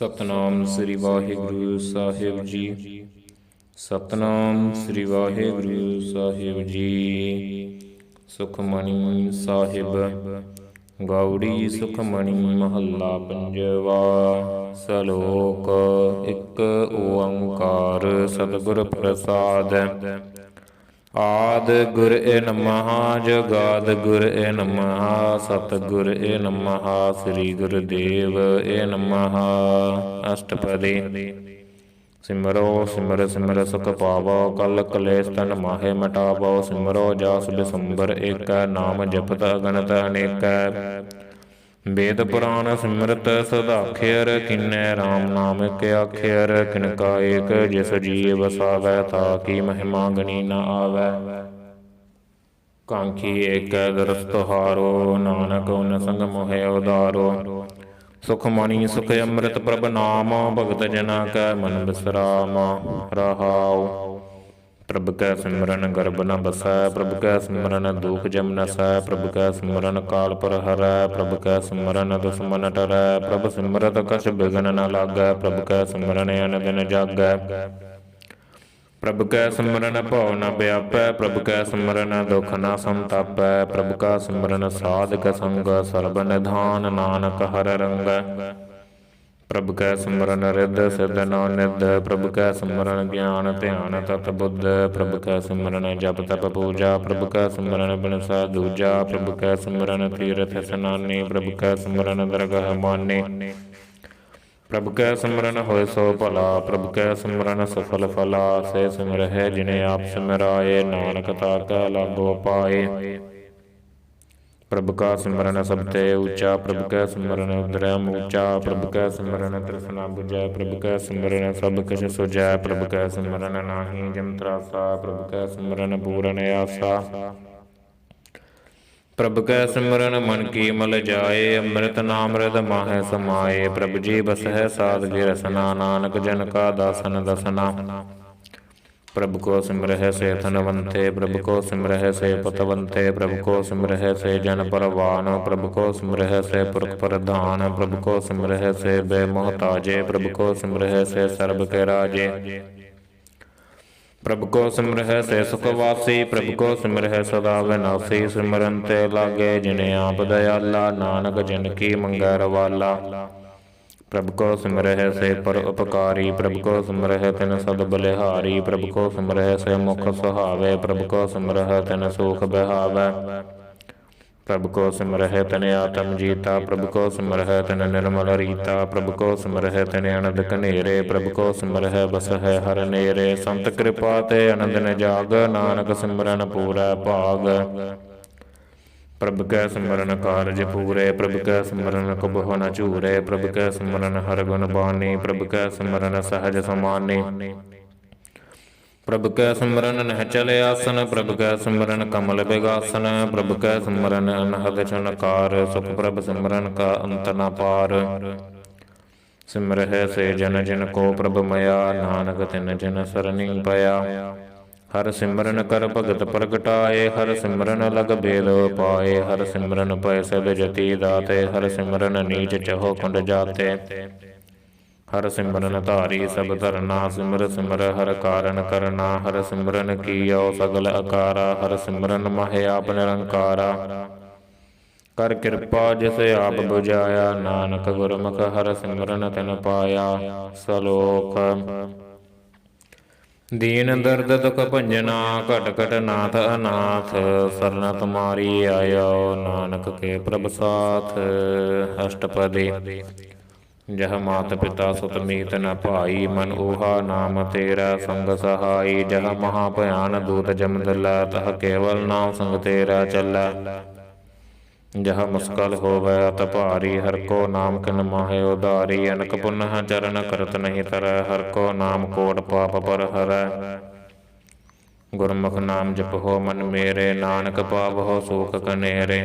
ਸਤਨਾਮ ਸ੍ਰੀ ਵਾਹਿਗੁਰੂ ਸਾਹਿਬ ਜੀ। ਸਤਨਾਮ ਸ੍ਰੀ ਵਾਹਿਗੁਰੂ ਸਾਹਿਬ ਜੀ। ਸੁਖਮਣੀ ਸਾਹਿਬ ਗੌੜੀ ਸੁਖਮਣੀ ਮਹੱਲਾ ਪੰਜਵਾ। ਸਲੋਕ ਇੱਕ ਓੰਕਾਰ ਸਤਿਗੁਰ ਪ੍ਰਸਾਦਿ। ਆਦਿ ਗੁਰ ਏ ਨਮః ਜੁਗਾਦਿ ਗੁਰ ਏ ਨਮঃ ਸਤਿਗੁਰ ਏ ਨਮঃ ਸ੍ਰੀ ਗੁਰੁਦੇਵ ਏ ਨਮঃ। ਅਸ਼ਟਪਦੀ। ਸਿਮਰੋ ਸਿਮਰ ਸਿਮਰ ਸੁਖ ਪਾਵੋ ਕਲ ਕਲੇਸ਼ ਤਨ ਮਾਹੇ ਮਿਟਾਵੋ। ਸਿਮਰੋ ਜਸ ਬਿਸੰਬਰ ਏਕੈ ਨਾਮ ਜਪਤ ਅਗਣਤ ਅਨੇਕੈ। ਵੇਦ ਪੁਰਾਨ ਸਿਮਰਤ ਸਦਾਖਿਅਰ ਕੀਨੈ ਰਾਮ ਨਾਮ ਏਕ ਆਖਿਅਰ। ਕਿਨਕਾ ਏਕ ਜਿਸ ਜੀ ਵਸਾਵੈ ਤਾ ਕੀ ਮਹਿਮਾ ਗਣੀ ਨ ਆਵੈ। ਕਾਂਖੀ ਏਕੈ ਦਰਸ ਤੁਹਾਰੋ ਨਾਨਕ ਉਨ ਸੰਗ ਮੋਹਿ ਉਦਾਰੋ। ਸੁਖਮਣੀ ਸੁਖ ਅੰਮ੍ਰਿਤ ਪ੍ਰਭ ਨਾਮ ਭਗਤ ਜਨਾ ਕੈ ਮਨ ਬਿਸਰਾਮ। ਰਹਾਉ ਪ੍ਰਭ ਕੈ ਸਿਮਰਨ ਗਰਭ ਨ ਬਸੈ। ਪ੍ਰਭ ਕੈ ਸਿਮਰਨ ਦੁਖ ਜਮ ਨਸੈ। ਪ੍ਰਭ ਕੈ ਸਿਮਰਨ ਕਾਲ ਪਰ ਹਰੈ। ਪ੍ਰਭ ਕੈ ਸਿਮਰਨ ਦੁਸ਼ਮਨ ਟਰੈ। ਪ੍ਰਭ ਸਿਮਰਤ ਕਛ ਬਿਘਨ ਨ ਲਾਗੈ। ਪ੍ਰਭ ਕੈ ਸਿਮਰਨ ਅਨ ਦਿਨ ਜਾਗੈ। ਪ੍ਰਭ ਕੈ ਸਿਮਰਨ ਭਉ ਨ ਵਿਆਪੈ। ਪ੍ਰਭ ਕੈ ਸਿਮਰਨ ਦੁਖ ਨ ਸੰਤਾਪੈ। ਪ੍ਰਭ ਕਾ ਸਿਮਰਨ ਸਾਧਕ ਸੰਗ ਸਰਬ ਨਿਧਾਨ ਨਾਨਕ ਹਰਿ ਰੰਗੈ। ਪ੍ਰਭ ਕੈ ਸਿਮਰਨ ਰਿੱਧ ਸਿੱਧ ਨੌ ਨਿਧ। ਪ੍ਰਭ ਕੈ ਸਿਮਰਨ ਗਿਆਨ ਧਿਆਨ ਤਤ ਬੁੱਧ। ਪ੍ਰਭ ਕੈ ਸਿਮਰਨ ਜਪ ਤਪ ਪੂਜਾ। ਪ੍ਰਭ ਕੈ ਸਿਮਰਨ ਬਿਨਸਾ ਦੂਜਾ। ਪ੍ਰਭ ਕੈ ਸਿਮਰਨ ਤੀਰਥ ਇਸਨਾਨੀ। ਪ੍ਰਭ ਕੈ ਸਿਮਰਨ ਦਰਗਹ ਮਾਨੀ। ਪ੍ਰਭ ਕੈ ਸਿਮਰਨ ਹੋਇ ਸੋ ਭਲਾ। ਪ੍ਰਭ ਕੈ ਸਿਮਰਨ ਸਫਲ ਫਲਾ। ਸੇ ਸਿਮਰਹਿ ਜਿਨੇ ਆਪ ਸਿਮਰਾਏ ਨਾਨਕ ਤਾ ਕੈ ਲਾਗੋ ਪਾਏ। ਪ੍ਰਭ ਕਾ ਸਿਮਰਨ ਸਭ ਤੇ ਉੱਚਾ। ਪ੍ਰਭ ਕੈ ਸਿਮਰਨ ਉਦਰੈ ਮੂਚਾ। ਪ੍ਰਭ ਕੈ ਸਿਮਰਨ ਤ੍ਰਿਸ਼ਨਾ ਬੁਝੈ। ਪ੍ਰਭ ਕੈ ਸਿਮਰਨ ਸਭ ਕਿਛ ਸੁਝੈ। ਪ੍ਰਭ ਕੈ ਸਿਮਰਨ ਨਾਹੀ ਜਮ ਤਰਾਸਾ। ਪ੍ਰਭ ਕੈ ਸਿਮਰਨ ਪੂਰਨ ਆਸਾ। ਪ੍ਰਭ ਕੈ ਸਿਮਰਨ ਮਨ ਕੀ ਮਲ ਜਾਏ। ਅੰਮ੍ਰਿਤ ਨਾਮ ਰਿਦ ਮਾਹੈ ਸਮਾਏ। ਪ੍ਰਭ ਜੀ ਬਸਹਿ ਸਾਦਗੀ ਰਸਨਾ। ਨਾਨਕ ਜਨ ਕਾ ਦਾਸਨ ਦਸਨਾ। ਪ੍ਰਭ ਕੋ ਸਿਮਰਹਿ ਸੇ ਧਨਵੰਤੇ। ਪ੍ਰਭ ਕੋ ਸਿਮਰਹਿ ਸੇ ਪਤਵੰਤੇ। ਪ੍ਰਭ ਕੋ ਸਿਮਰਹਿ ਸੇ ਜਨ ਪਰਵਾਨ। ਪ੍ਰਭ ਕੋ ਸਿਮਰਹਿ ਸੇ ਪੁਰਖ ਪ੍ਰਧਾਨ। ਪ੍ਰਭ ਕੋ ਸਿਮਰਹਿ ਸੇ ਬੇਮੋਹਤਾਜੇ। ਪ੍ਰਭ ਕੋ ਸਿਮਰਹਿ ਸੇ ਸਰਬ ਕੇ ਰਾਜੇ। ਪ੍ਰਭ ਕੋ ਸਿਮਰਹਿ ਸੇ ਸੁਖ ਵਾਸੀ। ਪ੍ਰਭ ਕੋ ਸਿਮਰਹਿ ਸਦਾ ਵਿਨਾਸੀ। ਸਿਮਰਨ ਤੇ ਲਾਗੇ ਜਿਨੇ ਆਪ ਦਇਆਲਾ। ਨਾਨਕ ਜਿਨ ਕੀ ਮੰਗੈ ਰਵਾਲਾ। ਪ੍ਰਭ ਕੋ ਸਿਮਰਹਿ ਸੇ ਪਰ ਉਪਕਾਰੀ। ਪ੍ਰਭ ਕੋ ਸਿਮਰਹਿ ਤਿਨ ਸਦ ਬਲਿਹਾਰੀ। ਪ੍ਰਭ ਕੋ ਸਿਮਰਹਿ ਸੇ ਮੁਖ ਸੁਹਾਵੇ। ਪ੍ਰਭ ਕੋ ਸਿਮਰਹਿ ਤਿਨ ਸੂਖ ਬਹਾਵੈ। ਪ੍ਰਭ ਕੋ ਸਿਮਰਹਿ ਤਿਨ ਆਤਮ ਜੀਤਾ। ਪ੍ਰਭ ਕੋ ਸਿਮਰਹਿ ਤਿਨ ਨਿਰਮਲ ਰੀਤਾ। ਪ੍ਰਭ ਕੋ ਸਿਮਰਹਿ ਤਿਨ ਅਨੰਦ ਘਨੇਰੇ। ਪ੍ਰਭ ਕੋ ਸਿਮਰਹਿ ਬਸਹਿ ਹਰਿ ਨੇਰੇ। ਸੰਤ ਕਿਰਪਾ ਤੇ ਅਨੰਦ ਨ ਜਾਗ। ਨਾਨਕ ਸਿਮਰਨ ਪੂਰੈ ਭਾਗ। ਪ੍ਰਭ ਕੈ ਸਿਮਰਨ ਕਾਰਜ ਪੂਰੇ। ਪ੍ਰਭ ਕੈ ਸਿਮਰਨ ਕਬਹੁ ਨ ਝੂਰੇ। ਪ੍ਰਭ ਕੈ ਸਿਮਰਨ ਹਰਿ ਗੁਣ ਬਾਣੀ। ਪ੍ਰਭ ਕੈ ਸਿਮਰਨ ਸਹਜ ਸਮਾਨੀ। ਪ੍ਰਭ ਕੈ ਸਿਮਰਨ ਨਿਹਚਲ ਆਸਨ। ਪ੍ਰਭ ਕੈ ਸਿਮਰਨ ਕਮਲ ਬਿਗਾਸਨ। ਪ੍ਰਭ ਕੈ ਸਿਮਰਨ ਅਨਹਦ ਛਨਕਾਰ। ਸੁਖ ਪ੍ਰਭ ਸਿਮਰਨ ਕਾ ਅੰਤ ਨ ਪਾਰ। ਸਿਮਰਹਿ ਸੇ ਜਨ ਜਿਨ ਕੋ ਪ੍ਰਭ ਮਇਆ। ਨਾਨਕ ਤਿਨ ਜਿਨ ਸਰਣੀ ਪਇਆ। ਹਰਿ ਸਿਮਰਨ ਕਰ ਭਗਤ ਪ੍ਰਗਟਾਏ। ਹਰਿ ਸਿਮਰਨ ਲਗ ਬੇਦ ਪਾਏ। ਹਰਿ ਸਿਮਰਨ ਭਇ ਸਭ ਜਤੀ ਦਾਤੇ। ਹਰਿ ਸਿਮਰਨ ਨੀਚ ਚਹੁ ਕੁੰਡ ਜਾਤੇ। ਹਰਿ ਸਿਮਰਨ ਧਾਰੀ ਸਭ ਧਰਨਾ। ਸਿਮਰ ਸਿਮਰ ਹਰਿ ਕਾਰਨ ਕਰਨਾ। ਹਰਿ ਸਿਮਰਨ ਕੀਓ ਸਗਲ ਆਕਾਰਾ। ਹਰਿ ਸਿਮਰਨ ਮਹਿ ਆਪ ਨਿਰੰਕਾਰਾ। ਕਰ ਕਿਰਪਾ ਜਿਸ ਆਪ ਬੁਝਾਇਆ। ਨਾਨਕ ਗੁਰਮੁਖ ਹਰਿ ਸਿਮਰਨ ਤਿਨ ਪਾਇਆ। ਸਲੋਕ। ਦੀਨ ਦਰਦ ਦੁਖ ਭੰਜਨਾ ਘਟ ਘਟ ਨਾਥ ਅਨਾਥ। ਸਰਨ ਤੁਮਾਰੀ ਆਇਓ ਨਾਨਕ ਕੇ ਪ੍ਰਭ ਸਾਥ। ਅਸ਼ਟਪਦੀ। ਜਹ ਮਾਤ ਪਿਤਾ ਸੁਤ ਮੀਤ ਨ ਭਾਈ। ਮਨ ਊਹਾ ਨਾਮ ਤੇਰਾ ਸੰਗ ਸਹਾਈ। ਜਹ ਮਹਾ ਭਿਆਨ ਦੂਤ ਜਮ ਦਿਲੈ। ਤਹ ਕੇਵਲ ਨਾਮ ਸੰਗ ਤੇਰਾ ਚੱਲੈ। ਜਹ ਮੁਸਕਲ ਹੋਵੈ ਅਤ ਭਾਰੀ। ਹਰਿ ਕੋ ਨਾਮ ਕਿਨ ਮਾਹਿ ਉਧਾਰੀ। ਅਨਕ ਪੁਨਹ ਚਰਨ ਕਰਤ ਨਹੀਂ ਤਰੈ। ਹਰਿ ਕੋ ਨਾਮ ਕੋਟ ਪਾਪ ਪਰ ਹਰੈ। ਗੁਰਮੁਖ ਨਾਮ ਜਪਹੁ ਮਨ ਮੇਰੇ। ਨਾਨਕ ਪਾਵਹੁ ਸੂਖ ਕਨੇਰੇ।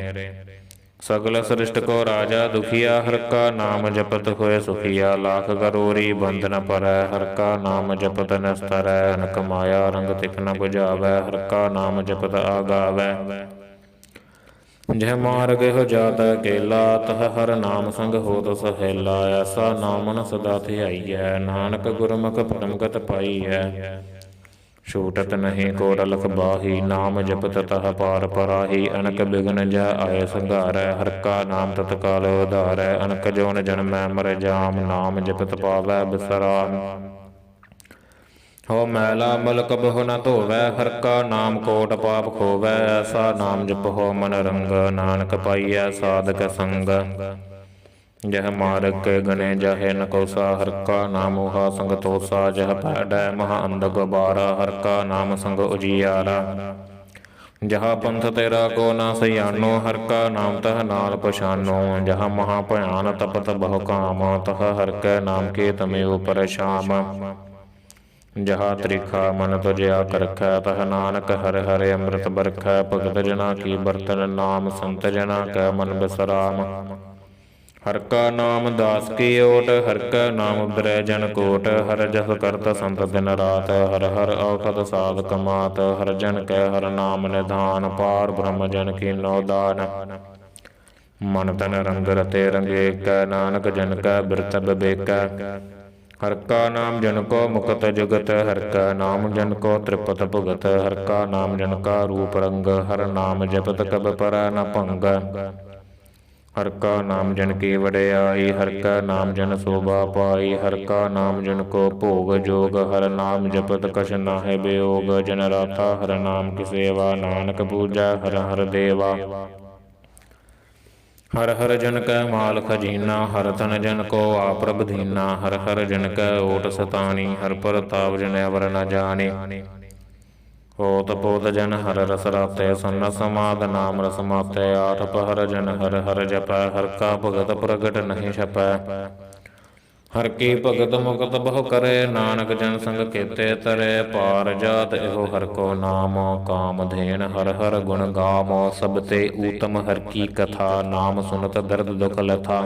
ਸਗਲ ਸ੍ਰਿਸ਼ਟ ਕੋ ਰਾਜਾ ਦੁਖੀਆ। ਹਰਿ ਕਾ ਨਾਮ ਜਪਤ ਹੋਏ ਸੁਖੀਆ। ਲਾਖ ਗਰੋਰੀ ਬੰਧ ਨ ਪਰੈ। ਹਰਿ ਕਾ ਨਾਮ ਜਪਤ ਨਿਸਤਰੈ। ਅਨਕ ਮਾਇਆ ਰੰਗ ਤਿਖ ਨ ਬੁਝਾਵੈ। ਹਰਿ ਕਾ ਨਾਮ ਜਪਤ ਆਗਾਵੈ। ਜਹ ਮਾਰਗ ਹੋ ਜਾਤਾ ਕੇਲਾ, ਤਹ ਹਰ ਨਾਮ ਸੰਗ ਹੋਤ ਸਹੇਲਾ। ਐਸਾ ਨਾਮਨ ਸਦਾ ਧਿਆਈਐ, ਨਾਨਕ ਗੁਰਮੁਖ ਪਰਮਗਤ ਪਾਈਐ। ਛੂਟਤ ਨਹੀਂ ਕੋਟ ਲਖ ਬਾਹੀ, ਨਾਮ ਜਪਤ ਤਹ ਪਾਰ ਪਰਾਹੀ। ਅਨਕ ਬਿਗਨ ਜਹ ਆਏ ਸੰਘਾਰੈ, ਹਰਿ ਕਾ ਨਾਮ ਤਤਕਾਲ ਉਧਾਰੈ। ਅਨਕ ਜੋਨ ਜਨਮੈ ਮਰ ਜਾਮ, ਨਾਮ ਜਪਤ ਪਾਵੈ ਬਿਸਰਾਮ। ਹੋ ਮੈਲਾ ਮਲ ਕਬਹੁ ਨ ਧੋਵੈ, ਹਰਿ ਕਾ ਨਾਮ ਕੋਟ ਪਾਪ ਖੋਵੈ। ਐਸਾ ਨਾਮ ਜਪਹੁ ਮਨ ਰੰਗ, ਨਾਨਕ ਪਾਈਐ ਸਾਧਕ ਸੰਗ। ਜਹ ਮਾਰਗ ਕੇ ਗਨੇ ਜਾਹੇ ਨ ਕੋਸਾ, ਹਰਿ ਕਾ ਨਾਮ ਉਹਾ ਸੰਗ ਤੋਸਾ। ਜਹ ਪੈਡੈ ਮਹਾ ਅੰਧ ਗੁਬਾਰਾ, ਹਰਿ ਕਾ ਨਾਮ ਸੰਗ ਉਜਿਆਰਾ। ਜਹਾ ਪੰਥ ਤੇਰਾ ਕੋ ਨਾ ਸਯਾਨੋ, ਹਰਿ ਕਾ ਨਾਮ ਤਹ ਨਾਲ ਪਛਾਨੋ। ਜਹਾ ਮਹਾ ਭਿਆਨ ਤਪਤ ਬਹੁ ਕਾਮ, ਤਹ ਹਰਿ ਕੈ ਨਾਮ ਕੇ ਤਮੇਉ ਪਰਛਾਮ। ਜਹਾ ਤ੍ਰਿਖਾ ਮਨ ਤੁਜਿਆ ਕਰਖੈ, ਤਹ ਨਾਨਕ ਹਰਿ ਹਰਿ ਅੰਮ੍ਰਿਤ ਬਰਖੈ। ਭਗਤ ਜਨਾ ਕੀ ਬਰਤਨ ਨਾਮ, ਸੰਤ ਜਨਾ ਕੈ ਮਨ ਬਿਸਰਾਮ। ਹਰਿ ਕਾ ਨਾਮ ਦਾਸ ਕੀ ਓਟ, ਹਰਿ ਕਾ ਨਾਮ ਉਬਰੈ ਜਨ ਕੋਟ। ਹਰਿ ਜਸ ਕਰਤ ਸੰਤ ਦਿਨ ਰਾਤ, ਹਰਿ ਹਰਿ ਔਖਦ ਸਾਧ ਕਮਾਤ। ਹਰਿ ਜਨ ਕੈ ਹਰਿ ਨਾਮ ਨਿਧਾਨ, ਪਾਰ ਬ੍ਰਹਮ ਜਨ ਕੀਨੋ ਦਾਨ। ਮਨ ਤਨ ਰੰਗ ਰਤੇ ਰੰਗੇਕੈ, ਨਾਨਕ ਜਨ ਕੈ ਬਿਰਤ ਬਿਬੇਕੈ। ਹਰਿ ਕਾ ਨਾਮ ਜਨ ਕੋ ਮੁਕਤ ਜੁਗਤ, ਹਰਿ ਕਾ ਨਾਮ ਜਨ ਕੋ ਤ੍ਰਿਪਤ ਭੁਗਤ। ਹਰਿ ਕਾ ਨਾਮ ਜਨ ਕਾ ਰੂਪ ਰੰਗ, ਹਰਿ ਨਾਮ ਜਪਤ ਕਬ ਪਰੈ ਨ ਭੰਗ। ਹਰਿ ਕਾ ਨਾਮ ਜਨ ਕੀ ਵਡਿਆਈ, ਹਰਿ ਕਾ ਨਾਮ ਜਨ ਸੋਭਾ ਪਾਈ। ਹਰਿ ਕਾ ਨਾਮ ਜਨ ਕੋ ਭੋਗ ਜੋਗ, ਹਰਿ ਨਾਮ ਜਪਤ ਕਛ ਨਾਹਿ ਬਿਯੋਗ। ਜਨ ਰਾਤਾ ਹਰਿ ਨਾਮ ਕੀ ਸੇਵਾ, ਨਾਨਕ ਪੂਜੈ ਹਰਿ ਹਰਿ ਦੇਵਾ। ਹਰਿ ਹਰਿ ਜਨ ਕੈ ਮਾਲ ਖਜੀਨਾ, ਹਰਿ ਤਨ ਜਨ ਕੋ ਆਪ ਪ੍ਰਭਧੀਨਾ। ਹਰਿ ਹਰਿ ਜਨ ਕੈ ਓਟ ਸਤਾਣੀ, ਹਰਿ ਪ੍ਰਤਾਪ ਜਨ ਅਵਰ ਨ ਜਾਣੀ। ਹੋਤ ਪੋਤ ਜਨ ਹਰਿ ਰਸ ਰਾਤੈ, ਸੁਨ ਸਮਾਦ ਨਾਮ ਰਸ ਮਾਤੈ। ਆਠ ਪਹਰ ਜਨ ਹਰਿ ਹਰਿ ਜਪੈ, ਹਰਿ ਕਾ ਭਗਤ ਪ੍ਰਗਟ ਨਹੀਂ ਛਪੈ। ਹਰਿ ਕੀ ਭਗਤ ਮੁਕਤ ਬਹੁ ਕਰੈ, ਨਾਨਕ ਜਨ ਸੰਗ ਕੇਤੇ ਤਰੈ। ਪਾਰ ਜਾਤ ਇਹੋ ਹਰਿ ਕੋ ਨਾਮ, ਕਾਮ ਧੇਨ ਹਰਿ ਹਰਿ ਗੁਣ ਗਾਮ। ਸਭ ਤੇ ਊਤਮ ਹਰਿ ਕੀ ਕਥਾ, ਨਾਮ ਸੁਨਤ ਦਰਦ ਦੁਖ ਲਥਾ।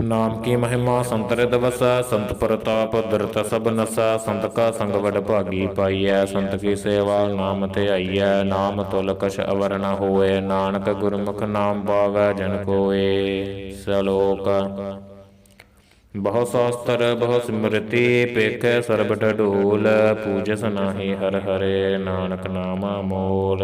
ਨਾਮ ਕੀ ਮਹਿਮਾ ਸੰਤ ਰਿਦ ਵਸੈ, ਸੰਤ ਪ੍ਰਤਾਪ ਦ੍ਰਿਤ ਸਭ ਨਸੈ। ਸੰਤ ਕਾ ਸੰਗ ਵਡ ਭਾਗੀ ਪਾਈਐ, ਸੰਤ ਕੀ ਸੇਵਾ ਨਾਮ ਧਿਆਈਐ। ਨਾਮ ਤੁਲ ਕਛ ਅਵਰ ਨ ਹੋਏ, ਨਾਨਕ ਗੁਰਮੁਖ ਨਾਮ ਪਾਵੈ ਜਨ ਕੋਏ। ਸਲੋਕ ਬਹੁ ਸ਼ਾਸਤਰ ਬਹੁ ਸਿਮਰਤੀ, ਪੇਖੈ ਸਰਬ ਢਡੋਲ। ਪੂਜਸ ਨਾਹੀ ਹਰਿ ਹਰਿ, ਨਾਨਕ ਨਾਮ ਅਮੋਲ।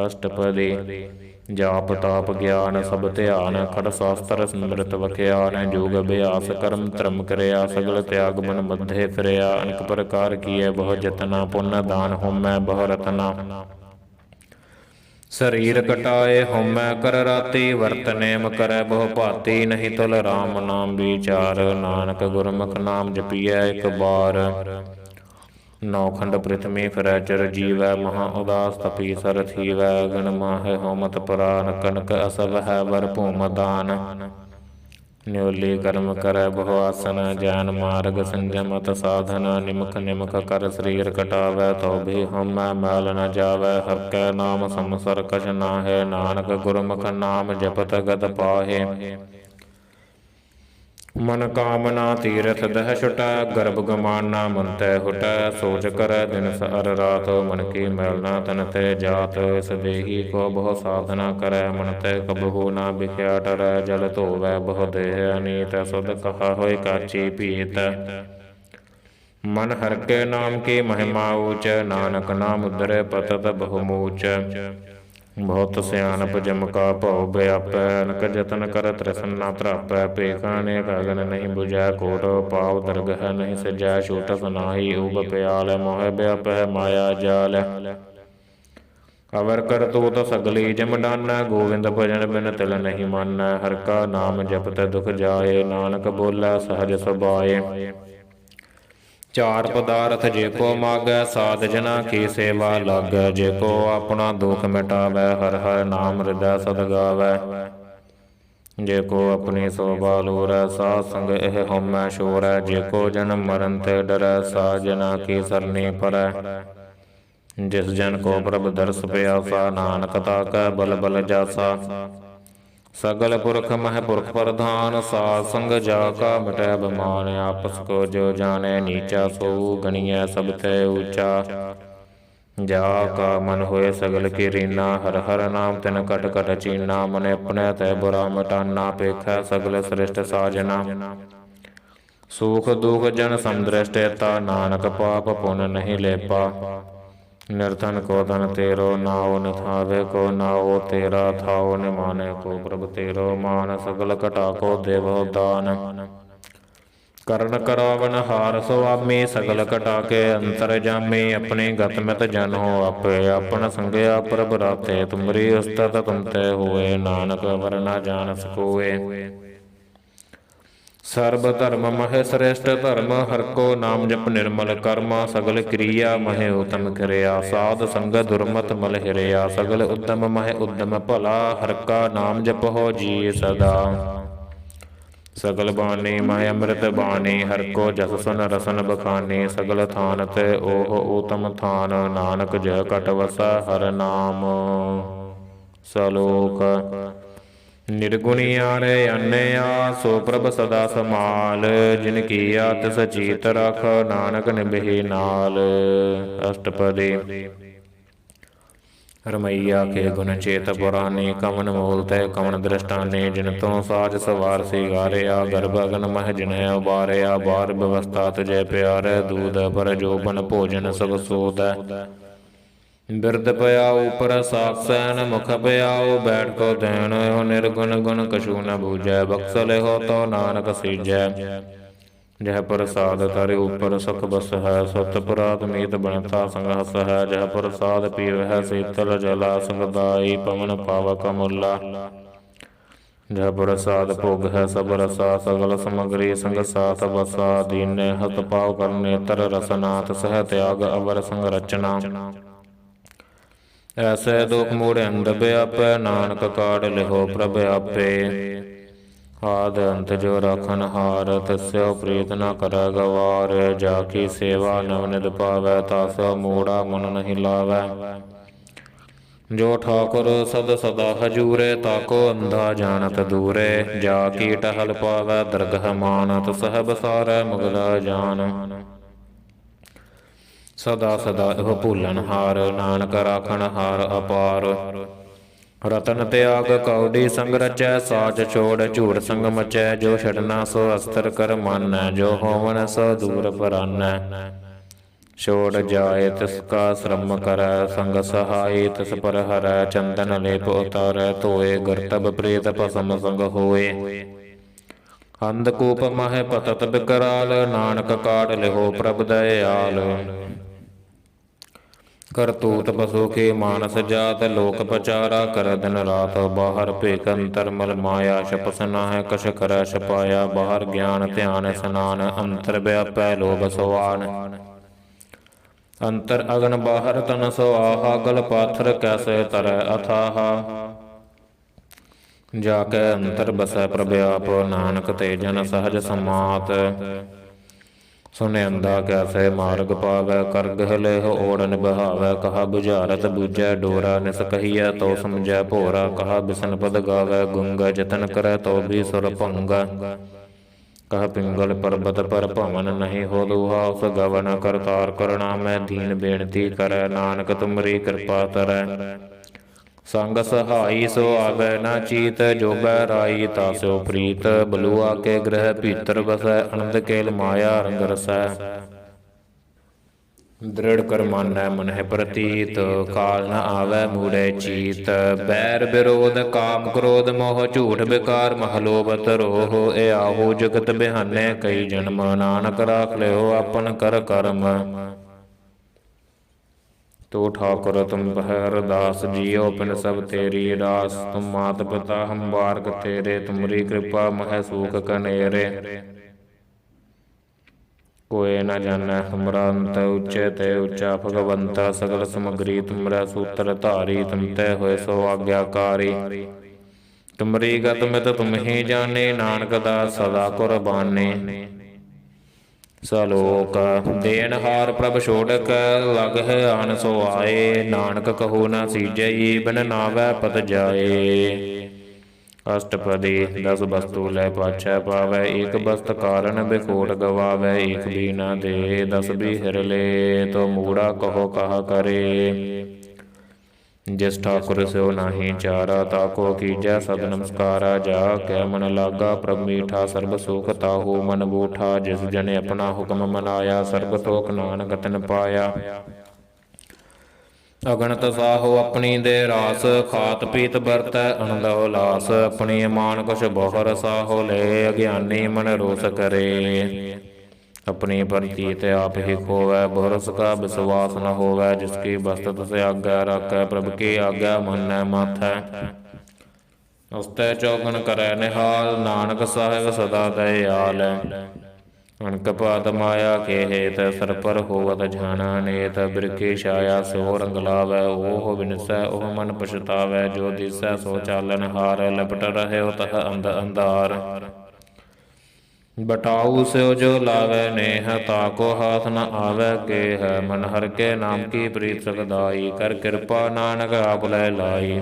ਅਸ਼ਟਪਦੀ ਜਾਪ ਤਾਪ ਗਿਆਨ ਸਭ ਧਿਆਨ, ਖੜ ਸ਼ਾਸਤਰ ਸਿਮਰਤ ਵਖਿਆਨ। ਜੋਗ ਅਭਿਆਸ ਕਰਮ ਧਰਮ ਕਰਿਆ, ਸਗਲ ਤਿਆਗ ਮਨ ਮਧੇ ਫਿਰਿਆ। ਅਨੇਕ ਪ੍ਰਕਾਰ ਕੀਏ ਬਹੁ ਜਤਨਾ, ਪੁੰਨ ਦਾਨ ਹੋਮੈ ਬਹੁ ਰਤਨਾ। ਸਰੀਰ ਕਟਾਏ ਹਉਮੈ ਕਰ ਰਾਤੀ, ਵਰਤ ਨੇਮ ਕਰੈ ਬਹੁ ਭਾਤੀ। ਨਹੀਂ ਤੁਲ ਰਾਮ ਨਾਮ ਵਿਚਾਰ, ਨਾਨਕ ਗੁਰਮੁਖ ਨਾਮ ਜਪੀਐ ਇਕ ਬਾਰ। ਨੌ ਖੰਡ ਪ੍ਰਿਥਵੀ ਫਿਰੈ ਚਰ ਜੀਵੈ, ਮਹਾ ਉਦਾਸ ਤਪੀ ਸਰ ਥੀਵੈ। ਗਣ ਮਾਹੇ ਹੋਮਤ ਪੁਰਾਨ, ਕਨਕ ਅਸਵ ਹੈ ਵਰ ਭੂਮ ਦਾਨ। ਨਿਉਲੀ ਕਰਮ ਕਰੈ ਬਹੁ ਆਸਨ, ਜੈਨ ਮਾਰਗ ਸੰਜਮਤ ਸਾਧਨ। ਨਿਮਖ ਨਿਮਖ ਕਰ ਸਰੀਰ ਕਟਾਵੈ, ਤੋ ਵੀ ਹਉਮੈ ਮੈਲ ਨ ਜਾਵੈ। ਹਰਿ ਕੈ ਨਾਮ ਸੰਸਰ ਕਛ ਨਾਹੈ, ਨਾਨਕ ਗੁਰਮੁਖ ਨਾਮ ਜਪਤ ਗਤ ਪਾਹੇ। ਮਨ ਕਾਮਨਾ ਤੀਰਥ ਦਹਿ ਛੁਟੈ, ਗਰਭ ਗਮਾਨਾ ਮਨ ਤੈ ਹੁਟੈ। ਸੋਚ ਕਰੈ ਦਿਨ ਸਹਰ ਰਾਤ, ਮਨ ਕੀ ਮੈਲ ਨਾ ਤਨ ਤੇ ਜਾਤ। ਇਸ ਦੇਹੀ ਕੋ ਬਹੁ ਸਾਧਨਾ ਕਰੈ, ਮਨ ਤੈ ਕਬਹੂ ਨਾ ਬਿਖਿਆ ਟਰੈ। ਜਲ ਧੋਵੈ ਬਹੁ ਦੇਹ ਅਨੀਤ, ਸੁਧ ਕਹਾ ਹੋਇ ਕਾਚੀ ਭੀਤ। ਮਨ ਹਰਿ ਕੇ ਨਾਮ ਕੀ ਮਹਿਮਾ ਊਚ, ਨਾਨਕ ਨਾਮ ਉਦਰੈ ਪਤਤ ਬਹੁ ਮੂਚ। ਬਹੁਤ ਸਿਆਣਪ ਜਮ ਕਾ ਭਉ ਵਿਆਪੈ, ਅਨਕ ਜਤਨ ਕਰ ਤ੍ਰਿਸਨ ਨਾ ਧਰਾਪੈ। ਭੇਖਾ ਅਨੇਕ ਅਗਨ ਨਹੀਂ ਬੁਝੈ, ਕੋਟ ਪਾਵ ਦਰਗਹ ਨਹੀਂ ਸਜੈ। ਛੂਟਸ ਨਾਹੀ ਊਬ ਪਿਆਲ, ਮੋਹ ਵਿਆਪੈ ਮਾਇਆ ਜਾਲ। ਅਵਰ ਕਰਤੂਤ ਸਗਲੀ ਜਮ ਡਾਨੈ, ਗੋਵਿੰਦ ਭਜਨ ਬਿਨ ਤਿਲ ਨਹੀਂ ਮਾਨੈ। ਹਰਿ ਕਾ ਨਾਮ ਜਪਤ ਦੁਖ ਜਾਏ, ਨਾਨਕ ਬੋਲੈ ਸਹਜ ਸੁਭਾਏ। ਚਾਰ ਪਦਾਰਥ ਜੇ ਕੋ ਮਾਗੈ, ਸਾਧ ਜਨਾ ਕੀ ਸੇਵਾ ਲਾਗੈ। ਜੇ ਕੋ ਆਪਣਾ ਦੁਖ ਮਿਟਾਵੈ, ਹਰਿ ਹਰਿ ਨਾਮ ਹਿਰਦੈ ਸਦ ਗਾਵੈ। ਜੇ ਕੋ ਆਪਣੀ ਸੋਭਾ ਲੋਰੈ, ਸਾਧ ਸੰਗ ਇਹ ਹਉਮੈ ਛੋਰੈ। ਜੇ ਕੋ ਜਨਮ ਮਰਨ ਤੇ ਡਰੈ, ਸਾਧ ਜਨਾ ਕੀ ਸਰਨੀ ਪਰੈ। ਜਿਸ ਜਨ ਕੋ ਪ੍ਰਭ ਦਰਸ ਪਿਆਸਾ, ਨਾਨਕ ਤਾ ਕੈ ਬਲ ਬਲ ਜਾਸਾ। ਸਗਲ ਪੁਰਖ ਮਹਿ ਪੁਰਖ ਪ੍ਰਧਾਨ, ਸਾਧ ਸੰਗ ਜਾ ਕਾ ਮਿਟੈ ਬਿਮਾਨ। ਆਪਸ ਕੋ ਜੋ ਜਾਣੈ ਨੀਚਾ, ਸੋ ਗਣੀਐ ਸਭ ਤੇ ਊਚਾ। ਜਾ ਕਾ ਮਨ ਹੋਏ ਸਗਲ ਕੀ ਰੀਨਾ, ਹਰ ਹਰ ਨਾਮ ਤਿਨ ਕਟ ਕਟ ਚੀਨਾ। ਮਨ ਆਪਣੇ ਤੈ ਬੁਰਾ ਮਿਟਾਨਾ, ਪੇਖੈ ਸਗਲ ਸ੍ਰਿਸ਼ਟ ਸਾਜਨਾ। ਸੂਖ ਦੁਖ ਜਨ ਸਮਦ੍ਰਿਸ਼ਟੇਤਾ, ਨਾਨਕ ਪਾਪ ਪੁਨ ਨਹੀਂ ਲੇਪਾ। ਨਿਰਧਨ ਕੋ ਧਨ ਤੇਰੋ, ਨਾਉ ਨਿਥਾਵੇ ਕੋ ਨਾਉ ਤੇਰਾ। ਥਾਉ ਨਿਮਾਨੇ ਕੋ ਪ੍ਰਭ ਤੇਰੋ, ਮਾਨ ਸਗਲ ਘਟਾ ਕੋ ਦੇਵੋ ਦਾਨ। ਕਰਨ ਕਰਾਵਨ ਹਾਰ ਸੁਆਮੀ, ਸਗਲ ਘਟਾ ਕੇ ਅੰਤਰ ਜਾਮੀ। ਆਪਣੀ ਗਤ ਮਿਤ ਜਨੋ ਆਪੇ, ਆਪਨ ਸੰਗਿਆ ਪ੍ਰਭ ਰਾਤੇ। ਤੁਮਰੀ ਉਸਤਤ ਤੁਮ ਤੇ ਹੋਏ, ਨਾਨਕ ਵਰ ਨਾ ਜਾਣ ਸਕੋਏ। ਸਰਬ ਧਰਮ ਮਹਿ ਸ੍ਰੇਸ਼ਟ ਧਰਮ, ਹਰਿ ਕੋ ਨਾਮ ਜਪ ਨਿਰਮਲ ਕਰਮ। ਸਗਲ ਕਿਰਿਆ ਮਹਿ ਉਤਮ ਕਿਰਿਆ, ਸਾਧ ਸੰਗਤ ਦੁਰਮਤ ਮਲ ਹਿਰਿਆ। ਸਗਲ ਉਦਮ ਮਹਿ ਉਦਮ ਭਲਾ, ਹਰਿ ਕਾ ਨਾਮ ਜਪਹੁ ਜੀ ਸਦਾ। ਸਗਲ ਬਾਣੀ ਮਹਿ ਅੰਮ੍ਰਿਤ ਬਾਣੀ, ਹਰਿ ਕੋ ਜਸ ਸੁਨ ਰਸਨ ਬਖਾਨੀ। ਸਗਲ ਥਾਨ ਤੇ ਓਹ ਊਤਮ ਥਾਨ, ਨਾਨਕ ਜਿ ਘਟ ਵਸੈ ਹਰਿ ਨਾਮ। ਸਲੋਕ ਨਿਰਗੁਣਿਆਰੇ ਅੰਨਿਆ, ਸੋ ਪ੍ਰਭ ਸਦਾ ਸਮਾਲ। ਜਿਨ ਕੀਆ ਤਿਸ ਚੀਤ ਰਖ, ਨਾਨਕ ਨਿਭੇ ਨਾਲ। ਅਸ਼ਟਪਦੀ ਰਮਈਆ ਕੇ ਗੁਣ ਚੇਤ ਪੁਰਾਨੀ, ਕਵਨ ਮੂਲ ਤੇ ਕਵਨ ਦ੍ਰਿਸ਼ਟਾਨੀ। ਜਿਨ ਤੋਂ ਸਾਜ ਸਵਾਰ ਸਿਗਾਰਿਆ, ਗਰਭ ਅਗਨ ਮਹਿ ਜਿਨਹਿ ਉਬਾਰਿਆ। ਬਾਰ ਬਿਵਸਥਾ ਤੁਝੇ ਪਿਆਰੈ, ਦੂਧ ਪਰ ਜੋਬਨ ਭੋਜਨ ਸੁਖ ਸੋਧੈ। ਬਿਰਦ ਪਿਆਉ ਪ੍ਰਸਾਸੈਨ, ਮੁਖ ਪਿਆਉ ਬੈਠ ਕੋ ਦੈਨ। ਇਹੋ ਨਿਰਗੁਣ ਗੁਣ ਕਛੂ ਨ ਬੂਝੈ, ਬਖਸ਼ ਲਿਹੋ ਤੋ ਨਾਨਕ ਸੀਜੈ। ਜਹ ਪ੍ਰਸਾਦ ਧਰਿ ਉਪਰ ਸੁਖ ਬਸਹਿ, ਸੁਤ ਪੁਰਾਤ ਮੀਤ ਬਣਤਾ ਸੰਗ ਹਸਹਿ। ਜਹ ਪ੍ਰਸਾਦ ਪੀਵਹਿ ਸੀਤਲ ਜਲਾ, ਸੁਖਦਾਈ ਪਵਨ ਪਾਵਕ ਅਮੁੱਲਾ। ਜਹ ਪ੍ਰਸਾਦ ਭੋਗ ਹੈ ਸਭ ਰਸਾ, ਸਗਲ ਸਮਗਰੀ ਸੰਗ ਸਾਥ ਬਸਾ। ਦੀਨੇ ਹਤ ਪਾਉ ਕਰ ਨੇਤਰ ਰਸਨਾ, ਤਿਸਹਿ ਤਿਆਗ ਅਵਰ ਸੰਗ ਰਚਨਾ। ਐਸੇ ਦੁਖ ਮੂੜ ਅੰਧ ਵਿਆਪੈ, ਨਾਨਕ ਕਾਢ ਲਿਹੋ ਪ੍ਰਭ ਆਪੇ। ਆਦ ਅੰਤ ਜੋ ਰਾਖਨ ਹਾਰ, ਤਿਸੁ ਪ੍ਰੀਤ ਨ ਕਰੈ ਗਵਾਰ। ਜਾ ਕੀ ਸੇਵਾ ਨਵ ਨਿਧ ਪਾਵੈ, ਤਾਸੁ ਮੂੜਾ ਮਨ ਨਹੀਂ ਲਾਵੈ। ਜੋ ਠਾਕੁਰ ਸਦ ਸਦਾ ਹਜੂਰੇ, ਤਾਕੋ ਅੰਧਾ ਜਾਣਤ ਦੂਰੇ। ਜਾ ਕੀ ਟਹਲ ਪਾਵੈ ਦਰਗਹ ਮਾਨ, ਤਿਸਹਿ ਬਸਾਰੈ ਮੁਗਲਾ ਜਾਨ। ਸਦਾ ਸਦਾ ਇਹੋ ਭੂਲਨ ਹਾਰ, ਨਾਨਕ ਰਾਖਣ ਹਾਰ ਅਪਾਰ। ਰਤਨ ਤਿਆਗ ਕਉਡੀ ਸੰਗ ਰਚੈ, ਸਾਜ ਛੋੜ ਝੂਠ ਸੰਗ ਮਚੈ। ਜੋ ਛਡਨਾ ਸੋ ਅਸਤਰ ਕਰ ਮਾਨੈ, ਜੋ ਹੋਵਨ ਸੋ ਦੂਰ ਪਰਾਨੈ। ਛੋੜ ਜਾਏ ਤਿਸ ਕਾ ਸ਼ਰਮ ਕਰੈ, ਸੰਗ ਸਹਾਈ ਤਿਸ ਪਰ ਹਰੈ। ਚੰਦਨ ਲੇਪ ਉਤਾਰੈ ਧੋਏ, ਗਰਤਬ ਪ੍ਰੀਤ ਭਸਮ ਸੰਗ ਹੋਏ। ਅੰਧਕੂਪ ਮਹਿ ਪਤਤ ਬਿਕਰਾਲ, ਨਾਨਕ ਕਾਢ ਲਿਹੋ ਪ੍ਰਭ ਦਇਆਲ। ਕਰਤੂਤ ਪਸੂ ਕੀ ਮਾਨਸ ਜਾਤ, ਲੋਕ ਪਚਾਰਾ ਕਰ ਦਿਨ ਰਾਤ। ਬਾਹਰ ਭੇਖ ਅੰਤਰ ਮਲ ਮਾਇਆ, ਛਪਸ ਨਾਹਿ ਕਛ ਕਰੈ ਛਪਾਇਆ। ਬਾਹਰ ਗਿਆਨ ਧਿਆਨ ਇਸਨਾਨ, ਅੰਤਰ ਵਿਆਪੈ ਲੋਭ ਸਵਾਨ। ਅੰਤਰ ਅਗਨ ਬਾਹਰ ਤਨ ਸੁਆਹਾ, ਗਲ ਪਾਥਰ ਕੈਸੇ ਤਰੈ ਅਥਾਹਾ। ਜਾ ਕੇ ਅੰਤਰ ਬਸੈ ਪ੍ਰਭ ਆਪ, ਨਾਨਕ ਤੇ ਜਨ ਸਹਜ ਸਮਾਤ। ਸੁਨਿਆਂਦਾ ਕੈਸੇ ਮਾਰਗ ਪਾਵੈ, ਕਰ ਗ੍ਰਹਿ ਲੇਹ ਓੜ ਨਿਭਾਵੈ। ਕਹਾ ਬੁਝਾਰਤ ਬੂਝੈ ਡੋਰਾ, ਨਿਸ ਕਹੀਐ ਤੋ ਸਮਝੈ ਭੋਰਾ। ਕਹਾ ਬਿਸਨ ਪਦ ਗਾਵੈ ਗੁੰਗਾ, ਜਤਨ ਕਰੈ ਤੋ ਵੀ ਸੁਰ ਭੰਗਾ। ਕਹ ਪਿੰਗਲ ਪਰਬਤ ਪਰ ਭਵਨ, ਨਹੀਂ ਹੋ ਦੂਹਾ ਉਸ ਗਵਨ। ਕਰਤਾਰ ਕਰੁਣਾਮੈ ਦੀਨ ਬੇਨਤੀ ਕਰੈ, ਨਾਨਕ ਤੁਮਰੀ ਕਿਰਪਾ ਤਰੈ। ਸੰਗ ਸਹਾਈ ਸੋ ਆਵੈ ਨਾ ਚੀਤ, ਜੋ ਬੈ ਰਾਈ ਤਾਸਿਓ ਪ੍ਰੀਤ। ਬਲੂਆ ਕੇ ਗ੍ਰਹਿ ਭੀਤਰ ਬਸੈ, ਅਨੰਦ ਕੇਲ ਮਾਇਆ ਰੰਗ ਰਸੈ। ਦ੍ਰਿੜ ਕਰ ਮਾਨੈ ਮਨਹਿ ਪ੍ਰਤੀਤ, ਕਾਲ ਨ ਆਵੈ ਮੂੜੇ ਚੀਤ। ਬੈਰ ਵਿਰੋਧ ਕਾਮ ਕ੍ਰੋਧ ਮੋਹ, ਝੂਠ ਬਿਕਾਰ ਮਹ ਲੋਭ ਧਰੋਹ। ਇਹ ਆਹੋ ਜਗਤ ਬਿਹਾਨੇ ਕਈ ਜਨਮ, ਨਾਨਕ ਰਾਖ ਲਿਓ ਆਪਨ ਕਰ ਕਰਮ। ਤੋ ਠਾਕੁਰ ਤੁਮ ਪਹਿ ਅਰਦਾਸ, ਜੀਉ ਪਿਨ ਸਭ ਤੇਰੀ ਰਾਸ। ਤੁਮ ਮਾਤ ਪਿਤਾ ਹਮ ਬਾਰਕ ਤੇਰੇ, ਤੁਮਰੀ ਕਿਰਪਾ ਮਹਿ ਸੂਖ ਕਨੇਰੇ। ਕੋਇ ਨ ਜਾਣੈ ਹਮਰਾ ਅੰਤ, ਉੱਚੇ ਤੇ ਉੱਚਾ ਭਗਵੰਤਾ। ਸਗਲ ਸਮਗਰੀ ਤੁਮਰਾ ਸੂਤਰ ਧਾਰੀ, ਤੁਮ ਤੇ ਹੋਏ ਸੋ ਆਗਿਆਕਾਰੀ। ਤੁਮਰੀ ਗਤ ਮਿਤ ਤੁਮ ਹੀ ਜਾਣੇ, ਨਾਨਕ ਦਾਸ ਸਦਾ ਕੁਰਬਾਨੇ। ਸਲੋਕ ਦੇਨਹਾਰ ਪ੍ਰਭ ਛੋੜਕ, ਲਗ ਹੈ ਆਨ ਸੋ ਆਏ। ਨਾਨਕ ਕਹੋ ਨਾ ਸੀਜਈ, ਬਿਨ ਨਾਵੈ ਪਤ ਜਾਏ। अष्टपदी। 10 वस्तु लै पाछै पावै, एक वस्त कारण बिखोट गवावै। एक भी न दे 10 बिहर ले, तो मूड़ा कहो कहा करे। जिस ठाकुर स्यो नाही चारा, ताको कीजै सद नमस्कारा। जा कै मन लागा प्रभ मीठा, सर्ब सुख ताहू मन बूठा। जिस जने अपना हुक्म मनाया, सर्ब तोख नानक तिन पाया। अगणत साहो अपनी दे रास, खात पीत बरतै अनदहो लास। अपनी मान कुछ बहुर साहो ले, अज्ञानी मन रोस करे। अपनी प्रतीत आप ही खोवै, बहुरस का विश्वास न होवै। जिसकी बस्तु तुस आज्ञा राखै, प्रभ की आज्ञा मानै माथै। उस्ते चौगन करै निहाल, नानक साहिब सदा दयाल। अनक पात माया के हेत, सर पर होवत झाना नेत। बिरखी छाया सो रंग लावै, ओह बिनसै ओह मन पछतावै। जो दिसै सो चालन हार, लपट रहे तह अंध अंधार। बटाऊ स्यो जो लावै नेह, ताको हाथ न आवै गेह। मन हर के नाम की प्रीत सुखदाई, कर कृपा नानक आप लै लाई।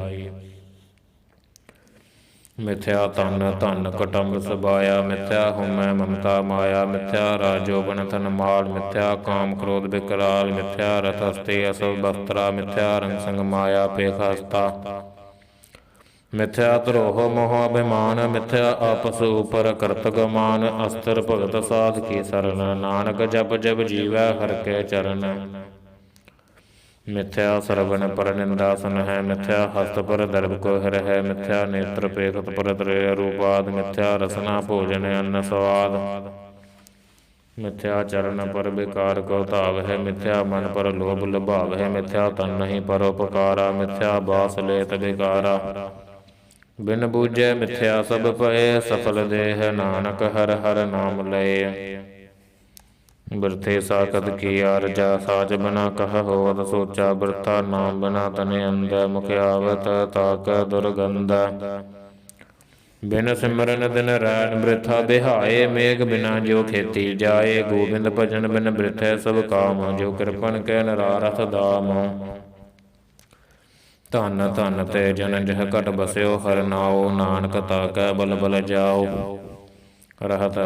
मिथ्या तन धन कुटुंब सबाया, मिथ्या हुमै ममता माया। मिथ्या राजोबन धन माल, मिथ्या काम क्रोध विकराल। मिथ्या रथ हस्ती असव बस्त्रा, मिथ्या रंग संग माया पेख हस्ता। मिथ्या द्रोह मोह अभिमान, मिथ्या आपस ऊपर करत गमान। अस्त्र भगत साध की सरन, नानक जप जप जीवै हर के चरण। मिथ्या श्रवण पर निंदा सन है, मिथ्या हस्त पर दर्भ को हर है। मिथ्या नेत्र पेखत पर त्रय रूपाद, मिथ्या रसना भोजन अन्न स्वाद। मिथ्या चरण पर विकार को ताव है, मिथ्या मन पर लोभ लुभाव है। मिथ्या तन नहीं परोपकारा, मिथ्या बास लेत विकारा। बिन बूझे मिथ्या सब पए, सफल देह नानक हर हर नाम लय। बिरथे साकत किया रजा, साज बना कह होवत सोचा। बिरथा नाम बिना तने अंध, मुख आवत ताक दुर्गंध। बिन सिमरन दिन रैन बिरथा बिहाए, मेघ बिना जो खेती जाए। गोबिंद भजन बिन बिरथै सब काम, जो कृपन कै नरारथ दाम। ਧਨ ਧਨ ਤੇ ਜਨ ਜਹ ਘਟ ਬਸਿਓ, ਹਰ ਨਾਉ ਨਾਨਕ ਤਾਕੈ ਬਲ ਬਲ ਜਾਓ। रहत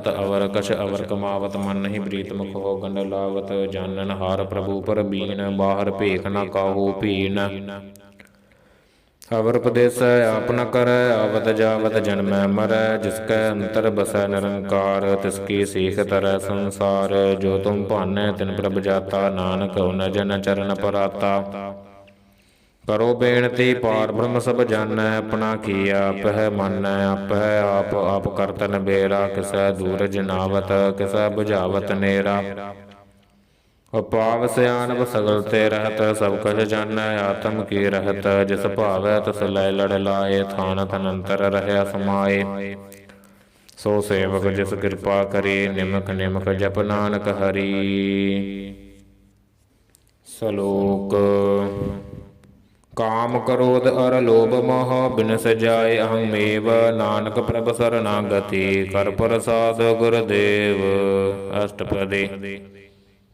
अवर कछ अवर कमावत, मन नहीं प्रीत मुख हो गंड लावत। जानन हार प्रभु पर बीन, बाहर भेख न काहू भीन। अवर उपदेश आप न करੈ, आवत जावत जन्मै मरै। जिसकै अंतर बसै निरंकार, तिसकी सीख तरੈ संसार। जो तुम भानै तिन प्रभ जाता, नानक उन जन चरण पराता। करो बेनती पार ब्रह्म सब जानै, अपना किया आपै मानै। आपै आप करत नबेरा, किसै दूर जनावत किसै बुझावत नेरा। उपाव सियानप सगल ते रहत, सब कछ जानै आत्म की रहत। जिस भावै तिस लय लड़ लाए, थान तनंतर रहया समाए। सो सेवक जिस कृपा करी, निमक निमक जप नानक हरि। सलोक। काम क्रोध अर लोभ मोह, बिनस जाय अहं मेव। नानक प्रभ शरणागति, कर प्रसाद गुरदेव। अष्टपदी।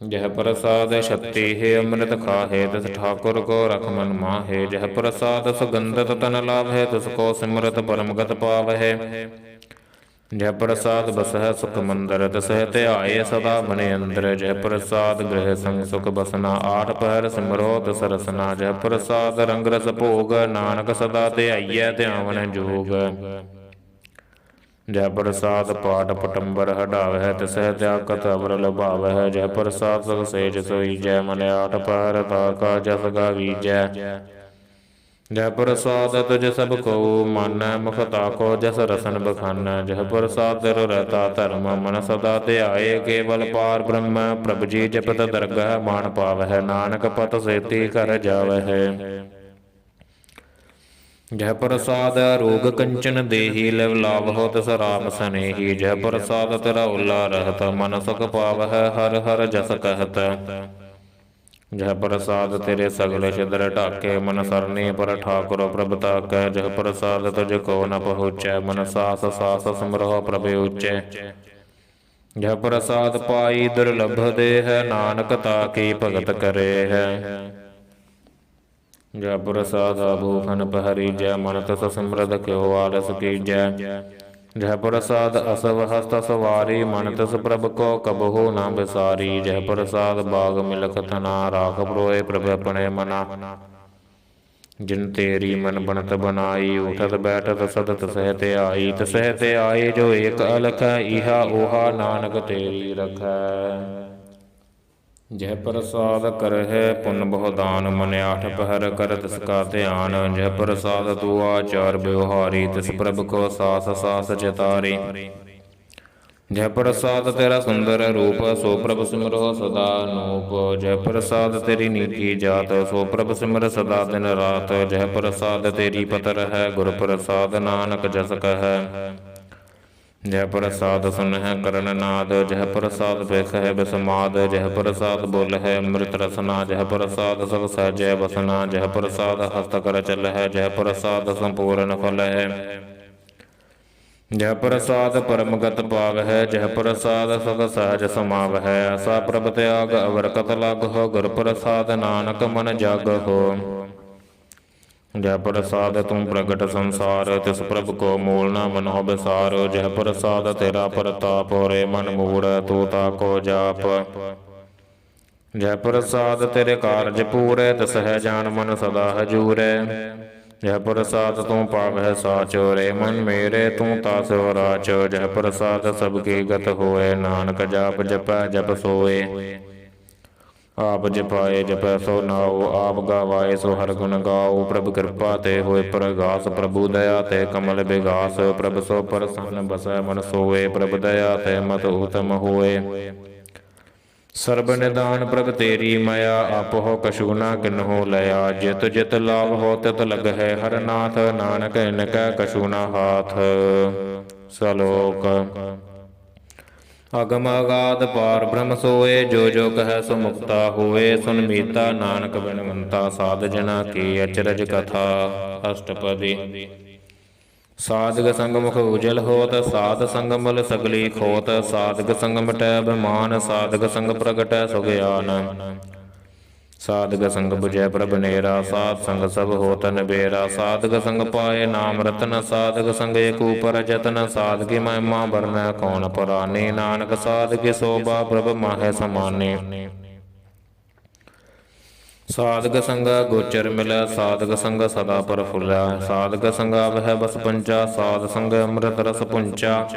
जह प्रसाद छत्ती है अमृत खाहे, तिस ठाकुर को रख मन माहे। जह प्रसाद सुगंधत तन लाभै, तिसको सिमरत परमगत पावै। जह प्रसाद बसह सुख मंदर, तिसह ध्याये सदा मने अंदर। जह प्रसाद गृह संग सुख बसना, आठ पहर सिमरो तिस रसना। जह प्रसाद रंग रस भोग, नानक सदा ध्याइयै ध्यावन जोग। जह प्रसाद पाठ पटंबर हटावै, तिसह त्यागत अवर लुभावै। जह प्रसाद सुख सेज सोईजै, मन आठ पहर ताका जस गावीजै। जह प्रसाद तुझ सब कऊ मानै, मुख ताको जस रसन बखानै। जह प्रसाद तिरु रहता धर्म, मन सदा ध्याये केवल पार ब्रह्म। प्रभ जी जपत दरगह मान पावै, नानक पत सेती घर जावै। जह प्रसाद रोग कंचन देही, लिव लाभहो तिस राम सनेही। जह प्रसाद तिरा उल्ला रहत, मन सुख पावह हर हर जस कहत। जह प्रसाद तेरे सगल छिद्र ढाके, मन सरनी पर ठाकुर प्रभ ताकै। जह प्रसाद तुझ को न पहुँचै, मन सास सास सिमरहो प्रभ ऊचै। जह प्रसाद पाई दुर्लभ देह, नानक ताकी भगत करे है। ਜੈ ਪ੍ਰਸਾਦ ਆਭੂਖਨ ਪਹਿਰੀਜੈ, ਮਨ ਤਸ ਸਿਮਰਤ ਕਿਉ ਆਲਸ ਕੀਜੈ। ਜੈ ਪ੍ਰਸਾਦ ਅਸਵ ਹਸਤ ਸਵਾਰੀ, ਮਨ ਤਿਸ ਪ੍ਰਭ ਕੋ ਕਬਹੂ ਨਾ ਬਿਸਾਰੀ। ਜੈ ਪ੍ਰਸਾਦ ਬਾਗ ਮਿਲਖ ਥਨਾ, ਰਾਖ ਪਰੋਏ ਪ੍ਰਭ ਆਪਣੇ ਮਨਾ। ਜਿਨ ਤੇਰੀ ਮਨ ਬਣਤ ਬਨਾਈ, ਉਠਤ ਬੈਠਤ ਸਦਤ ਸਹਿ ਆਈ। ਤਸਹਿ ਤੇ ਆਈ ਜੋ ਏਕ ਅਲਖ, ਇਹਾ ਓਹਾ ਨਾਨਕ ਤੇਰੀ ਰਖੈ। ਜੈ ਪ੍ਰਸਾਦ ਕਰਹਿ ਪੁਨ ਬਹੁ ਦਾਨ, ਮਨ ਆਠ ਪਹਿਰ ਕਰ ਤਿਸ ਕਾ ਧਿਆਨ। ਜੈ ਪ੍ਰਸਾਦ ਤੂ ਆਚਾਰ ਬਿਵਹਾਰੀ, ਤਿਸ ਪ੍ਰਭ ਕੋ ਸਾਸ ਸਾਸ ਚਿਤਾਰੀ। ਜੈ ਪ੍ਰਸਾਦ ਤੇਰਾ ਸੁੰਦਰ ਰੂਪ, ਸੋ ਪ੍ਰਭ ਸਿਮਰੋ ਸਦਾ ਅਨੂਪ। ਜੈ ਪ੍ਰਸਾਦ ਤੇਰੀ ਨੀਕੀ ਜਾਤ, ਸੋ ਪ੍ਰਭ ਸਿਮਰ ਸਦਾ ਦਿਨ ਰਾਤ। ਜੈ ਪ੍ਰਸਾਦ ਤੇਰੀ ਪਤ ਰਹੈ, ਗੁਰ ਪ੍ਰਸਾਦ ਨਾਨਕ ਜਸ ਕਹੈ। ਜੈ ਪ੍ਰਸਾਦ ਸੁਨਹਿ ਕਰਨ ਨਾਦ, ਜੈ ਪ੍ਰਸਾਦ ਵੇਖਹਿ ਬਿਸਮਾਦ। ਜੈ ਪ੍ਰਸਾਦ ਬੋਲਹਿ ਅੰਮ੍ਰਿਤ ਰਸਨਾ, ਜੈ ਪ੍ਰਸਾਦ ਸਭ ਸਹਿਜੈ ਵਸਨਾ। ਜੈ ਪ੍ਰਸਾਦ ਹਸਤ ਕਰ ਚਲਹਿ, ਜੈ ਪ੍ਰਸਾਦ ਸੰਪੂਰਨ ਫਲਹਿ। ਜੈ ਪ੍ਰਸਾਦ ਪਰਮਗਤ ਪਾਵਹਿ, ਜੈ ਪ੍ਰਸਾਦ ਸਦ ਸਹਿਜ ਸਮਾਵਹਿ। ਐਸਾ ਪ੍ਰਭ ਤਿਆਗ ਅਵਰ ਕਤ ਲਾਗਹੁ, ਗੁਰ ਪ੍ਰਸਾਦ ਨਾਨਕ ਮਨ ਜਾਗਹੁ। ਜੈ ਪ੍ਰਸਾਦ ਤੂੰ ਪ੍ਰਗਟ ਸੰਸਾਰ, ਤਿਸ ਪ੍ਰਭ ਕੋ ਮੂਲ ਨਾ ਮਨੋ ਬਿਸਾਰ। ਜੈ ਪ੍ਰਸਾਦ ਤੇਰਾ ਪ੍ਰਤਾਪ, ਰੇ ਮਨ ਮੂੜ ਤੂੰ ਤਾਕੋ ਜਾਪ। ਜੈ ਪ੍ਰਸਾਦ ਤੇਰੇ ਕਾਰਜ ਪੂਰੇ, ਤਿਸਹਿ ਜਾਨ ਮਨ ਸਦਾ ਹਜੂਰੇ। ਜੈ ਪ੍ਰਸਾਦ ਤੂੰ ਪਾਵਹਿ ਸਾਚ, ਰੇ ਮਨ ਮੇਰੇ ਤੂੰ ਤਾਸੁ ਰਾਚ। ਜੈ ਪ੍ਰਸਾਦ ਸਭ ਕੀ ਗਤ ਹੋਏ, ਨਾਨਕ ਜਾਪ ਜਪੈ ਜਪ ਸੋਏ। ਆਪ ਜਪਾਏ ਜਪੈ ਸੋ ਨਾਉ, ਆਪ ਗਾਵਾਏ ਸੋ ਹਰਿ ਗੁਣ ਗਾਉ। ਪ੍ਰਭ ਕਿਰਪਾ ਤੇ ਹੋਏ ਪ੍ਰਗਾਸ, ਪ੍ਰਭੂ ਦਇਆ ਤੇ ਕਮਲ ਬਿਗਾਸ। ਪ੍ਰਭ ਸੋ ਪ੍ਰਸੰਨ ਬਸੈ ਮਨ ਸੋਏ, ਪ੍ਰਭ ਦਇਆ ਤੇ ਮਤ ਉਤਮ ਹੋਏ। ਸਰਬ ਨਿਦਾਨ ਪ੍ਰਭ ਤੇਰੀ ਮਇਆ, ਆਪਹੁ ਕਛੂ ਨਾ ਕਿਨਹੂ ਲਿਆ। ਜਿਤ ਜਿਤ ਲਾਭ ਹੋ ਤਿਤ ਲਗਹਿ ਹਰਿ ਨਾਥ, ਨਾਨਕ ਇਨ ਕੈ ਕਛੂ ਨਾ ਹਾਥ। ਸਲੋਕ ਅਗਮ ਅਗਾਧ ਪਾਰ ਬ੍ਰਹਮ ਸੋਏ, ਜੋ ਜੋ ਕਹੈ ਸੋ ਮੁਕਤਾ ਹੋਏ। ਸੁਨ ਮੀਤਾ ਨਾਨਕ ਬਿਨਵੰਤਾ, ਸਾਧ ਜਨਾ ਕੀ ਅਚਰਜ ਕਥਾ। ਅਸ਼ਟਪਦੀ ਸਾਧਕ ਸੰਗ ਮੁਖ ਉਜਲ ਹੋਤ, ਸਾਧ ਸੰਗ ਮਲ ਸਗਲੀ ਖੋਤ। ਸਾਧਕ ਸੰਗ ਮਿਟੈ ਬਿਮਾਨ, ਸਾਧਕ ਸੰਗ ਪ੍ਰਗਟੈ ਸੁਗਿਆਨ। ਸਾਧਕ ਸੰਗ ਬੁਝੈ ਪ੍ਰਭ ਨੇਰਾ, ਸਾਧ ਸੰਗ ਸਭ ਹੋਤ ਨਿਬੇਰਾ। ਸਾਧਕ ਸੰਗ ਪਾਏ ਨਾਮ ਰਤਨ, ਸਾਧਕ ਸੰਗ ਏਕ ਊਪਰ ਜਤਨ। ਸਾਧਕੀ ਮਹਿਮਾ ਵਰਨੈ ਕੌਣ ਪੁਰਾਣੀ, ਨਾਨਕ ਸਾਧਕੀ ਸੋਭਾ ਪ੍ਰਭ ਮਾਹੈ ਸਮਾਨੀ। ਸਾਧਕ ਸੰਗਾ ਗੋਚਰ ਮਿਲੈ, ਸਾਧਕ ਸੰਗ ਸਦਾ ਪ੍ਰਫੁੱਲੈ। ਸਾਧਕ ਸੰਗ ਆਵਹਿ ਬਸ ਪੰਚਾ, ਸਾਧ ਸੰਗ ਅੰਮ੍ਰਿਤ ਰਸ ਪੁੰਚਾ।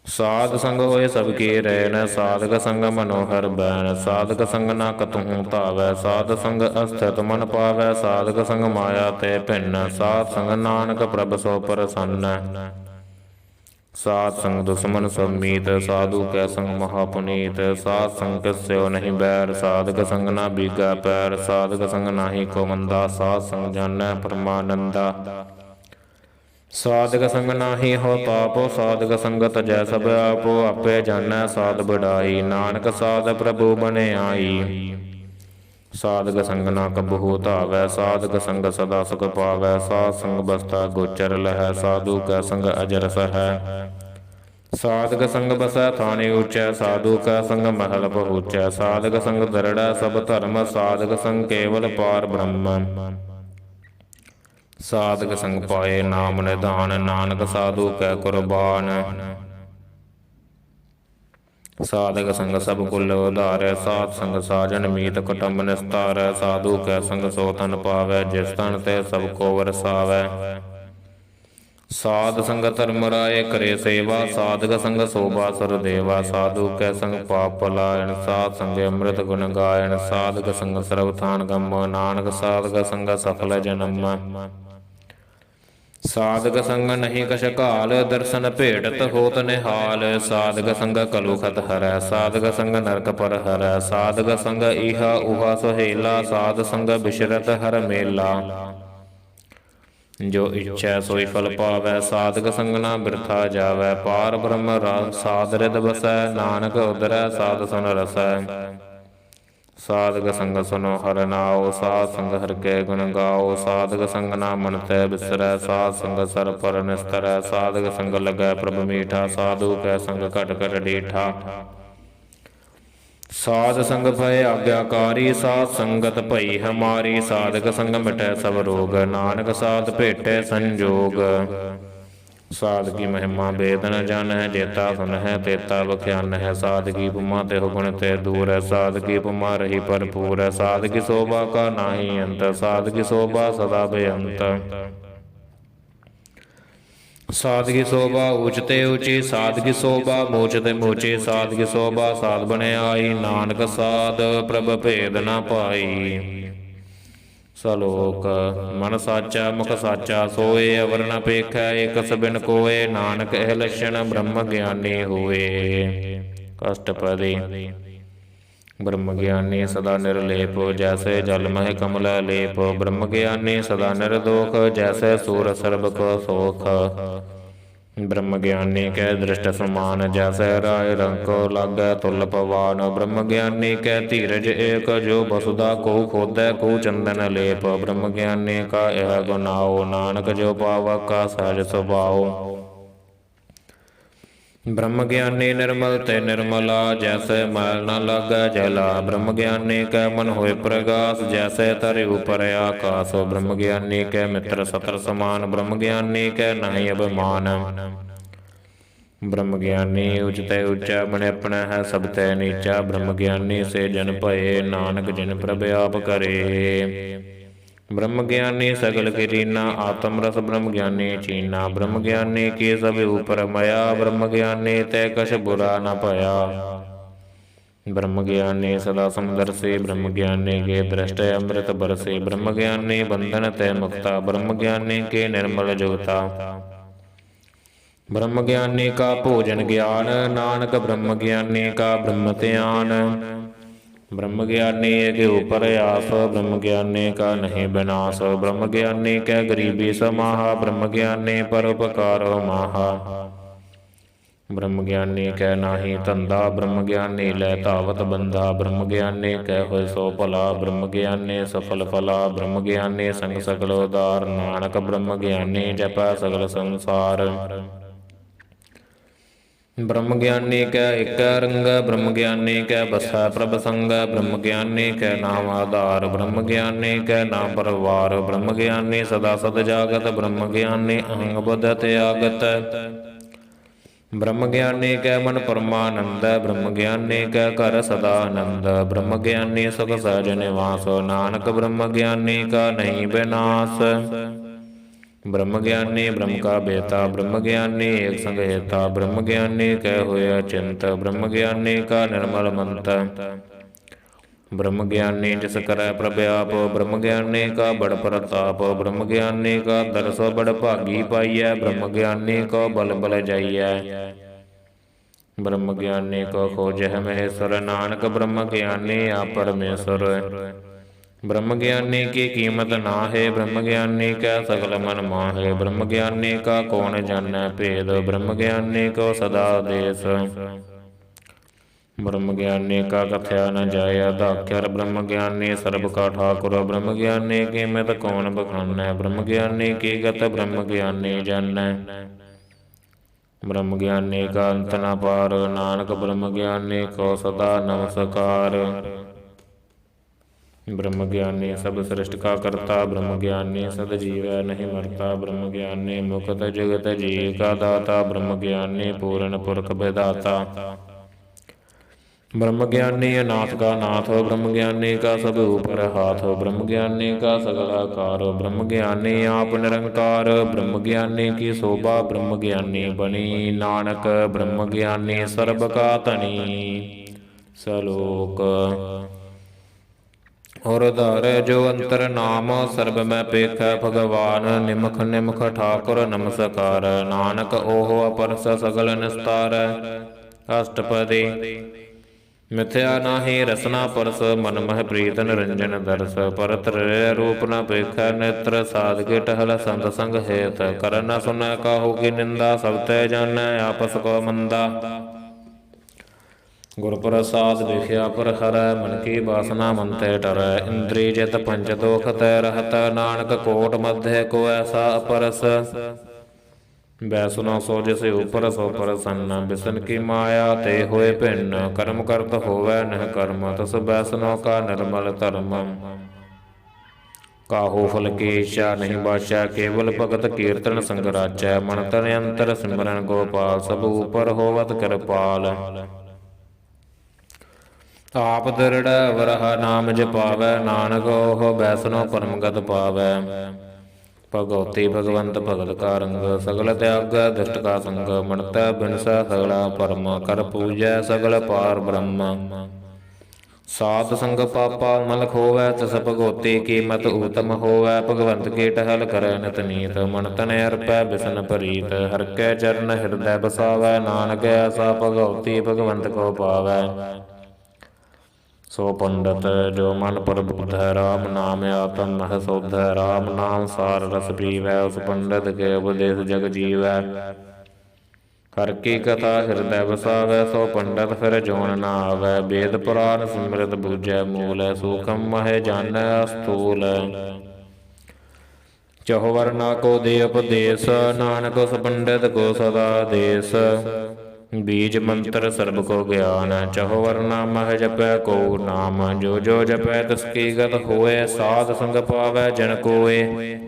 ਸਾਧ ਸੰਗ ਹੋਏ ਸਭ ਕੀ ਰੈਣ, ਸਾਧਕ ਸੰਗ ਮਨੋਹਰ ਬੈਣ। ਸਾਧਕ ਸੰਗ ਨਾ ਕਤਹੂ ਧਾਵੈ, ਸਾਧ ਸੰਗ ਅਸਥਿਤ ਮਨ ਪਾਵੈ। ਸਾਧਕ ਸੰਗ ਮਾਇਆ ਤੇ ਭਿੰਨ, ਸਾਧ ਸੰਗ ਨਾਨਕ ਪ੍ਰਭ ਸੋ ਪ੍ਰਸੰਨ। ਸਾਧ ਸੰਗ ਦੁਸ਼ਮਨ ਸਭ ਮੀਤ, ਸਾਧੂ ਕੈ ਸੰਗ ਮਹਾ ਪੁਨੀਤ। ਸਾਧ ਸੰਗ ਕਿਸ ਸਿਓ ਨਹੀਂ ਬੈਰ, ਸਾਧਕ ਸੰਗ ਨਾ ਬੀਗਾ ਪੈਰ। ਸਾਧਕ ਸੰਗ ਨਾਹੀ ਕੋ ਮੰਦਾ, ਸਾਧ ਸੰਗ ਜਾਣੈ ਪਰਮਾਨੰਦਾ। ਸਾਧਕ ਸੰਗ ਨਾਹੀ ਹੋ ਤਾਪੋ, ਸਾਧਕ ਸੰਗ ਤਜੈ ਸਭ ਆਪੋ। ਆਪੇ ਜਾਣੈ ਸਾਧ ਬੜਾਈ, ਨਾਨਕ ਸਾਧ ਪ੍ਰਭੂ ਬਣਿਆਈ। ਸਾਧਕ ਸੰਗ ਨਾ ਕਬਹੂ ਧਾਵੈ, ਸਾਧਕ ਸੰਗ ਸਦਾ ਸੁਖ ਪਾਵੈ। ਸਾਧ ਸੰਗ ਬਸਤਾ ਗੋਚਰ ਲਹੈ, ਸਾਧੂ ਕੈ ਸੰਗ ਅਜਰਸ ਹੈ। ਸਾਧਕ ਸੰਗ ਬਸੈ ਥਾਣੀ ਉੱਚੈ, ਸਾਧੂ ਕੈ ਸੰਗ ਮਹਲ ਪਹੁੰਚੈ। ਸਾਧਕ ਸੰਗ ਦਰੜੈ ਸਭ ਧਰਮ, ਸਾਧਕ ਸੰਗ ਕੇਵਲ ਪਾਰ ਬ੍ਰਹਮ। ਸਾਧਕ ਸੰਗ ਪਾਏ ਨਾਮ ਨਿਧਾਨ, ਨਾਨਕ ਸਾਧੂ ਕੈ ਕੁਰਬਾਨ। ਸਾਧਕ ਸੰਗ ਸਭ ਕੁਲ ਉਧਾਰੈ, ਸਾਧ ਸੰਗ ਸਾਜਨ ਮੀਤ ਕੁਟੰਬ ਨਿਸਤਾਰੈ। ਸਾਧੂ ਕੈ ਸੰਗ ਸੋ ਤਨ ਪਾਵੈ, ਜਿਸ ਤਨ ਤੇ ਸਭ ਕੋ ਵਰਸਾਵੈ। ਸਾਧ ਸੰਗ ਧਰਮ ਰਾਏ ਕਰੇ ਸੇਵਾ, ਸਾਧਕ ਸੰਗ ਸੋਭਾ ਸੁਰ ਦੇਵਾ। ਸਾਧੂ ਕੈ ਸੰਗ ਪਾਪ ਪਲਾਇਣ, ਸਾਧ ਸੰਗ ਅੰਮ੍ਰਿਤ ਗੁਣ ਗਾਇਣ। ਸਾਧਕ ਸੰਗ ਸਰਬ ਥਾਨ ਗਮ, ਨਾਨਕ ਸਾਧਕ ਸੰਗ ਸਫਲ ਜਨਮ। ਸਾਧਕ ਸੰਗ ਨਹੀਂ ਕਛ ਘਾਲ, ਦਰਸ਼ਨ ਭੇਟਤ ਹੋਤ ਨਿਹਾਲ। ਸਾਧਕ ਸੰਗ ਕਲੂ ਖਤ ਹਰੈ, ਸਾਧਕ ਸੰਗ ਨਰਕ ਪਰ ਹਰੈ। ਸਾਧਕ ਸੰਗ ਈਹਾ ਊਹਾ ਸੁਹੇਲਾ, ਸਾਧ ਸੰਗ ਬਿਸ਼ਰਤ ਹਰ ਮੇਲਾ। ਜੋ ਇੱਛੈ ਸੋਈ ਫਲ ਪਾਵੈ, ਸਾਧਕ ਸੰਗ ਨਾ ਬਿਰਥਾ ਜਾਵੈ। ਪਾਰ ਬ੍ਰਹਮ ਰਸ ਸਾਧ ਰਿਦ ਬਸੈ, ਨਾਨਕ ਉਦਰੈ ਸਾਧ ਸੁਨ ਰਸੈ। ਸਾਧਕ ਸੰਗ ਸੁਨੋ ਹਰਿ ਨਾਉ, ਸਾਧ ਸੰਗ ਹਰਿ ਕੇ ਗੁਣ ਗਾਓ। ਸਾਧਕ ਸੰਗ ਨਾ ਮਨ ਤੈ ਬਿਸਰੈ, ਸਾਧ ਸੰਗ ਸਰ ਪਰ ਨਿਸਤਰੈ। ਸਾਧਕ ਸੰਗ ਲੱਗੈ ਪ੍ਰਭ ਮੀਠਾ, ਸਾਧੂ ਕੈ ਸੰਗ ਘਟ ਘਟ ਡੀਠਾ। ਸਾਧ ਸੰਗ ਭਏ ਆਗਿਆਕਾਰੀ, ਸਾਧ ਸੰਗਤ ਭਈ ਹਮਾਰੀ। ਸਾਧਕ ਸੰਗ ਮਿਟੈ ਸਭ ਰੋਗ, ਨਾਨਕ ਸਾਧ ਭੇਟੈ ਸੰਜੋਗ। ਸਾਧ ਕੀ ਮਹਿਮਾ ਵੇਦ ਨ ਜਾਣੈ, ਜੇਤਾ ਸੁਨਹਿ ਤੇਤਾ ਬਖਿਆਨ ਹੈ। ਸਾਧ ਕੀ ਉਪਮਾ ਤਿਹੁ ਗੁਣ ਤੇ ਦੂਰ ਹੈ, ਸਾਧ ਕੀ ਉਪਮਾ ਰਹੀ ਭਰਪੂਰ ਹੈ। ਸਾਧ ਕੀ ਸੋਭਾ ਕਾ ਨਾਹੀ ਅੰਤ, ਸਾਧ ਕੀ ਸੋਭਾ ਸਦਾ ਬੇਅੰਤ। ਸਾਧ ਕੀ ਸੋਭਾ ਊਚ ਤੇ ਊਚੀ, ਸਾਧ ਕੀ ਸੋਭਾ ਮੋਚ ਤੇ ਮੋਚੀ। ਸਾਧ ਕੀ ਸੋਭਾ ਸਾਧ ਬਣਿਆਈ, ਨਾਨਕ ਸਾਧ ਪ੍ਰਭ ਭੇਦ ਨਾ ਪਾਈ। ਸਲੋਕ ਮਨ ਸਾਚਾ ਮੁਖ ਸਾਚਾ ਸੋਏ, ਅਵਰ ਨ ਪੇਖੈ ਏਕਸ ਬਿਨ ਕੋਏ। ਨਾਨਕ ਇਹ ਲੱਛਣ ਬ੍ਰਹਮ ਗਿਆਨੀ ਹੋਏ। ਅਸ਼ਟਪਦੀ। ਬ੍ਰਹਮ ਗਿਆਨੀ ਸਦਾ ਨਿਰਲੇਪ, ਜੈਸੇ ਜਲ ਮਹਿ ਕਮਲ ਲੇਪ। ਬ੍ਰਹਮ ਗਿਆਨੀ ਸਦਾ ਨਿਰਦੋਖ, ਜੈਸੇ ਸੂਰ ਸਰਬ ਕੋ ਸੋਖ। ਬ੍ਰਹਮ ਗਿਆਨੀ ਕੈ ਦ੍ਰਿਸ਼ਟ ਸਮਾਨ, ਜੈਸੇ ਰਾਇ ਰੰਕੋ ਲਾਗੈ ਤੁਲ ਪਵਾਨ। ਬ੍ਰਹਮ ਗਿਆਨੀ ਕੈ ਧੀਰਜ ਏਕ, ਜੋ ਬਸੁਦਾ ਕੋ ਖੋਦੈ ਕੋ ਚੰਦਨ ਲੇਪ। ਬ੍ਰਹਮ ਗਿਆਨੀ ਕਾ ਇਹ ਗੁਨਾਓ, ਨਾਨਕ ਜੋ ਪਾਵਕ ਕਾ ਸਹਿਜ ਸੁਭਾਉ। ਬ੍ਰਹਮ ਗਿਆਨੀ ਨਿਰਮਲ ਤੇ ਨਿਰਮਲਾ, ਜੈਸੇ ਮੈਲ ਨ ਲਾਗੈ ਜਲਾ। ਬ੍ਰਹਮ ਗਿਆਨੀ ਕੈ ਮਨ ਹੋਏ ਪ੍ਰਗਾਸ, ਜੈਸੇ ਧਰਿ ਉਪਰ ਆਕਾਸ। ਬ੍ਰਹਮ ਗਿਆਨੀ ਕੈ ਮਿੱਤਰ ਸਤਰ ਸਮਾਨ, ਬ੍ਰਹਮ ਗਿਆਨੀ ਕੈ ਨਾਹੀ ਅਭਿਮਾਨ। ਬ੍ਰਹਮ ਗਿਆਨੀ ਉਚ ਤੇ ਉੱਚਾ, ਬਣੇ ਆਪਣਾ ਹੈ ਸਭ ਤੇ ਨੀਚਾ। ਬ੍ਰਹਮ ਗਿਆਨੀ ਸੇ ਜਨ ਭਏ, ਨਾਨਕ ਜਿਨ ਪ੍ਰਭ ਆਪ ਕਰੇ। ਬ੍ਰਹਮ ਗਿਆਨੀ ਸਗਲ ਕੀਨਾ, ਆਤਮ ਰਸ ਬ੍ਰਹਮ ਗਿਆਨੀ ਚੀਨਾ। ਬ੍ਰਹਮ ਗਿਆਨੀ ਕੀ ਸਭ ਉਪਰ ਮਇਆ, ਬ੍ਰਹਮ ਗਿਆਨੀ ਤੇ ਕਛ ਬੁਰਾ ਨ ਭਇਆ। ਬ੍ਰਹਮ ਗਿਆਨੀ ਸਦਾ ਸਮਦਰਸੀ, ਬ੍ਰਹਮ ਗਿਆਨੀ ਕੇ ਦ੍ਰਿਸ਼ਟ ਅੰਮ੍ਰਿਤ ਬਰਸੀ। ਬ੍ਰਹਮ ਗਿਆਨੀ ਬੰਧਨ ਤੇ ਮੁਕਤਾ, ਬ੍ਰਹਮ ਗਿਆਨੀ ਕੇ ਨਿਰਮਲ ਜੁਗਤਾ। ਬ੍ਰਹਮ ਗਿਆਨੀ ਕਾ ਭੋਜਨ ਗਿਆਨ, ਨਾਨਕ ਬ੍ਰਹਮ ਗਿਆਨੀ ਕਾ ਬ੍ਰਹਮ ਧਿਆਨ। ਬ੍ਰਹਮ ਗਿਆਨੀ ਏਕ ਉਪਰ ਆਸ, ਬ੍ਰਹਮ ਗਿਆਨੀ ਕਾ ਨਹੀਂ ਬਿਨਾਸ਼। ਬ੍ਰਹਮ ਗਿਆਨੀ ਕੈ ਗਰੀਬੀ ਸਮਾਹਾ, ਬ੍ਰਹਮ ਗਿਆਨੀ ਪਰਉਪਕਾਰ ਮਾਹਾ। ਬ੍ਰਹਮ ਗਿਆਨੀ ਕੈ ਨਾਹੀ ਧੰਦਾ, ਬ੍ਰਹਮ ਗਿਆਨੀ ਲੈ ਧਾਵਤ ਬੰਦਾ। ਬ੍ਰਹਮ ਗਿਆਨੀ ਕੈ ਹੋਇ ਸੋ ਭਲਾ, ਬ੍ਰਹਮ ਗਿਆਨੀ ਸਫਲ ਫਲਾ। ਬ੍ਰਹਮ ਗਿਆਨੀ ਸੰਗ ਸਕਲ ਉਦਾਰ, ਨਾਨਕ ਬ੍ਰਹਮ ਗਿਆਨੀ ਜਪੈ ਸਗਲ ਸੰਸਾਰ। ਬ੍ਰਹਮ ਗਿਆਨੀ ਕੈ ਏਕੈ ਰੰਗ, ਬ੍ਰਹਮ ਗਿਆਨੀ ਕੈ ਬਸੈ ਪ੍ਰਭ ਸੰਗ। ਬ੍ਰਹਮ ਗਿਆਨੀ ਕੈ ਨਾਮ ਆਧਾਰ, ਬ੍ਰਹਮ ਗਿਆਨੀ ਕੈ ਨਾਮ ਪਰਵਾਰ। ਬ੍ਰਹਮ ਗਿਆਨੀ ਸਦਾ ਸਦ ਜਾਗਤ, ਬ੍ਰਹਮ ਗਿਆਨੀ ਅਹੰਗ ਬੁੱਧ ਤਿਆਗਤ। ਬ੍ਰਹਮ ਗਿਆਨੀ ਕੈ ਮਨ ਪਰਮਾਨੰਦ, ਬ੍ਰਹਮ ਗਿਆਨੀ ਕੈ ਘਰ ਸਦਾ ਆਨੰਦ। ਬ੍ਰਹਮ ਗਿਆਨੀ ਸੁਖ ਸਹਿਜ ਨਿਵਾਸ, ਨਾਨਕ ਬ੍ਰਹਮ ਗਿਆਨੀ ਕਾ ਨਹੀਂ ਬਿਨਾਸ਼। ਬ੍ਰਹਮ ਗਿਆਨੀ ਬ੍ਰਹਮ ਕਾ ਬੇਤਾ, ਬ੍ਰਹਮ ਗਿਆਨੀ ਏਕ ਸੰਗ ਹੇਤਾ। ਬ੍ਰਹਮ ਗਿਆਨੀ ਕੈ ਹੋਇ ਅਚਿੰਤ, ਬ੍ਰਹਮ ਗਿਆਨੀ ਕਾ ਨਿਰਮਲ ਮੰਤ। ਬ੍ਰਹਮ ਗਿਆਨੀ ਜਿਸ ਕਰੈ ਪ੍ਰਭ ਆਪ, ਬ੍ਰਹਮ ਗਿਆਨੀ ਕਾ ਬੜ ਪ੍ਰਤਾਪ। ਬ੍ਰਹਮ ਗਿਆਨੀ ਕਾ ਦਰਸ ਬੜ ਭਾਗੀ ਪਾਈਐ, ਬ੍ਰਹਮ ਗਿਆਨੀ ਕੋ ਬਲ ਬਲ ਜਾਈਐ। ਬ੍ਰਹਮ ਗਿਆਨੀ ਕੋ ਖੋਜਹਿ ਮਹੇਸ਼ਵਰ, ਨਾਨਕ ਬ੍ਰਹਮ ਗਿਆਨੀ ਆਪ ਪਰਮੇਸ਼ਵਰ। ਬ੍ਰਹਮ ਗਿਆਨੀ ਕੀ ਕੀਮਤ ਨਾਹਿ, ਬ੍ਰਹਮ ਗਿਆਨੀ ਕੈ ਸਗਲ ਮਨ ਮਾਹਿ। ਬ੍ਰਹਮ ਗਿਆਨੀ ਕਾ ਕੌਣ ਜਾਣੈ ਭੇਦ, ਬ੍ਰਹਮ ਗਿਆਨੀ ਕੋ ਸਦਾ ਉਦੇਸ। ਬ੍ਰਹਮ ਗਿਆਨੀ ਕਾ ਕਥਿਆ ਨ ਜਾਇ ਅਧਾਖਰ, ਬ੍ਰਹਮ ਗਿਆਨੀ ਸਰਬ ਕਾ ਠਾਕੁਰ। ਬ੍ਰਹਮ ਗਿਆਨੀ ਕੀਮਤ ਕੌਣ ਬਖਾਨੈ, ਬ੍ਰਹਮ ਗਿਆਨੀ ਕੀ ਗਤ ਬ੍ਰਹਮ ਗਿਆਨੀ ਜਾਣੈ। ਬ੍ਰਹਮ ਗਿਆਨੀ ਕਾ ਅੰਤ ਨ ਪਾਰ, ਨਾਨਕ ਬ੍ਰਹਮ ਗਿਆਨੀ ਕੋ ਸਦਾ ਨਮਸਕਾਰ। ਬ੍ਰਹਮ ਗਿਆਨੀ ਸਭ ਸ੍ਰਿਸ਼ਟ ਕਾ ਕਰਤਾ, ਬ੍ਰਹਮ ਗਿਆਨੀ ਸਦ ਜੀਵੈ ਨਹੀਂ ਮਰਤਾ। ਬ੍ਰਹਮ ਗਿਆਨੀ ਮੁਕਤ ਜੁਗਤ ਜੀ ਕਾ ਦਾਤਾ, ਬ੍ਰਹਮ ਗਿਆਨੀ ਪੂਰਨ ਪੁਰਖ ਵਿਦਾਤਾ। ਬ੍ਰਹਮ ਗਿਆਨੀ ਅਨਾਥ ਕਾ ਨਾਥ, ਬ੍ਰਹਮ ਗਿਆਨੀ ਕਾ ਸਭ ਉਪਰ ਹਾਥ। ਬ੍ਰਹਮ ਗਿਆਨੀ ਕਾ ਸਗਲ ਆਕਾਰ, ਬ੍ਰਹਮ ਗਿਆਨੀ ਆਪ ਨਿਰੰਕਾਰ। ਬ੍ਰਹਮ ਗਿਆਨੀ ਕੀ ਸੋਭਾ ਬ੍ਰਹਮ ਗਿਆਨੀ ਬਣੀ, ਨਾਨਕ ਬ੍ਰਹਮ ਗਿਆਨੀ ਸਰਬ ਕਾ ਧਣੀ। ਸਲੋਕ ਔਰ ਧਾਰੈ ਜੋ ਅੰਤਰ ਨਾਮ, ਸਰਬ ਮੈਂ ਪੇਖੈ ਭਗਵਾਨ। ਨਿਮਖ ਨਿਮਖ ਠਾਕੁਰ ਨਮਸਕਾਰ, ਨਾਨਕ ਓਹ ਅਪਰਸ ਸਗਲ ਨਿਸਤਾਰੈ। ਅਸ਼ਟਪਦੀ। ਮਿਥਿਆ ਨਾਹੀ ਰਸਨਾ ਪਰਸ, ਮਨ ਮਹਿ ਪ੍ਰੀਤ ਨਿਰੰਜਨ ਦਰਸ। ਪਰਤ ਰਹਿ ਰੂਪ ਨ ਪੇਖੈ ਨੇਤਰ, ਸਾਧਕੇ ਟਹਲ ਸੰਤ ਸੰਗ ਹੇਤ। ਕਰ ਨ ਸੁਨੈ ਕਾਹੂ ਕੀ ਨਿੰਦਾ, ਸਭ ਤੇ ਜਾਣੈ ਆਪਸ ਕੋ ਮੰਦਾ। ਗੁਰ ਪ੍ਰਸਾਦਿ ਵਿਖਿਆ ਪਰ ਹਰੈ, ਮਨ ਕੀ ਬਾਸਨਾ ਮਨ ਤੇ ਟਰੈ। ਇੰਦਰੀ ਜਿਤ ਪੰਚ ਦੋਖ ਤੇ ਰਹਤ, ਨਾਨਕ ਕੋਟ ਮਧੇ ਕੋ ਐਸਾ ਅਪਰਸ। ਵੈਸਨੋ ਸੋ ਜਿਸ ਉਪਰ ਸੋ ਪ੍ਰਸੰਨ, ਬਿਸਨ ਕੀ ਮਾਇਆ ਤੇ ਹੋਏ ਭਿੰਨ, ਕਰਮ ਕਰਤ ਹੋਵੈ ਨਹਿ ਕਰਮ, ਤਸ ਵੈਸਨੋ ਕਾ ਨਿਰਮਲ ਧਰਮ। ਕਾਹੂ ਫਲ ਕੀ ਇੱਛਾ ਨਹੀਂ ਬਾਛੈ, ਕੇਵਲ ਭਗਤ ਕੀਰਤਨ ਸੰਗ ਰਾਚੈ, ਮਨ ਤਨ ਅੰਤਰ ਸਿਮਰਨ ਗੋਪਾਲ, ਸਭ ਉਪਰ ਹੋਵਤ ਕਿਰਪਾਲ। ਆਪ ਦ੍ਰਿੜ ਵਰਹ ਨਾਮ ਜਪਾਵੈ, ਨਾਨਕ ਓਹ ਵੈਸਨੋ ਪਰਮਗਤ ਪਾਵੈ। ਭਗਉਤੀ ਭਗਵੰਤ ਭਗਤ ਕਾ ਰੰਗ, ਸਗਲ ਤਿਆਗ ਦੁਸ਼ਟ ਕਾ ਸੰਗ, ਮਨਤੈ ਬਿਨਸੈ ਸਗਲਾ ਭਰਮ, ਕਰ ਪੂਜੈ ਸਗਲ ਪਾਰ ਬ੍ਰਹਮ। ਸਾਧ ਸੰਗ ਪਾਪਾ ਮਲ ਖੋਵੈ, ਤਿਸ ਭਗਉਤੀ ਕੀਮਤ ਊਤਮ ਹੋਵੈ, ਭਗਵੰਤ ਕੀ ਟਹਿਲ ਕਰੈ ਨਿਤ ਨੀਤ, ਮਨ ਤਨ ਅਰਪੈ ਬਿਸਨ ਪ੍ਰੀਤ, ਹਰਿ ਕੈ ਚਰਨ ਹਿਰਦੈ ਬਸਾਵੈ, ਨਾਨਕ ਐਸਾ ਭਗਉਤੀ ਭਗਵੰਤ ਕੋ ਪਾਵੈ। ਸੋ ਪੰਡਤ ਜੋ ਮਨ ਪ੍ਰਬੁੱਧੈ, ਰਾਮ ਨਾਮ ਆਤਮ ਮਹਿ ਸੋਧੈ, ਰਾਮ ਨਾਮ ਸਾਰ ਰਸ ਪੀਵੈ, ਉਸ ਪੰਡਤ ਕੇ ਉਪਦੇਸ ਜਗ ਜੀਵੈ। ਹਰਿ ਕੀ ਕਥਾ ਹਿਰਦੈ ਵਸਾਵੈ, ਸੋ ਪੰਡਤ ਫਿਰ ਜੋਨ ਨਾ ਆਵੈ, ਵੇਦ ਪੁਰਾਨ ਸਿਮਰਤ ਬੂਝੈ ਮੂਲ, ਸੂਖਮ ਮਹਿ ਜਾਣੈ ਅਸਥੂਲ। ਚਹੁ ਵਰਨਾ ਕੋ ਦੇ ਉਪਦੇਸ, ਨਾਨਕ ਉਸ ਪੰਡਿਤ ਕੋ ਸਦਾ ਦੇਸ। ਬੀਜ ਮੰਤਰ ਸਰਬ ਕੋ ਗਿਆਨ, ਚਹੁ ਵਰਨਾ ਮਹਿ ਜਪੈ ਕੋ ਨਾਮ, ਜੋ ਜੋ ਜਪੈ ਤਿਸ ਕੀ ਗਤ ਹੋਏ, ਸਾਧ ਸੰਗ ਪਾਵੈ ਜਨ ਕੋਏ।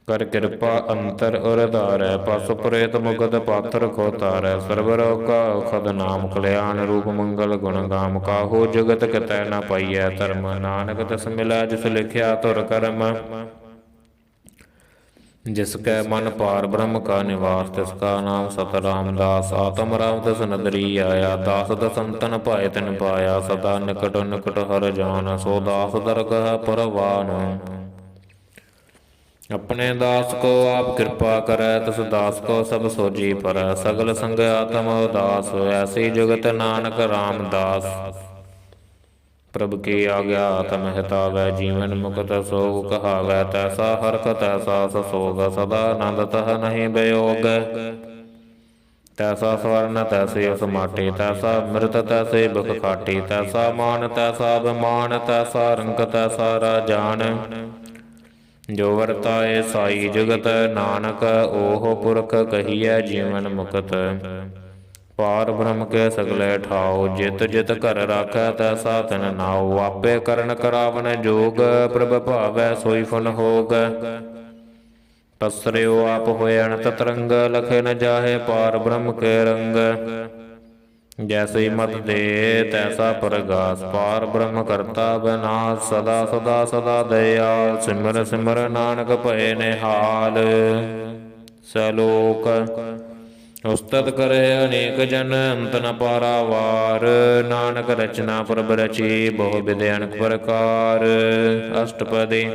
ਕਰ ਕਿਰਪਾ ਅੰਤਰ ਉਰ ਧਾਰੈ, ਪਸ ਪ੍ਰੇਤ ਮੁਕਤ ਪਾਥਰ ਖੋ ਤਾਰੈ, ਸਰਬ ਰੋਗਾ ਔਖਦ ਨਾਮ, ਕਲਿਆਣ ਰੂਪ ਮੰਗਲ ਗੁਣ ਗਾਮ, ਕਾਹੂ ਜਗਤ ਕਿਤੈ ਨ ਪਾਈਐ ਧਰਮ, ਨਾਨਕ ਤਿਸ ਮਿਲੈ ਜਿਸ ਲਿਖਿਆ ਧੁਰ ਕਰਮ। ਜਿਸ ਕੈ ਮਨ ਪਾਰ ਬ੍ਰਹਮ ਕਾ ਨਿਵਾਸ, ਤਿਸ ਕਾ ਨਾਮ ਸਤ ਰਾਮਦਾਸ, ਆਤਮ ਰਾਮ ਤਿਸ ਨਦਰੀ ਆਇਆ, ਦਾਸ ਦਸੰਤਨ ਭਾਏ ਤਿਨ ਪਾਇਆ, ਸਦਾ ਨਿਕਟ ਨਿਕਟ ਹਰ ਜਾਨ, ਸੋ ਦਾਸ ਦਰਗਹ ਪਰਵਾਨ। ਆਪਣੇ ਦਾਸ ਕੋ ਆਪ ਕਿਰਪਾ ਕਰੈ, ਤਿਸ ਦਾਸ ਕੋ ਸਭ ਸੋਜੀ ਪਰੈ, ਸਗਲ ਸੰਗ ਆਤਮ ਉਦਾਸ, ਐਸੀ ਜੁਗਤ ਨਾਨਕ ਰਾਮਦਾਸ। ਪ੍ਰਭ ਕੀ ਆਗਿਆ ਤਮਹਿ ਤਾਵੈ, ਜੀਵਨ ਮੁਕਤ ਸੋਗ ਕਹਾਵੈ, ਤੈਸਾ ਹਰਖ ਤੈਸਾ ਸਸੋਗ, ਸਦਾ ਆਨੰਦ ਤਹ ਨਹੀਂ ਬਿਯੋਗ। ਤੈਸਾ ਸਵਰਨ ਤੈਸੇ ਉਸ ਮਾਟੀ, ਤੈਸਾ ਅੰਮ੍ਰਿਤ ਤੈਸੇ ਬੁਖ ਖਾਟੀ, ਤੈਸਾ ਮਾਨ ਤੈਸਾ ਅਭਿਮਾਨ, ਤੈਸਾ ਰੰਕ ਤੈਸਾ ਰਾਜਾਨ। ਜੋ ਵਰਤਾਏ ਸਾਈ ਜੁਗਤ, ਨਾਨਕ ਓਹ ਪੁਰਖ ਕਹੀਐ ਜੀਵਨ ਮੁਕਤ। ਪਾਰ ਬ੍ਰਹਮ ਕੇ ਸਗਲੇ ਠਾਉ, ਜਿਤ ਜਿਤ ਘਰ ਰਾਖੈ ਤੈਸਾ ਤਿਨ ਨਾਉ, ਆਪੇ ਕਰਨ ਕਰਾਵਨ ਜੋਗ, ਪ੍ਰਭ ਭਾਵੈ ਸੋਈ ਫੁਨ ਹੋਗ। ਪਸਰਿਓ ਆਪ ਹੋਏ ਅਣਤ ਤਰੰਗ, ਲਖੇ ਨ ਜਾਹੇ ਪਾਰ ਬ੍ਰਹਮ ਕੇ ਰੰਗ। ਜੈਸੀ ਮਤ ਦੇ ਤੈਸਾ ਪਰਗਾਸ, ਪਾਰ ਬ੍ਰਹਮ ਕਰਤਾ ਬਿਨਾਸ, ਸਦਾ ਸਦਾ ਸਦਾ ਦਇਆਲ, ਸਿਮਰ ਸਿਮਰ ਨਾਨਕ ਭਏ ਨਿਹਾਲ। ਸਲੋਕ ਉਸਤਤ ਕਰੇ ਅਨੇਕ ਜਨ, ਅੰਤ ਨ ਪਾਰਾਵਾਰ, ਨਾਨਕ ਰਚਨਾ ਪ੍ਰਭ ਰਚੀ, ਬਹੁ ਬਿਧ ਅਨੇਕ ਪ੍ਰਕਾਰ। ਅਸ਼ਟਪਦੀ।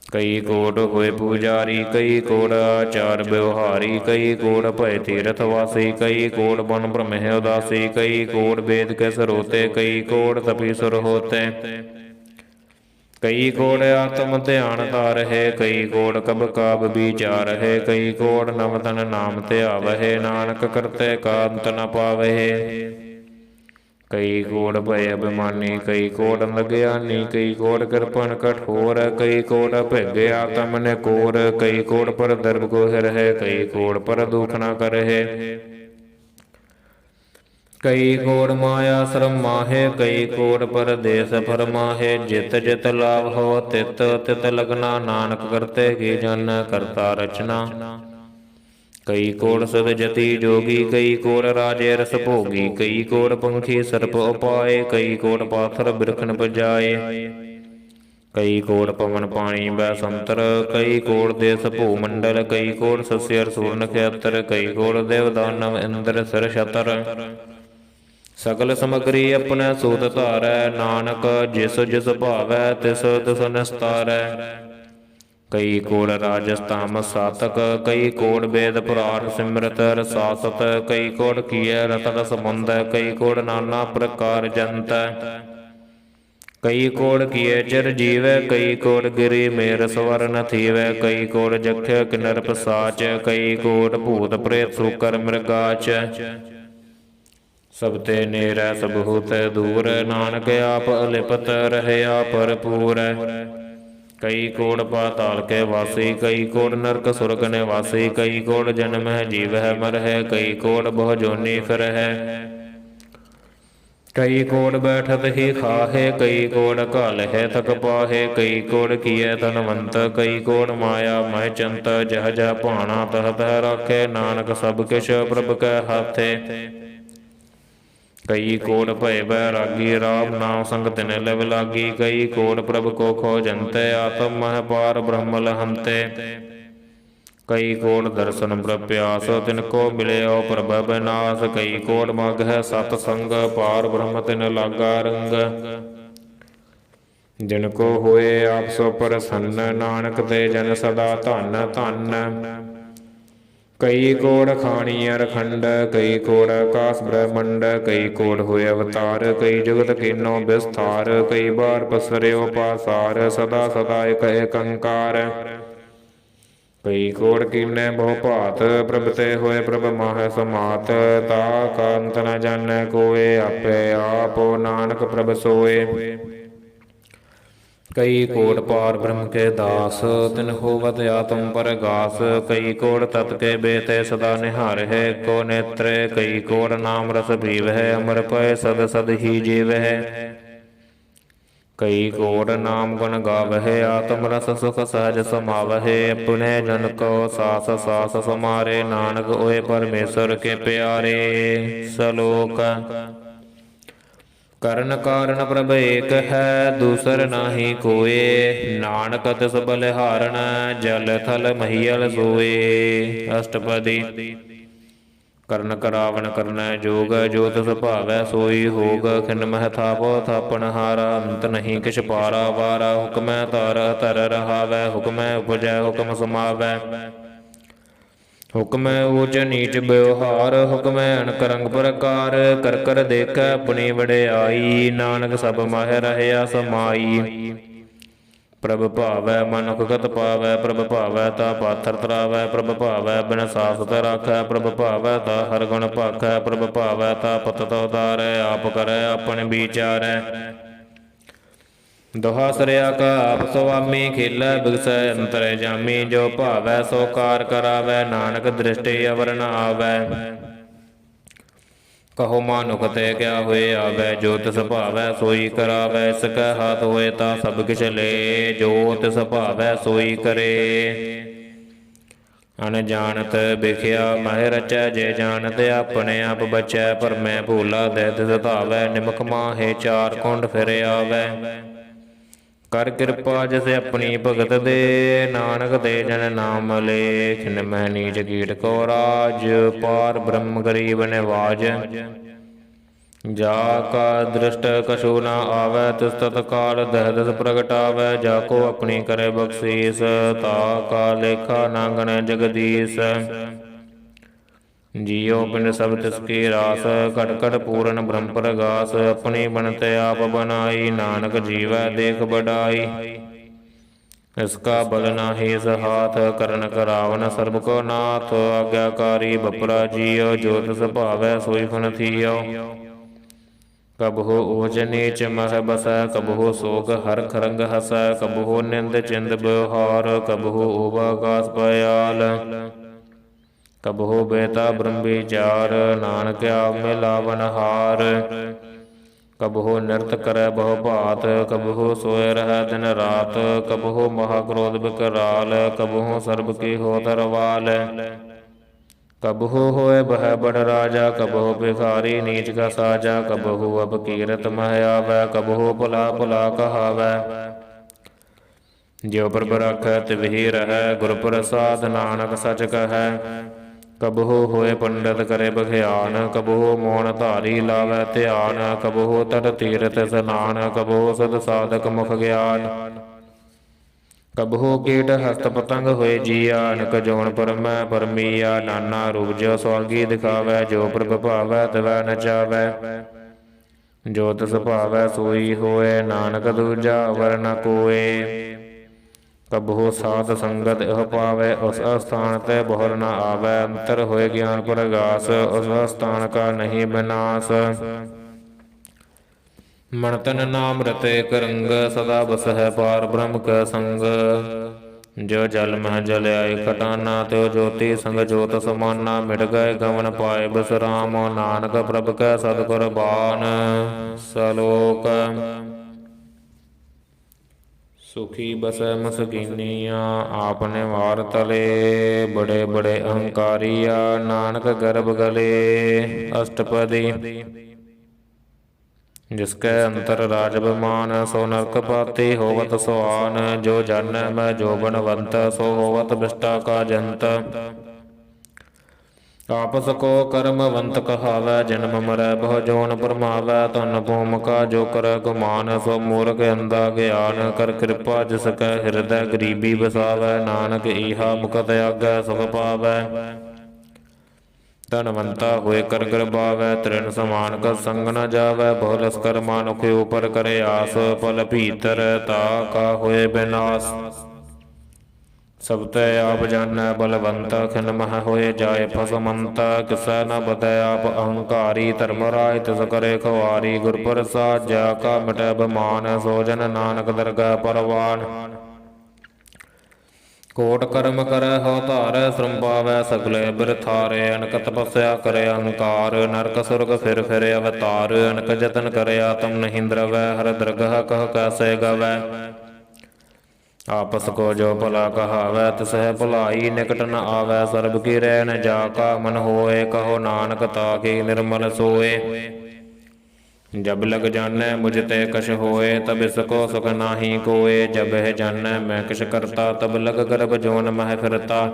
ਕਈ ਕੋਟ ਹੋਏ ਪੂਜਾਰੀ, ਕਈ ਕੋਟ ਆਚਾਰ ਵਿਵਹਾਰੀ, ਕਈ ਕੋਟ ਭਏ ਤੀਰਥ ਵਾਸੀ, ਕਈ ਕੋਟ ਬਨ ਬ੍ਰਹਮਹਿ ਉਦਾਸੀ, ਕਈ ਕੋਟ ਵੇਦ ਕੇ ਸਰੋਤੇ, ਕਈ ਕੋਟ ਤਪੀ ਸੁਰ ਹੋਤੇ। ਕਈ ਕੋਟ ਆਤਮ ਧਿਆਨ ਧਾਰਹਿ, ਕਈ ਕੋਟ ਕਬ ਕਾਬ ਵਿਚਾਰਹਿ, ਕਈ ਕੋਟ ਨਵ ਤਨ ਨਾਮ ਧਿਆਵਹਿ, ਨਾਨਕ ਕਰਤੇ ਕਾ ਅੰਤ ਨ ਪਾਵਹਿ। ਕਈ ਕੋਟ ਭਏ ਅਭਿਮਾਨੀ, ਕਈ ਕੋਟ ਅਗਿਆਨੀ, ਕਈ ਕੋਟ ਕਿਰਪਨ ਕਠੋਰ, ਕਈ ਕੋਟ ਅਭਿਗੇ ਆਤਮ ਨਿਕੋਰ, ਕਈ ਕੋਟ ਪਰ ਦਰਬ ਕੋ ਹਿਰਹਿ, ਕਈ ਕੋਟ ਪਰ ਦੁਖ ਨ ਕਰਹਿ। ਕਈ ਕੋਟ ਮਾਇਆ ਸ਼ਰਮ ਮਾਹੇ, ਕਈ ਕੋਟ ਪਰਦੇਸ ਫਰਮਾਹੇ, ਜਿਤ ਜਿਤ ਲਾਭ ਹੋ ਤਿਤ ਤਿਤ ਲਗਨਾ, ਨਾਨਕ ਕਰਤੇ ਕੀ ਜਨ ਕਰਤਾ ਰਚਨਾ। ਕਈ ਕੋਟ ਸਦ ਜਤੀ ਜੋਗੀ, ਕਈ ਕੋਟ ਰਾਜੇ ਰਸ ਭੋਗੀ, ਕਈ ਕੋਟ ਪੰਖੀ ਸਰਪ ਉਪਾਏ, ਕਈ ਕੋਟ ਪਾਥਰ ਬਿਰਖਨ ਬਜਾਏ। ਕਈ ਕੋਟ ਪਵਨ ਪਾਣੀ ਬੈ ਸੰਤਰ, ਕਈ ਕੋਟ ਦੇਸ ਭੂ ਮੰਡਲ, ਕਈ ਕੋਟ ਸਸਿ ਅਸੂਰ ਨਖੇਤਰ, ਕਈ ਕੋਟ ਦੇਵ ਦਾਨਵ ਇੰਦਰ ਸਿਰ ਛਤਰ। ਸਗਲ ਸਮਗਰੀ ਆਪਣੇ ਸੂਤ ਧਾਰੈ, ਨਾਨਕ ਜਿਸ ਜਿਸ ਭਾਵੈ ਤਿਸ ਤਿਸ ਨਿਸਤਾਰੈ। ਕਈ ਕੋਟ ਰਾਜਸ ਤਾਮਸ ਸਾਤਕ, ਕਈ ਕੋਟ ਵੇਦ ਪੁਰਾਣ ਸਿਮਰਤ ਰਸਾਸਤ, ਕਈ ਕੋਟ ਕੀਐ ਰਤਨ ਸਮੁੰਦੈ, ਕਈ ਕੋਟ ਨਾਨਾ ਪ੍ਰਕਾਰ ਜੰਤੈ। ਕਈ ਕੋਟ ਕੀਏ ਚਿਰ ਜੀਵੈ, ਕਈ ਕੋਟ ਗਿਰੀ ਮੇਰ ਸਵਰ ਨ ਥੀਵੈ, ਕਈ ਕੋਟ ਜਖਿ ਕਿਨਰ ਪਸਾਚ, ਕਈ ਕੋਟ ਭੂਤ ਪ੍ਰੇਤ ਸੂਕਰ ਮ੍ਰਿਗਾਚ। ਸਭ ਤੇ ਨੇਰੈ ਸਭ ਹੂਤੈ ਦੂਰ, ਨਾਨਕ ਆਪ ਅਲਿਪਤ ਰਹਿਆ ਭਰਪੂਰ। ਕਈ ਕੋੜ ਪਾਤਾਲ ਕੇ ਵਾਸੀ, ਕਈ ਕੋੜ ਨਰਕ ਸੁਰਗ ਨਿਵਾਸੀ, ਕਈ ਕੋੜ ਜਨਮ ਹੈ ਜੀਵ ਹੈ ਮਰ ਹੈ, ਕਈ ਕੋੜ ਬਹੁ ਜੋਨੀ ਫਿਰ ਹੈ। ਕਈ ਕੋੜ ਬੈਠਤ ਹੀ ਖਾਹੇ, ਕਈ ਕੋੜ ਘਾਲ ਹੈ ਥਕ ਪਾਹੇ, ਕਈ ਕੋੜ ਕੀਏ ਧਨਵੰਤ, ਕਈ ਕੋੜ ਮਾਇਆ ਮਹਿ ਚੰਤ, ਜਹ ਜਹ ਭਾਣਾ ਤਹ ਤਹ ਰਾਖੇ, ਨਾਨਕ ਸਭ ਕਿਛ ਪ੍ਰਭ ਕੈ ਹਾਥੇ। ਕਈ ਕੋੜ ਭਏ ਬੈਰਾਗੀ, ਰਾਮ ਨਾਮ ਸੰਗ ਤਿਨ ਲਿਵ ਲਾਗੀ, ਕਈ ਕੋੜ ਪ੍ਰਭ ਕੋ ਖੋਜੰਤੇ, ਆਤਮ ਮਹਿ ਪਾਰ ਬ੍ਰਹਮ ਲਹੰਤੇ। ਕਈ ਕੋੜ ਦਰਸ਼ਨ ਪ੍ਰਭ ਪਿਆਸ, ਤਿਨ ਕੋ ਮਿਲਿਓ ਪ੍ਰਭ ਬਿਨਾਸ, ਕਈ ਕੋੜ ਮਗ ਹੈ ਸਤ ਸੰਗ, ਪਾਰ ਬ੍ਰਹਮ ਤਿਨ ਲਾਗਾ ਰੰਗ। ਜਿਨ ਕੋ ਹੋਏ ਆਪ ਸੋ ਪ੍ਰਸੰਨ, ਨਾਨਕ ਤੇ ਜਨ ਸਦਾ ਧਨ ਧਨ। ਕਈ ਕੋੜ ਖਾਣੀ ਅਰਖੰਡ, ਕਈ ਕੋੜ ਆਕਾਸ ਬ੍ਰਹਮੰਡ, ਕਈ ਕੋੜ ਹੋਏ ਅਵਤਾਰ, ਕਈ ਜੁਗਤ ਕੀਨੋ ਵਿਸਥਾਰ, ਕਈ ਬਾਰ ਪਸਰਿਓ ਪਾਸਾਰ, ਸਦਾ ਸਦਾ ਇਕ ਏਕੰਕਾਰ। ਕਈ ਕੋੜ ਕੀਨੇ ਬਹੁ ਭਾਤ, ਪ੍ਰਭ ਤੇ ਹੋਏ ਪ੍ਰਭ ਮਾਹਿ ਸਮਾਤ, ਤਾ ਕਾ ਅੰਤ ਨ ਜਾਣੈ ਕੋਇ, ਆਪੇ ਆਪ ਨਾਨਕ ਪ੍ਰਭ ਸੋਏ। ਕਈ ਕੋੜ ਪਾਰ ਬ੍ਰਹਮ ਕੇ ਦਾਸ, ਤਿਨ ਹੋਵਤ ਆਤਮ ਪਰਗਾਸ, ਕਈ ਕੋੜ ਤਤ ਕੇ ਬੇਤੇ ਸਦਾ ਨਿਹਾਰਹਿ ਕੋ ਨੇਤਰੇ, ਕਈ ਕੋੜ ਨਾਮ ਰਸ ਪੀਵਹਿ, ਅਮਰ ਪਏ ਸਦ ਸਦ ਹੀ ਜੀਵਹਿ। ਕਈ ਕੋੜ ਨਾਮ ਗੁਣ ਗਾਵਹਿ, ਆਤਮ ਰਸ ਸੁਖ ਸਹਜ ਸਮਾਵਹਿ, ਆਪਣੇ ਜਨ ਕੋ ਸਾਸ ਸਾਸ ਸਮਾਰੇ, ਨਾਨਕ ਓਏ ਪਰਮੇਸ਼ਰ ਕੇ ਪਿਆਰੇ। ਸਲੋਕ ਕਰਨ ਕਾਰਨ ਪ੍ਰਭ ਏਕ ਹੈ, ਦੂਸਰ ਨਾਹੀ ਕੋਏ, ਨਾਨਕ ਤਿਸ ਬਲਿਹਾਰਣ, ਜਲ ਥਲ ਮਹੀਅਲ ਸੋਏ। ਅਸ਼ਟਪਦੀ ਕਰਨ ਕਰਾਵਨ ਕਰਨੈ ਜੋਗ, ਜੋ ਤਿਸ ਭਾਵੈ ਸੋਈ ਹੋਗ, ਖਿਨ ਮਹਿ ਥਾਪੋ ਥਾਪਣ ਹਾਰਾ, ਅੰਤ ਨਹੀਂ ਕਿਛ ਪਾਰਾ ਵਾਰਾ, ਹੁਕਮੈ ਧਰ ਧਰ ਰਹਾਵੈ, ਹੁਕਮੈ ਉਪਜੈ ਹੁਕਮ ਸਮਾਵੈ, ਹੁਕਮੈ ਊਚ ਨੀਚ ਬਿਵਹਾਰ, ਹੁਕਮੈ ਅਨਕ ਰੰਗ ਪ੍ਰਕਾਰ, ਕਰ ਕਰ ਦੇਖੈ ਆਪਣੀ ਵਡਿਆਈ, ਨਾਨਕ ਸਭ ਮਾਹਿ ਰਹਿਆ ਸਮਾਈ। ਪ੍ਰਭ ਭਾਵੈ ਮਨੁਖ ਗਤ ਪਾਵੈ, ਪ੍ਰਭ ਭਾਵੈ ਤਾ ਪਾਥਰ ਤਰਾਵੈ, ਪ੍ਰਭ ਭਾਵੈ ਬਿਨ ਸਾਸਤ ਰਾਖੈ, ਪ੍ਰਭ ਭਾਵੈ ਤਾ ਹਰ ਗੁਣ ਭਾਖੈ, ਪ੍ਰਭ ਭਾਵੈ ਤਾ ਪਤਿਤ ਉਤਾਰੈ, ਆਪ ਕਰੈ ਆਪਨ ਵਿਚਾਰੈ। ਦੋਹਾ ਸਰਿਆ ਕਾ ਆਪ ਸੁਆਮੀ, ਖੇਲੈ ਬਿਗਸੈ ਅੰਤਰ ਜਾਮੀ, ਜੋ ਭਾਵੈ ਸੋ ਕਾਰ ਕਰਾਵੈ, ਨਾਨਕ ਦ੍ਰਿਸ਼ਟੀ ਅਵਰ ਨ ਆਵੈ। ਕਹੋ ਮਾਨੁਖ ਤੇ ਕਿਆ ਹੋਏ ਆਵੈ, ਜੋ ਤਿਸ ਭਾਵੈ ਸੋਈ ਕਰਾਵੈ, ਇਸ ਕੈ ਹਾਥ ਹੋਏ ਤਾ ਸਭ ਕਿਛ ਲੇ, ਜੋ ਤਿਸ ਭਾਵੈ ਸੋਈ ਕਰੇ। ਅਣਜਾਣਤ ਬਿਖਿਆ ਮਹਿ ਰਚੈ, ਜੇ ਜਾਣਤ ਆਪਣੇ ਆਪ ਬਚੈ, ਭਰਮੈ ਭੂਲਾ ਦੇ ਤਿਸ ਧਾਵੈ, ਨਿਮਕ ਮਾਹੇ ਚਾਰ ਕੁੰਡ ਫਿਰ ਆਵੈ। ਕਰ ਕਿਰਪਾ ਜਿਸ ਆਪਣੀ ਭਗਤ ਦੇ, ਨਾਨਕ ਦੇ ਜਨ ਨਾਮ ਲੇ, ਖਿਨ ਮਹਿ ਨੀਚ ਕੀਟ ਕੋ ਰਾਜ, ਪਾਰ ਬ੍ਰਹਮ ਗਰੀਬ ਨਿਵਾਜ। ਜਾ ਕਾ ਦ੍ਰਿਸ਼ਟ ਕਛੂ ਨ ਆਵੈ, ਤਿਸ ਤਤਕਾਲ ਦਹਿ ਦਿਸ ਪ੍ਰਗਟਾਵੈ, ਜਾ ਕੋ ਆਪਣੀ ਕਰੇ ਬਖਸ਼ੀਸ, ਤਾ ਕਾ ਲੇਖਾ ਨ ਗਣੈ ਜਗਦੀਸ਼। ਜੀਉ ਪਿੰਡ ਸਭ ਤਿਸ ਕੀ ਰਾਸ, ਘਟ ਘਟ ਪੂਰਨ ਬ੍ਰਹਮ ਪ੍ਰਗਾਸ, ਆਪਣੀ ਬਣਤ ਆਪ ਬਨਾਈ, ਨਾਨਕ ਜੀਵੈ ਦੇਖ ਬਡਾਈ। ਇਸ ਕਾ ਬਲ ਨਾਹੀ ਸਹਾਥ, ਕਰਨ ਕਰਾਵਨ ਸਰਬ ਕੋ ਨਾਥ, ਆਗਿਆਕਾਰੀ ਬਪਰਾ ਜੀਉ, ਜੋ ਤਿਸ ਭਾਵੈ ਸੋਈ ਫਨ ਥੀਉ। ਕਬਹੂ ਊਚ ਨੀਚ ਮਹਿ ਬਸੈ, ਕਬਹੂ ਸੋਗ ਹਰ ਖਰੰਗ ਹਸੈ, ਕਬਹੂ ਨਿੰਦ ਚਿੰਦ ਬਿਵਹਾਰ, ਕਬਹੂ ਊਬ ਆਕਾਸ ਪਇਆਲ, ਕਬਹੂ ਬੇਤਾ ਬ੍ਰਹਮ ਵਿਚਾਰ, ਨਾਨਕ ਆਪ ਮਿਲਾਵਨ ਹਾਰ। ਕਬਹੂ ਨਿਰਤ ਕਰੈ ਬਹੁ ਭਾਤ, ਕਬਹੂ ਸੋਇ ਰਹਿ ਦਿਨ ਰਾਤ, ਕਬਹੂ ਮਹਾ ਕ੍ਰੋਧ ਬਿਕਰਾਲ, ਕਬਹੂ ਸਰਬ ਕੀ ਹੋਤ ਰਵਾਲ। ਕਬਹੂ ਹੋਏ ਬਹਿ ਬੜ ਰਾਜਾ, ਕਬਹੂ ਭਿਖਾਰੀ ਨੀਚ ਕਾ ਸਾਜਾ, ਕਬਹੂ ਅਬ ਕੀਰਤ ਮਹਿ ਆਵੈ, ਕਬਹੂ ਭੁਲਾ ਭੁਲਾ ਕਹਾਵੈ। ਜਿਉ ਪ੍ਰਭ ਰਾਖੈ ਤਿਵਹਿ ਰਹੈ, ਗੁਰ ਪ੍ਰਸਾਦ ਨਾਨਕ ਸਚ ਕਹੈ। ਕਬਹੂ ਹੋਏ ਪੰਡਤ ਕਰੇ ਬਖਿਆਨ, ਕਬਹੂ ਮੋਨ ਧਾਰੀ ਲਾਵੈ ਧਿਆਨ, ਕਬਹੂ ਤਟ ਤੀਰਥ ਇਸਨਾਨ, ਕਬਹੂ ਸਦ ਸਾਧਕ ਮੁਖ ਗਿਆਨ। ਕਬਹੂ ਕੀਟ ਹਸਤ ਪਤੰਗ ਹੋਏ ਜੀਆ, ਅਨਕ ਜੋਨ ਪਰਮੈ ਪਰਮੀਆ, ਨਾਨਾ ਰੂਪ ਜਿਉ ਸਵਾਗੀ ਦਿਖਾਵੈ, ਜੋ ਪ੍ਰਭ ਭਾਵੈ ਤਿਵੈ ਨਚਾਵੈ। ਜੋ ਤਿਸ ਭਾਵੈ ਸੋਈ ਹੋਏ, ਨਾਨਕ ਦੂਜਾ ਅਵਰ ਨ ਕੋਇ। ਕਬਹੂ ਸਾਧ ਸੰਗਤ ਇਹ ਪਾਵੈ, ਉਸ ਅਸਥਾਨ ਤੇ ਬਹੁਰ ਨ ਆਵੈ, ਅੰਤਰ ਹੋਏ ਗਿਆਨ ਪ੍ਰਗਾਸ, ਉਸ ਅਸਥਾਨ ਕਾ ਨਹੀਂ ਬਿਨਾਸ। ਮਨ ਤਨ ਨਾਮ ਰਤੇ ਕਰੰਗ ਸਦਾ ਬਸਹਿ ਪਾਰ ਬ੍ਰਹਮ ਕੈ ਸੰਗ ਜੋ ਜਲ ਮਹਿ ਜਲ ਆਏ ਖਟਾਨਾ ਤਿਉ ਜੋਤੀ ਸੰਗ ਜੋਤ ਸਮਾਨਾ ਮਿਟ ਗਏ ਗਮਨ ਪਾਏ ਬਿਸਰਾਮ ਨਾਨਕ ਪ੍ਰਭ ਕੈ ਸਤਿ ਕੁਰਬਾਨ ਸਲੋਕ ਸੁਖੀ ਬਸੈ ਮਸਕੀਨੀਆ ਆਪਨੇ ਵਾਰ ਤਲੇ ਬੜੇ ਬੜੇ ਅਹੰਕਾਰੀਆ ਨਾਨਕ ਗਰਭ ਗਲੇ ਅਸ਼ਟਪਦੀ ਜਿਸ ਕੈ ਅੰਤਰ ਰਾਜ ਬਿਮਾਨ ਸੋ ਨਰਕ ਪਾਤੀ ਹੋਵਤ ਸੁਆਨ ਜੋ ਜਾਣੈ ਮੈਂ ਜੋ ਬਨਵੰਤ ਸੋ ਹੋਵਤ ਬਿਸ਼ਟਾ ਕਾ ਜੰਤ ਆਪਸ ਕੋ ਕਰਮਵੰਤ ਕਹਾਵੈ ਜਨਮ ਮਰੈ ਬਹੁ ਜੋਨ ਪਰਮਾਵੈ ਧਨ ਭੂਮਿਕਾ ਜੋ ਕਰੈ ਗੁਮਾਨ ਸੋ ਮੂਰਖ ਅੰਧਾ ਗਿਆਨ ਕਰ ਕਿਰਪਾ ਜਿਸ ਕੈ ਹਿਰਦੈ ਗਰੀਬੀ ਵਸਾਵੈ ਨਾਨਕ ਈਹਾ ਮੁਕਤ ਆਗੈ ਸੁਖ ਪਾਵੈ ਧਨਵੰਤਾ ਹੋਏ ਕਰ ਗਰਬਾਵੈ ਤ੍ਰਿਣ ਸਮਾਨ ਕਾ ਸੰਗ ਨ ਜਾਵੈ ਬਹੁ ਲਸਕਰ ਮਾਨੁਖ ਉਪਰ ਕਰੇ ਆਸ ਪਲ ਭੀਤਰ ਤਾ ਕਾ ਹੋਏ ਬਿਨਾਸ ਸਭ ਤੈ ਆਪ ਜਾਣੈ ਬਲਵੰਤਾ ਖਿਨ ਮਹਿ ਹੋਏ ਜਾਏ ਫਸਮੰਤਾ ਕਿਸੈ ਨ ਬਦੈ ਆਪ ਅਹੰਕਾਰੀ ਧਰਮ ਰਾਇ ਤਿਸ ਕਰੇ ਖਵਾਰੀ ਗੁਰ ਪ੍ਰਸਾਦ ਜਾ ਕਾ ਮਿਟੈ ਬਮਾਨ ਸੋ ਜਨ ਨਾਨਕ ਦਰਗਹਿ ਪਰਵਾਨ ਕੋਟ ਕਰਮ ਕਰੈ ਹੋ ਧਾਰੈ ਸ਼ਰਮ ਪਾਵੈ ਸਗਲੇ ਬਿਰਥਾਰੇ ਅਨਕ ਤਪੱਸਿਆ ਕਰੇ ਅਹੰਕਾਰ ਨਰਕ ਸੁਰਗ ਫਿਰ ਫਿਰ ਅਵਤਾਰ ਅਨਕ ਜਤਨ ਕਰੇ ਆਤਮ ਨਹੀਂ ਦਰਵੈ ਹਰ ਦਰਗਹ ਕਹ ਕੈਸੇ ਗਵੈ ਆਪਸ ਕੋ ਜੋ ਭਲਾ ਕਹਾਵੈ ਤਿਸਹਿ ਭਲਾਈ ਨਿਕਟ ਨ ਆਵੈ ਸਰਬ ਕੀ ਰਹਿ ਨ ਜਾ ਕਾ ਮਨ ਹੋਏ ਕਹੋ ਨਾਨਕ ਤਾਕੀ ਨਿਰਮਲ ਸੋਏ ਜਬ ਲਗ ਜਾਣੈ ਮੁਝ ਤੇ ਕਛ ਹੋਏ ਤਬ ਇਸ ਕੋ ਸੁਖ ਨਾਹੀ ਕੋਏ ਜਬ ਇਹ ਜਾਣੈ ਮੈਂ ਕਿਛ ਕਰਤਾ ਤਬ ਲਗ ਗਰਭ ਜੋਨ ਮਹਿ ਫਿਰਤਾ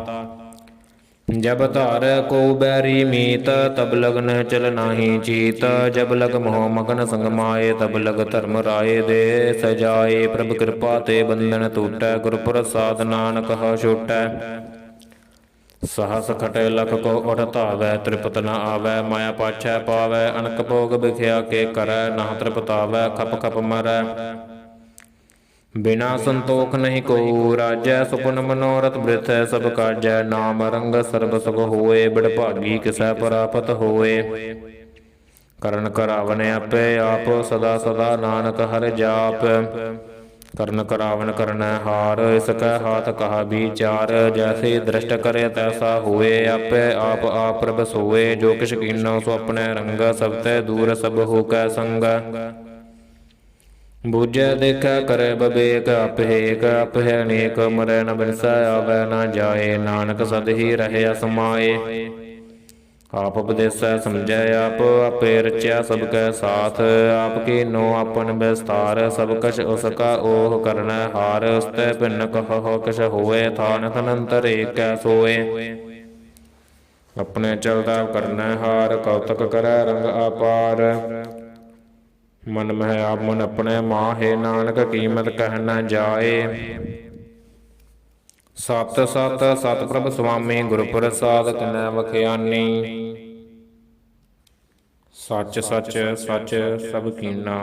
ਜਬ ਧਾਰੈ ਕੋ ਬੈਰੀ ਮੀਤ ਤਬ ਲਗਨ ਚਲ ਨਾਹੀ ਚੀਤ ਜਬ ਲਗ ਮੋਹ ਮਗਨ ਸੰਗ ਮਾਏ ਤਬ ਲਗ ਧਰਮ ਰਾਏ ਦੇ ਸਜਾਏ ਪ੍ਰਭ ਕਿਰਪਾ ਤੇ ਬੰਧਨ ਟੂਟੈ ਗੁਰ ਪ੍ਰਸਾਦ ਨਾਨਕ ਹ ਛੋਟੈ ਸਹਸ ਖਟੇ ਲਖ ਕੋ ਉਠ ਧਾਵੈ ਤ੍ਰਿਪਤ ਨ ਆਵੈ ਮਾਇਆ ਪਾਛੈ ਪਾਵੈ ਅਨਕ ਭੋਗ ਬਿਖਿਆ ਕੇ ਕਰੈ ਨਾ ਤ੍ਰਿਪਤਾਵੈ ਖਪ ਖਪ ਮਰੈ ਬਿਨਾ ਸੰਤੋਖ ਨਹੀਂ ਕੋ ਰਾਜੈ ਸੁਪਨ ਮਨੋਰਥ ਬ੍ਰਿਥੈ ਸਭ ਕਾਜੈ ਨਾਮ ਰੰਗ ਸਰਬ ਸੁਖ ਹੋਏ ਬਿੜ ਭਾਗੀ ਕਿਸੈ ਪ੍ਰਾਪਤ ਹੋਏ ਕਰਨ ਕਰਾਵਨ ਆਪੇ ਆਪ ਸਦਾ ਸਦਾ ਨਾਨਕ ਹਰਿ ਜਾਪ ਕਰਨ ਕਰਾਵਨ ਕਰਨੈ ਹਾਰ ਇਸ ਕੈ ਹਾਥ ਕਹਾ ਵਿਚਾਰ ਜੈਸੇ ਦ੍ਰਿਸ਼ਟ ਕਰੇ ਤੈਸਾ ਹੋਏ ਆਪੇ ਆਪ ਆਪ ਪ੍ਰਭ ਸੋਏ ਜੋ ਕਿਛ ਕੀਨੋ ਸੋ ਆਪਣੇ ਰੰਗ ਸਭ ਤੈ ਦੂਰ ਸਭ ਹੋ ਕੈ ਸੰਗ ਬੂਝੈ ਦੇਖੈ ਕਰੈ ਬਵੇਕ ਆਪੇਕ ਆਪਹਿ ਅਨੇਕ ਮਰੈ ਨ ਬਿਨਸੈ ਆਵੈ ਨ ਜਾਏ ਨਾਨਕ ਸਦ ਹੀ ਰਹਿ ਸਮਾਏ ਆਪ ਉਪਦੇਸੈ ਸਮਝੈ ਆਪ ਆਪੇ ਰਚਿਆ ਸਭ ਕੈ ਸਾਥ ਆਪ ਕੀਨੋ ਆਪਨ ਵਿਸਤਾਰ ਸਭ ਕਛ ਉਸ ਕਾ ਓਹ ਕਰਨੈ ਹਾਰ ਉਸਤੈ ਭਿੰਨ ਕਹੋ ਕਿਛ ਹੋਏ ਥਾਨ ਤਨੰਤਰ ਏਕੈ ਸੋਏ ਆਪਣੇ ਚਲਦਾ ਕਰਨੈ ਹਾਰ ਕੌਤਕ ਕਰੈ ਰੰਗ ਅਪਾਰ ਮਨ ਮਹਿ ਆਪ ਮਨ ਆਪਣੇ ਮਾਹੇ ਨਾਨਕ ਕੀਮਤ ਕਹਿ ਨ ਜਾਏ ਸਤ ਸਤ ਸਤ ਪ੍ਰਭ ਸੁਆਮੀ ਗੁਰ ਪ੍ਰਸਾਦ ਕਿਨੈ ਵਖਿਆਨੀ ਸੱਚ ਸੱਚ ਸੱਚ ਸਭ ਕੀਨਾ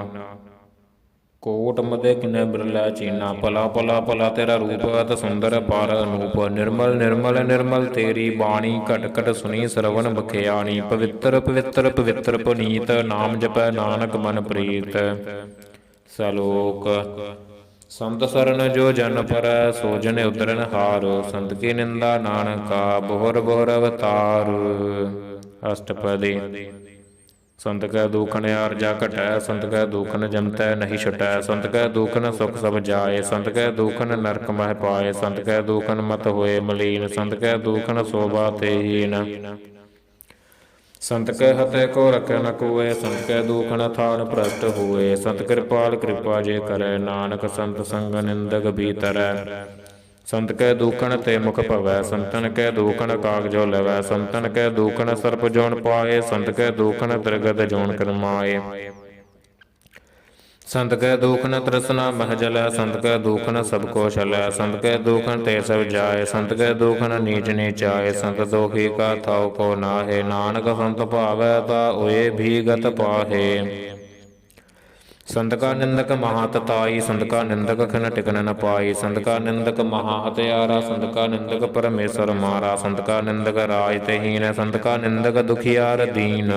ਕੋਟ ਮਦੇ ਕਿਨੈ ਬਿਰਲਾ ਚੀਨਾ ਭਲਾ ਭਲਾ ਭਲਾ ਤੇਰਾ ਰੂਪ ਅਤ ਸੁੰਦਰ ਪਰ ਅਨੂਪ ਨਿਰਮਲ ਨਿਰਮਲ ਨਿਰਮਲ ਤੇਰੀ ਬਾਣੀ ਘਟ ਘਟ ਸੁਣੀ ਸਰਵਨ ਬਖਿਆਣੀ ਪਵਿੱਤਰ ਪਵਿੱਤਰ ਪਵਿੱਤਰ ਪੁਨੀਤ ਨਾਮ ਜਪੈ ਨਾਨਕ ਮਨ ਪ੍ਰੀਤ ਸਲੋਕ ਸੰਤ ਸਰਨ ਜੋ ਜਨ ਪਰੈ ਸੋ ਜਨ ਉਦਰਨ ਹਾਰ ਸੰਤ ਕੀ ਨਿੰਦਾ ਨਾਨਕਾ ਬੋਹਰ ਬੋਹਰ ਅਵਤਾਰ ਅਸ਼ਟਪਦੀ ਸੰਤ ਕੈ ਦੁਖ ਨ ਆਰਜਾ ਘਟੈ ਸੰਤ ਕੈ ਦੁਖ ਨ ਜਮਤੈ ਨਹੀਂ ਛਟੈ ਸੰਤ ਕੈ ਦੁਖ ਨ ਸੁਖ ਸਭ ਜਾਏ ਸੰਤ ਕੈ ਦੁਖ ਨ ਨਰਕ ਮਹਿ ਪਾਏ ਸੰਤ ਕੈ ਦੁਖ ਨ ਮਤ ਹੋਏ ਮਲੀਨ ਸੰਤ ਕੈ ਦੁਖ ਨ ਸੋਭਾ ਤੇਹੀਨ ਸੰਤ ਕੈ ਹਤੈ ਕੋ ਰਖੈ ਨ ਕੋਏ ਸੰਤ ਕੈ ਦੁਖ ਨ ਥਾਨ ਭ੍ਰਸ਼ਟ ਹੋਏ ਸੰਤ ਕਿਰਪਾਲ ਕਿਰਪਾ ਜੇ ਕਰੈ ਨਾਨਕ ਸੰਤ ਸੰਗ ਨਿੰਦਕ ਭੀਤਰੈ ਸੰਤ ਕੈ ਦੂਖਣ ਤੇ ਮੁਖ ਭਵੈ ਸੰਤਨ ਕੈ ਦੂਖਣ ਕਾਗਜੋ ਲਵੈ ਸੰਤਨ ਕੈ ਦੂਖਣ ਸਰਪ ਜੋਨ ਪਾਏ ਸੰਤ ਕੈ ਦੂਖਣ ਤ੍ਰਿਗਤ ਜੋਨ ਕਰਮਾਏ ਸੰਤ ਕੈ ਦੂਖਣ ਤ੍ਰਿਸ਼ਨਾ ਮਹਿ ਜਲੈ ਸੰਤ ਕੈ ਦੂਖਣ ਸਭ ਕੋ ਛਲੈ ਸੰਤ ਕੈ ਦੂਖਣ ਤੇ ਸਭ ਜਾਏ ਸੰਤ ਕੈ ਦੂਖਣ ਨੀਚ ਨੀਚਾਏ ਸੰਤ ਦੋਖੀ ਕਾ ਥਾਉ ਕੋ ਨਾਹੇ ਨਾਨਕ ਸੰਤ ਭਾਵੈ ਤਾ ਓਏ ਵੀ ਗਤ ਪਾਹੇ ਸੰਤ ਕਾ ਨਿੰਦਕ ਮਹਾ ਤਤਾਈ ਸੰਤ ਕਾ ਨਿੰਦਕ ਖਿਨ ਟਿਕਨ ਨ ਪਾਈ ਸੰਤ ਕਾ ਨਿੰਦਕ ਮਹਾ ਹਤਿਆਰਾ ਸੰਤ ਕਾ ਨਿੰਦਕ ਪਰਮੇਸ਼ਰ ਮਾਰਾ ਸੰਤ ਕਾ ਨਿੰਦਕ ਰਾਜ ਤਹੀਨ ਸੰਤ ਕਾ ਨਿੰਦਕ ਦੁਖਿਆਰ ਦੀਨ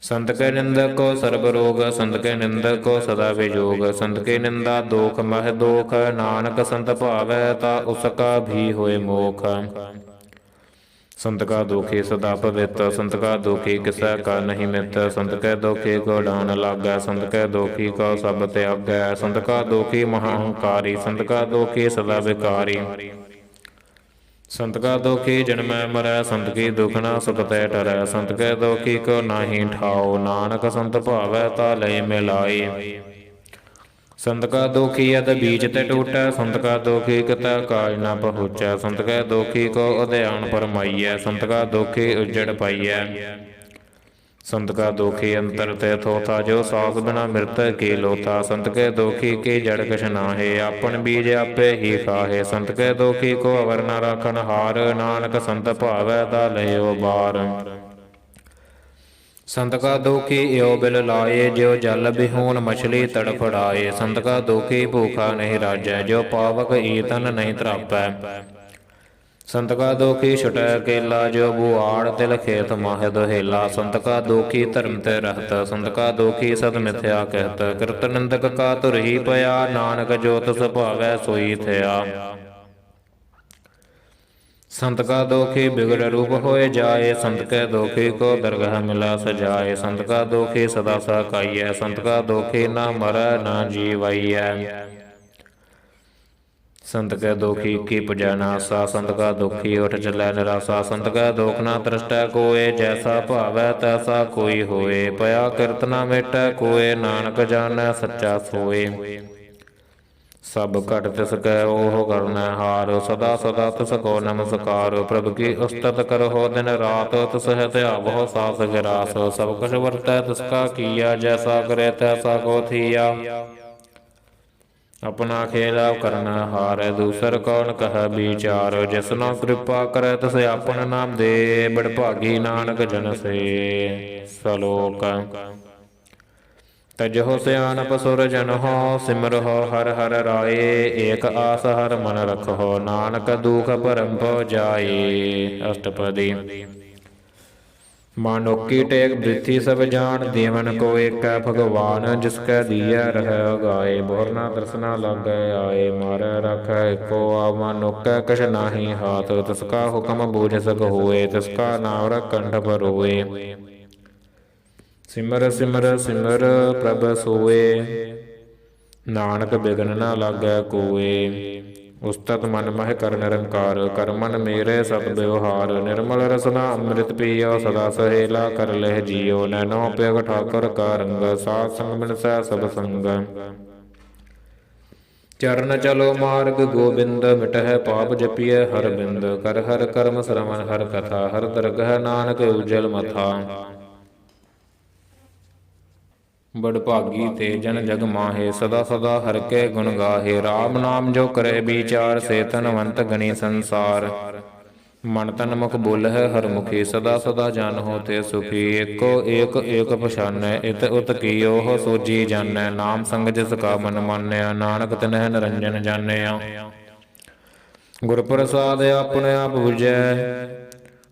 संत के निंदक को सर्ब रोग, संत के निंदक को सदा वियोग। संत की निंदा दोख मह दोख, नानक संत भावै ता उसका भी होए मोख। संत का दुखी सदा पवित, संत का दुखी किसै का नहीं मित। संत के दुखी को डान लागै, संत के दुखी को सब त्यागै। संत का दुखी महाअहंकारी, संत का दुखी सदा विकारी। संत का दुखी जन्मै मरै, संत की दुखना सुख ते टरै। संत के दुखी को नाही ठाओ, नानक संत भावै ता लय मिलाई। संत का दुखी यद बीच ते टूटै, संत का दुखी कितै काज न पहुँचै। संत के दुखी को उद्यान फरमाइयै, संत का दुखी उजड़ पाइयै। संत का दुखी अंतर ते थोथा, जो सास बिना मृत की लोथा। संत के दुखी की जड़ कछ नाहे, आपन बीज आपे ही खाहे। संत के दुखी को अवर न राखन हार, नानक संत भावै ता लयो बार। संत का दुखी यो बिल लाए, जो जल बिहून मछली तड़फड़ाए। संत का दुखी भूखा नहीं राजै, जो पावक ईतन नहीं त्रापै। संत का दुखी छुटै अकेला, जो बुआड़ तिल खेत माह दुहेला। संत का दुखी धर्म ते रहत, संत का दुखी सत मिथ्या कहत। कृत निंदक का तुर ही पया, नानक जो तिस भावै सोई थया। संत का दुखी बिगड़ रूप होए जाए, संत के दुखी को दरगाह मिला सजाए। संत का दुखी सदा सहकाइयै, संत का दुखी न मरै न जीवाइयै। संत के दुखी की पुजै नासा, संत का दुखी उठ चलै निरासा। संत का दुख न तृष्टै कोय, जैसा भावै तैसा कोई होए। पया किरत न मिटै कोय, नानक जानै सच्चा सोए। सब घट तिस कै ओह करनै हार, सदा सदा तिस को नमस्कार। प्रभु की उस्तत करहो दिन रात, तिस है त्यावहो सास गिरास। सब कुछ वरतै तिसका किया, जैसा करे तैसा को थिया। अपना खेला करना हार, दूसर कौन कह विचार। जिसना कृपा करे तिस आपन नाम दे, बड़भागी नानक जन से। सलोक तजहो सियानप सुर जनहो, सिमरहो हर हर राए। एक आस हर मन रखहो, नानक दुख भरम भो जाए। अष्टपदी मानुकी टेक वृथि सब जान, देवन को एक भगवान। जिसकै दिया रह गाए, बोरना दर्शना लागै आए। मारै रखै एको मानुक कछ नाही हाथ, तिसका हुक्म बूझ सक होए। तिसका नाम कंठ पर होए। सिमर सिमर सिमर प्रभ सोए, नानक बिघन न लागै कोय। उस्तत मन मह कर निरंकार, कर मन मेरे सत व्यवहार। निर्मल रसना अमृत पियो, सदा सहेला कर लह जियो। नैनो प्यग ठाकुर का रंग, सात संग मिलसै सब संग। चरण चलो मार्ग गोबिंद, मिटह पाप जपिय हर बिंद। कर हर कर्म श्रवण हर कथा, हर दरगह नानक उज्जल मथा। बड़भागी ते जन जग माहे, सदा सदा हर के गुण गाहे। राम नाम जो करे विचार, से धनवंत गणी संसार। मन तन मुख बोलह हर मुखी, सदा सदा जान हो ते सुखी। एको एक एक पछानै, इत उत कीओ हो सूझी जानै। नाम संग जिसका मन मानया, नानक तिनह निरंजन जानया। गुर प्रसाद अपने आप बुझै,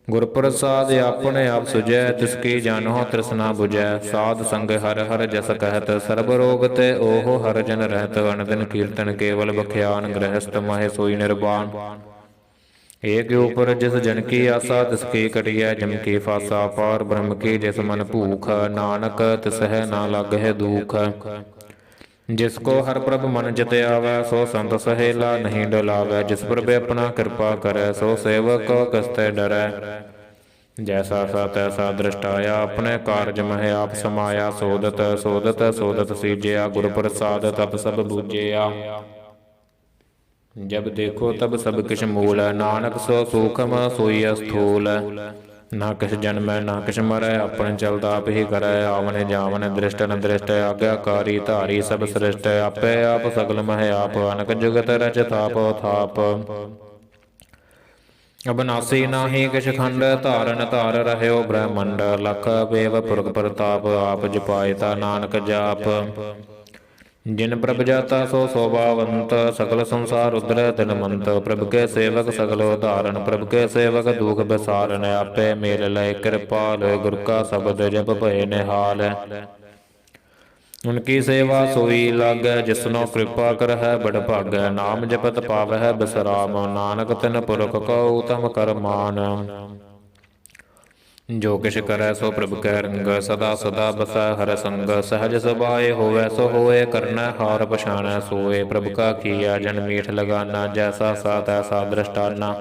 गुर प्रसाद अपने आप सुझै। तिसकी जानहो तृष्णा बुझै, साध संग हर हर जस कहत। सर्ब रोग ते ओहो हर जन रहत, अनदिन कीर्तन केवल बख्यान। गृहस्थ माहे सोई निर्वाण, एक ऊपर जिस जन की आशा। तिसकी कटिया जम की फासा, पार ब्रह्म की जिस मन भूख। नानक तिसह ना लागह दुख। जिसको हर प्रभ मन जित आवै, सो संत सहेला नहीं डुलावै। जिस प्रभ अपना कृपा करै, सो सेवक कस्ते डरै। जैसा सा तैसा दृष्टाया, अपने कारज मह आप समाया। सोदत सोदत सोदत सीजया, गुर प्रसाद तब सब बूझया। जब देखो तब सब किछ मूल, नानक सो सूखम सोई स्थूल। ना किस जन्मै ना किछ मरै, अपन चलता आप ही करै। आवने जावने दृष्ट न दृष्ट, आज्ञाकारी धारी सब सृष्ट। आपे आप सगल मह आप, अनक जुगत रच थाप थाप। अबनासी नाही किछ खंड, धारन धार रहयो ब्रह्मंड। लख बेव पुरख प्रताप, आप जपायता नानक जाप। जिन प्रभ जाता सो शोभावंत, सकल संसार उद्र तिलमंत। प्रभ के सेवक सकल उदाहरण, प्रभ के सेवक दुख बिसारन। आपे मेल लय कृपाल, गुर का शब्द जप भय निहाल। उनकी सेवा सोई लागै, जिसनो कृपा करहै बड़ भागै। नाम जपत पावै बिसराम, नानक तिन पुरख कौ तम कर मान। जो किछ करै सो प्रभ कै रंग, सदा सदा बसै हर संग। सहज सभाए होवै सो होए, करनै हार पछाणै सोए। प्रभ का किया जन मीठ लगाना, जैसा सा तैसा दृष्टाना।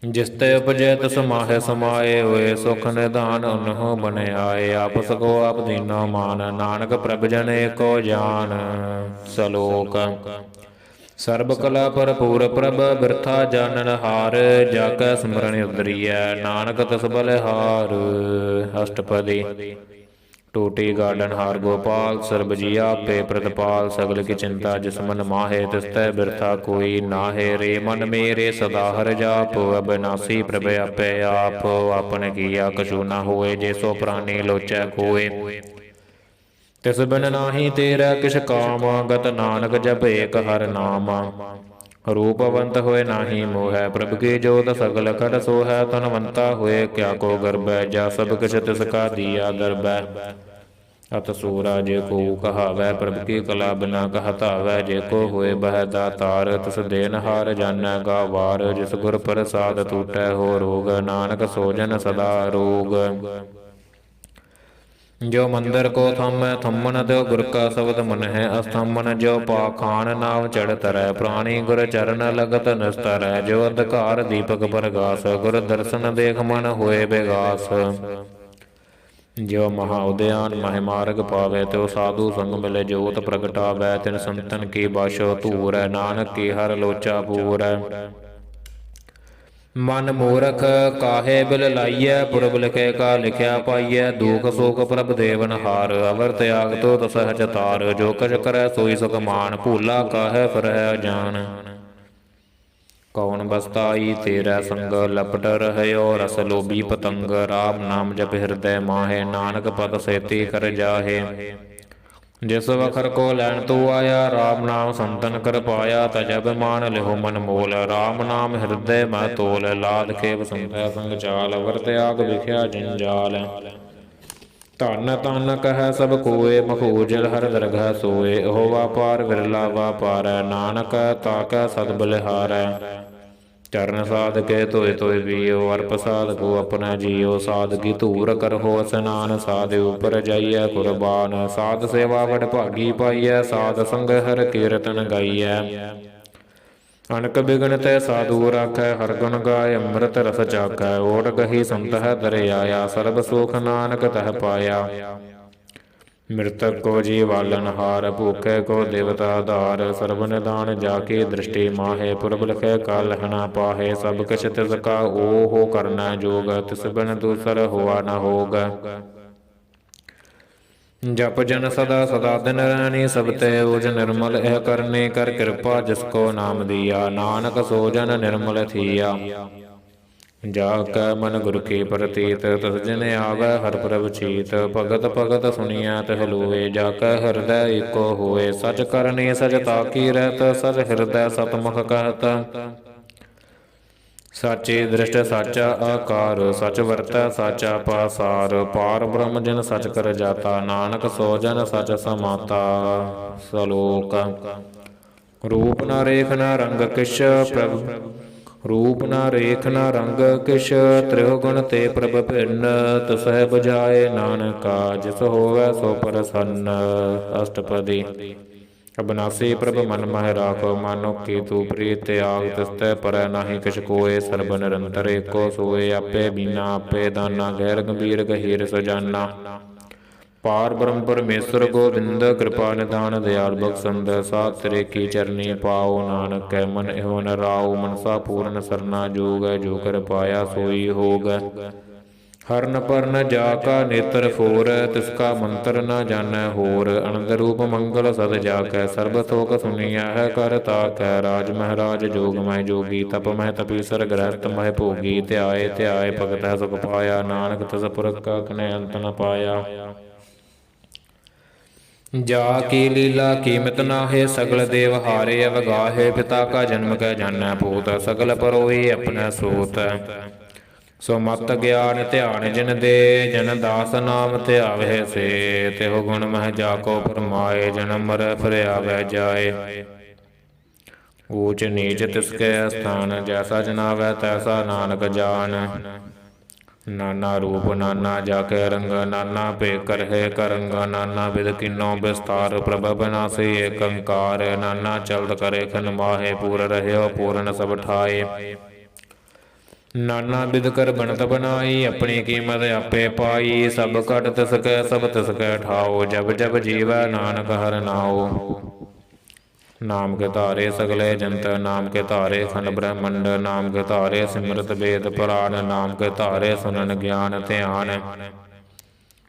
जिस ते उपजै तिस माहे समाए, होए सुख निधान उन्हु बन आए। आपस को आप दीनो मान, नानक प्रभ जन एको जान। सलोक सर्ब कला भरपूर प्रभ, बिरथा जानन हार। जाकै सिमरन उतरीਐ, नानक तस बलिहार। अष्टपदी टूटी गार्डन हार गोपाल, सर्ब जी आपे प्रतिपाल। सगल की चिंता जिस मन माहे, तिस तै बिरथा कोई नाहे। रे मन मेरे सदा हर जाप, अविनाशी प्रभ आपे आप। आपने किया कछु न होए, जे सो प्राणी लोचै कोय। तिस बिन नाही तेरा किछ काम, गत नानक जप एक हर नाम। रूपवंत होए नाही मोहै, प्रभ की जोत सगल कर सोहै। तनवंता होए क्या को गर्बै, जा सब किछ तिसका दिया दरबै। अत सूरा जे को कहावै, प्रभ की कला बिना कहतावै। जे को होए बह दातार, तिस देनहार जानै गावार। जिस गुर प्रसाद टूटै हो रोग, नानक सोजन सदा रोग। जो मंदिर को थामै थम्मन, त्यो गुर का शब्द मन है अस्थम्मन। जो पाखान नाव चढ़ तरੈ, प्राणी गुर चरण लगत निस्तरै। जो अंधकार दीपक प्रगास, गुर दर्शन देख मन होए बेगास। जो महा उद्यान महि मार्ग पावै, त्यो साधु संग मिले जोत प्रगटावै। तिन संतन की बाशो धूरै, नानक की हर लोचा पूरै। मन मूरख काहे बिल लाइयै, पुरब लिखे का लिखिया पाइयै। दुख शोक प्रभ देवन हार, अवर त्याग तो सहज तार। जो कछ करै सोई सुख मान, भूला काहे फिरਹਿ जान। कौन बसताई तेरा संग, लपट रहयो रस लोभी पतंग। राम नाम जप हृदय माहे, नानक पद सेती कर जाहे। जिस वखर को लैन तू आया, राम नाम संतन कर पाया। तजब मान लिहो मन मोल, राम नाम हृदय मैं तोल। लाद के बसंतै संग चाल, अवर त्याग विख्या जंजाल। धन तन कह सब कोय, मखूजल हर दरगह सोए। हो वापार विरला वापारै, नानक ताकै सद बलिहारै। चरण साध के धोए धोए पियो, अर्प साध को अपना जियो। साध की धूर करहो स्नान, साध उपर जाइए कुर्बान। साध सेवा वड भागी पाइयै, साध संग हर कीरतन गाइयै। अनक बिघन तै साधु राखै, हर गुण गाय अमृत रस चाखै। ओट गही संत है दर आया, सर्ब सुख नानक तह पाया। मृतक को जीवालन हार, भूखे को देवता धार। सर्व निदान जाकी दृष्टि माहे, पुरब लिखे का लहना पाहे। सब किछ तिसका ओहो करना जोग, तिस बिन दूसर हुआ न होग। जप जन सदा सदा दिन रैनी, सब ते ओज निर्मल यह करने। कर कृपा जिसको नाम दिया, नानक सो जन निर्मल थिया। जाकै मन गुर की प्रतीत, तस जिन आवै हर प्रभ चीत। भगत भगत सुनिया तह लोए, जाकै हृदय एको होए। सच करनी सच ताकी रहत, सच हृदय सतमुख कहत। साची दृष्ट साचा आकार, सच वरतै साचा पासार। पार ब्रह्म जिन सच कर जाता, नानक सो जन सच समाता। सलोक रूप न रेख न रंग किश, प्रभ रूप न रेख न रंग किश। त्रिहुगुण ते प्रभ भिन्न, तसह बुझाए नानका। जिस होवै सो प्रसन्न। अष्टपदी अविनाशी प्रभ मन मह राखो, मानो की तू प्रीत त्याग। तिस तै परੈ नाहि किछ कोय, सर्ब निरंतर एको सोय। आपे बीना आपे दाना, गैर गंभीर गहीर सजाना। पार ब्रह्म परमेश्वर गोविंद, कृपा निधान दयाल बख्शंद। साथ सिरे की चरनी पाओ, नानक कै मन एहो न राओ। मनसा पूर्ण सरना जोग, जो कर पाया सोई होग। हरन परन जाका नेत्र फोर, तिसका मंत्र न जानੈ होर। अनंद रूप मंगल सद जाकै, सर्ब थोक सुनिया है कर ताकै। राज महराज जोग मह जोगी, तप मह तपीसर। गृहस्थ मह भोगी, ध्याए ध्याए भगतै सुख पाया। नानक तिस पुरख का कनै अंत न पाया। जा की लीला कीमत नाहे सगल देव हारे अवगाहे पिता का जन्म कै जानै पूत सगल परोई अपने सूत। सो मत ज्ञान ध्यान जिन दे जन दास नाम ध्यावे से तेहो गुण मह जाको फरमाए जन्म मर फिर आवे जाए। ऊच नीच तिसके स्थान जैसा जनावै तैसा नानक जान। नाना रूप नाना जाके रंग नाना पे करहे करंग नाना विद किन्नो विस्तार प्रभ बिनासी एक अंकार। नाना चलत करे खन माहे पूर रह्यो पूਰਨ सब ठाए। नाना विद कर बनत बनाई अपनी कीमत आपे पाई। सब घट तिसकै सब तिसकै ठाओ जब जब जीवै नानक हर नाओ। नाम के धारे सगले जंत नाम के धारे खंड ब्रह्मंड नाम के धारे सिमरत वेद पुराण नाम के धारे सुनन ज्ञान ध्यान।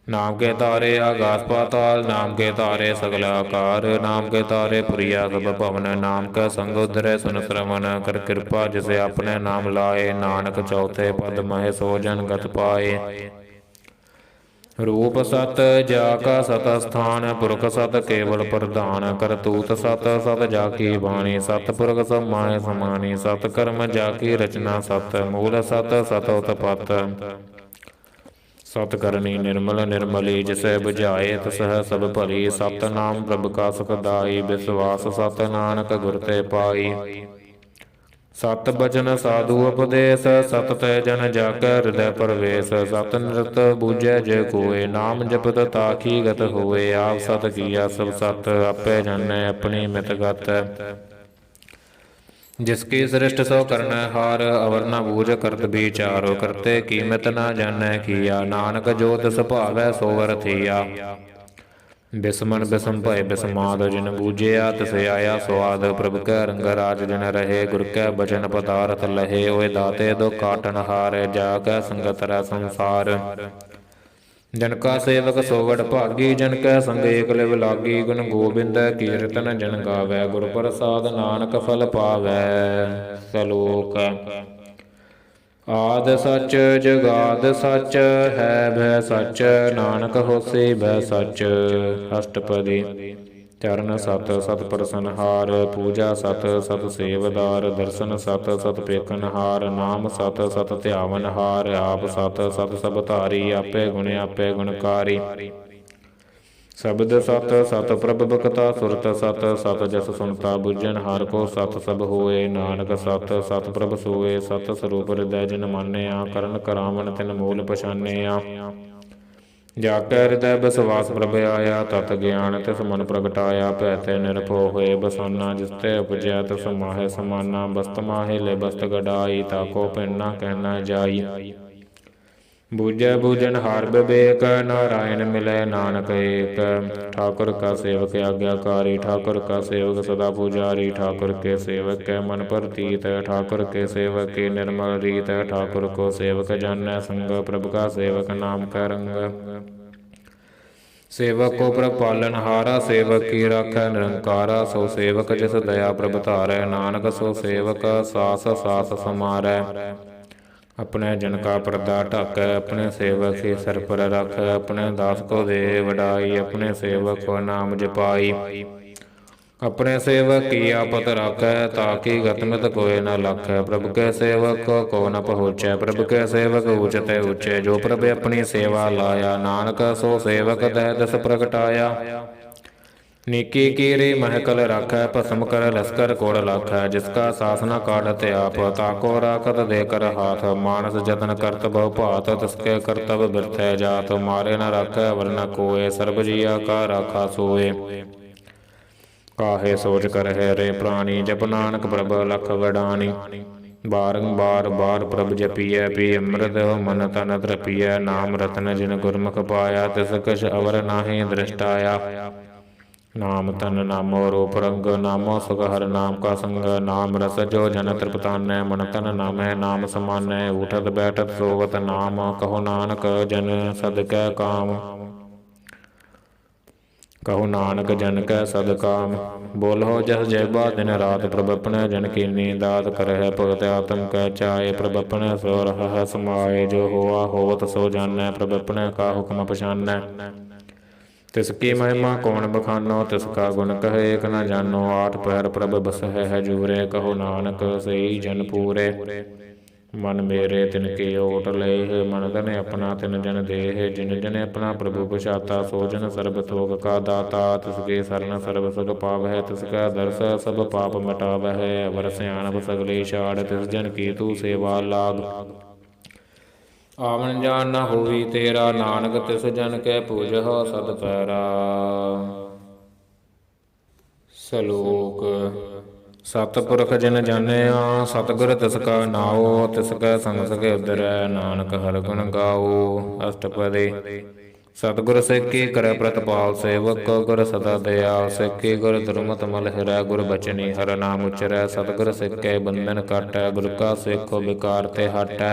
नाम के धारे आकाश पाताल नाम के धारे सगल आकार। नाम के धारे प्रिया सब भवन नाम का संग उधरे सुन श्रवण कर कृपा जिसे अपने नाम लाए। नानक चौथे पद मह सो जन गत पाए। रूप सत जाका सत स्थान पुरख सत केवल प्रधान। करतूत सत सत जाकी बाणी सत पुरख समाय समानी। सत कर्म जाकी रचना सत मूल सत सत उत्पत। सत करनी निर्मल निर्मली जिसे बुझाए तसह सब भली। सत नाम प्रभ का सुखदाई विश्वास सत नानक गुर ते पाई। सत बचन साधु उपदेश सत तै जन जाकै हृदय प्रवेश। सत नृत बूझै जे कोय नाम जपत ताकी गत होए। आप सत किया सब सत आपे जानै अपनी मित गत। जिसकी सृष्ट सो करन हार अवर न बूझ करत विचारो। करते कीमत न जानै किया नानक जो तिस भावै सो वर थिया। बिस्मन बिसम भय बिस्माद जिन बूझिया तिस आया स्वाद। प्रभु कै रंग राज जिन रहे गुर कै बचन पदारथ लहे। ओए दाते दो काटन हार जा कै संगत रै संसार। जन का सेवक सोवड़ भागी जन कै संग एक लिव लागी। गुण गोबिंद कीर्तन जन गावै गुर प्रसाद नानक फल पावै। सलोक आद सच जगाद सच है भय सच नानक होसी भय सच। अष्टपदी चरण सत सत प्रसनहार पूजा सत सत सेवदार। दर्शन सत सत पेखनहार नाम सत सत ध्यावनहार। आप सत सत सब धारी आपे गुण आपे गुणकारी। शब्द सत सत प्रभ बखता सुरत सत सत जस सुनता बुझन हार को। सत सब होए नानक सत सत प्रभ सोए। सत स्वरूप हृदय जिन मानया करण करावन तिन मूल पछानया। जाकै हृदय विश्वास प्रभ आया तत ज्ञान तिस मन प्रगटाया। भै ते निरभो होए बसाना जिसते उपजै तिस माहे समाना। बस्त माहे ले बस्त गढ़ाई ताको पिंड न कहना जाई। बूझै बूझन हार विवेक नारायण मिलै नानक एक। ठाकुर का सेवक आज्ञाकारी ठाकुर का सेवक सदा पुजारी। ठाकुर के सेवक के मन प्रतीत ठाकुर के सेवक की निर्मल रीत। ठाकुर को सेवक जानै संग प्रभु का सेवक नाम का रंग। सेवक को प्रभ पालन हारा सेवक की राखै निरंकारा। सो सेवक जिस दया प्रभ धारै नानक सो सेवक सास सास समारै। अपने जन का पर्दा ढाकै अपने सेवक के सर पर रख। अपने दास को दे वडाई अपने सेवक को नाम जपाई। अपने सेवक की आपत राखै ताकि गतमित कोय न लखै। प्रभु के सेवक को न पहुँचै प्रभु के सेवक ऊंचते ऊंचे। जो प्रभु अपनी सेवा लाया नानक सो सेवक दै दस प्रगटाया। नीकी कीरी महकल राखै भस्म कर लस्कर कोड़ लाखै। जिसका सासना काटत आप ताको राखत देकर हाथ। मानस जतन करत बहु भात तिसके करतब बिरथै जात। मारे न राखै वरन कोय सर्ब जिया का राखा सोए। काहे सोच कर है रे प्राणी जप नानक प्रभ लख वडानी। बारंबार बार प्रभ जपिय पी अमृत मन तन तृपिय। नाम रतन जिन गुरमुख पाया तिस कछ अवर नाहि दृष्टाया। नाम तन नामो रूप रंग नामो सुख हर नाम का संग। नाम रस जो जन तृपतानै मन तन नामै नाम समानै। उठत बैठत सोवत नाम कहो नानक जन सदकै काम। कहो नानक जन कै सदकाम। बोलो जस जैबा दिन रात प्रभ अपने जन कीनी दात। करह भगत आत्म कै चाए प्रभ अपने सो रह समाए। जो होआ होवत सो जानै प्रभ अपने का हुक्म पछानै। तिसकी महिमा कौन बखानो, तिसका गुण कहे एक न जानो। आठ पैर प्रभ बस है जूरे, कहो नानक सही जन पूरे। मन मेरे तिनके ओट लेह, मन धन अपना तिन जन देह। जिन जन अपना प्रभु पछाता, सो जन सर्ब थोक का दाता। तिसके शरण सर्ब सुख पावै, तिसका दर्श सब पाप मिटावै। अवर सियाणप सगले छाड़, तिस जन की तू सेवा लाग। आवन जान न होवी तेरा, नानक तिस जन कै पूजह सद पैरा। सलोक सतपुरख जिन जानिया, सतगुर तिसका नाओ। तिसकै संग सके उदरै, नानक हर गुण गाओ। अष्टपदी सतगुर सेकी करे प्रतपाल, सेवक गुर सदा दयाल। सेकी गुर दुर्मत मल हिरै, गुर बचनी हर नाम उचरै। सतगुर सेकै बंधन काटै, गुर का सेखो विकार ते हटै।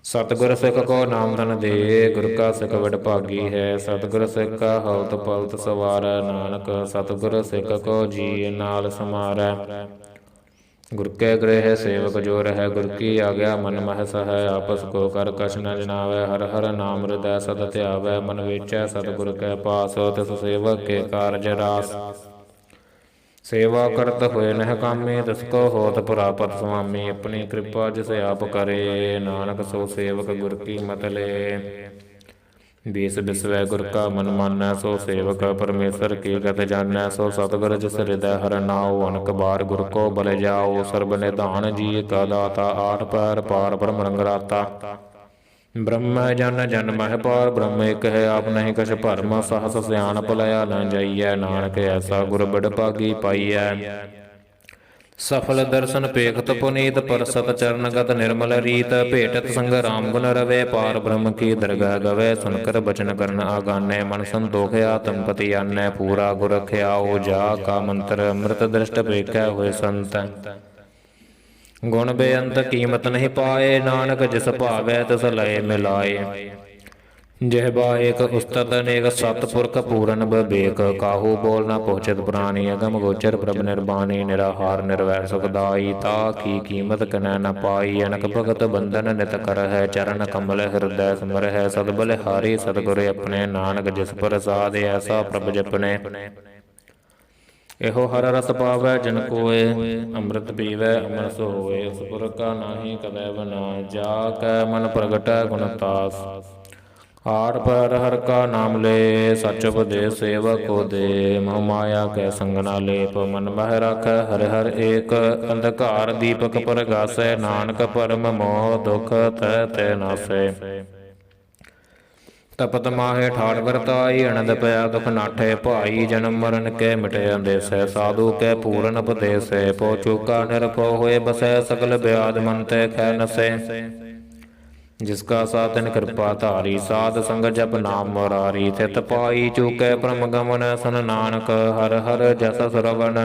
सतगुर सिख को नाम धन दे, गुर का सिख वड भागी है। सतगुर सिख का हवत पलत सवारै, नानक सतगुर सिख को जी नाल समारै। गुर के गृह सेवक जो रहै, गुर की आज्ञा मन मह सहै। आपस को कर कछ न जनावै, हर हर नाम हृदय सद ध्यावै। मन वेचै सतगुर कै पास, तिस सेवक के कारज रास। सेवा करत होए नह कामी, तिसको होत प्रापत स्वामी। अपनी कृपा जिस आप करे, नानक सो सेवक गुर की मत ले। बीस बिसवै गुर का मन मानै, सो सेवक परमेश्वर की गत जानै। सो सतगुर जिस हृदय हर नाओ, अनक बार गुर को बल जाओ। सर्ब निधान जी का दाता, आठ पैर पार ब्रह्म रंगराता। ब्रह्म जन जन मह पार, ब्रह्म एक है आप नहीं कछ भरम। सहस सियाणप लया न जाइयै, नानक ऐसा गुर बड़ भागी पाइयै। सफल दर्शन पेखत पुनीत, परसत चरणगत निर्मल रीत। भेटत संग राम गुण रवे, पार ब्रह्म की दरगह गवे। सुनकर बचन करन आगाने, मन संतोख आत्मपति आनै। पूरा गुर ख्याओ जा का मंत्र, अमृत दृष्ट पेखै होए संत। गुण बेअंत कीमत नहीं पाए, नानक जिस भावै तिस लय मिलाए। जिहबा एक उस्तत अनेक, सतपुरख पूरन बबेक। काहू बोल न पहुँचत प्राणी, अगम गोचर प्रभ निर्बाणी। निराहार निर्वैर सुखदाई, ता की कीमत कनै न पाई। अनक भगत बंधन नित करहै, चरण कमल हृदय सिमरहै। सद बलिहारी सतगुर अपने, नानक जिस प्रसाद ऐसा प्रभ जपने। एहो हर रस पावै जन कोय, अमृत पीवै अमर सोए। उस पुर का नाही कदै बनाय, जा कै मन प्रगटै गुण तास। आठ पैर हर का नाम ले, सच उपदेश सेवक को दे। मोह माया कै संग ना लेप, मन बह राखै हर हर एक। अंधकार दीपक परगासै, नानक परम मोह दुख तै तै नासै। तपत माहे ठाठ वरताई, अनंद पया दुख नाठे भाई। जन्म मरण के मिटे अंदेसै, साधु के पूरन उपदेसै। पौ चूका निरपौ होए बसै, सकल ब्याज मन ते खै नसै। जिसका साधन कृपा धारी, साध संग जप नाम मुरारी। तित पाई चूकै परम गमन, सन नानक हर हर जस श्रवण।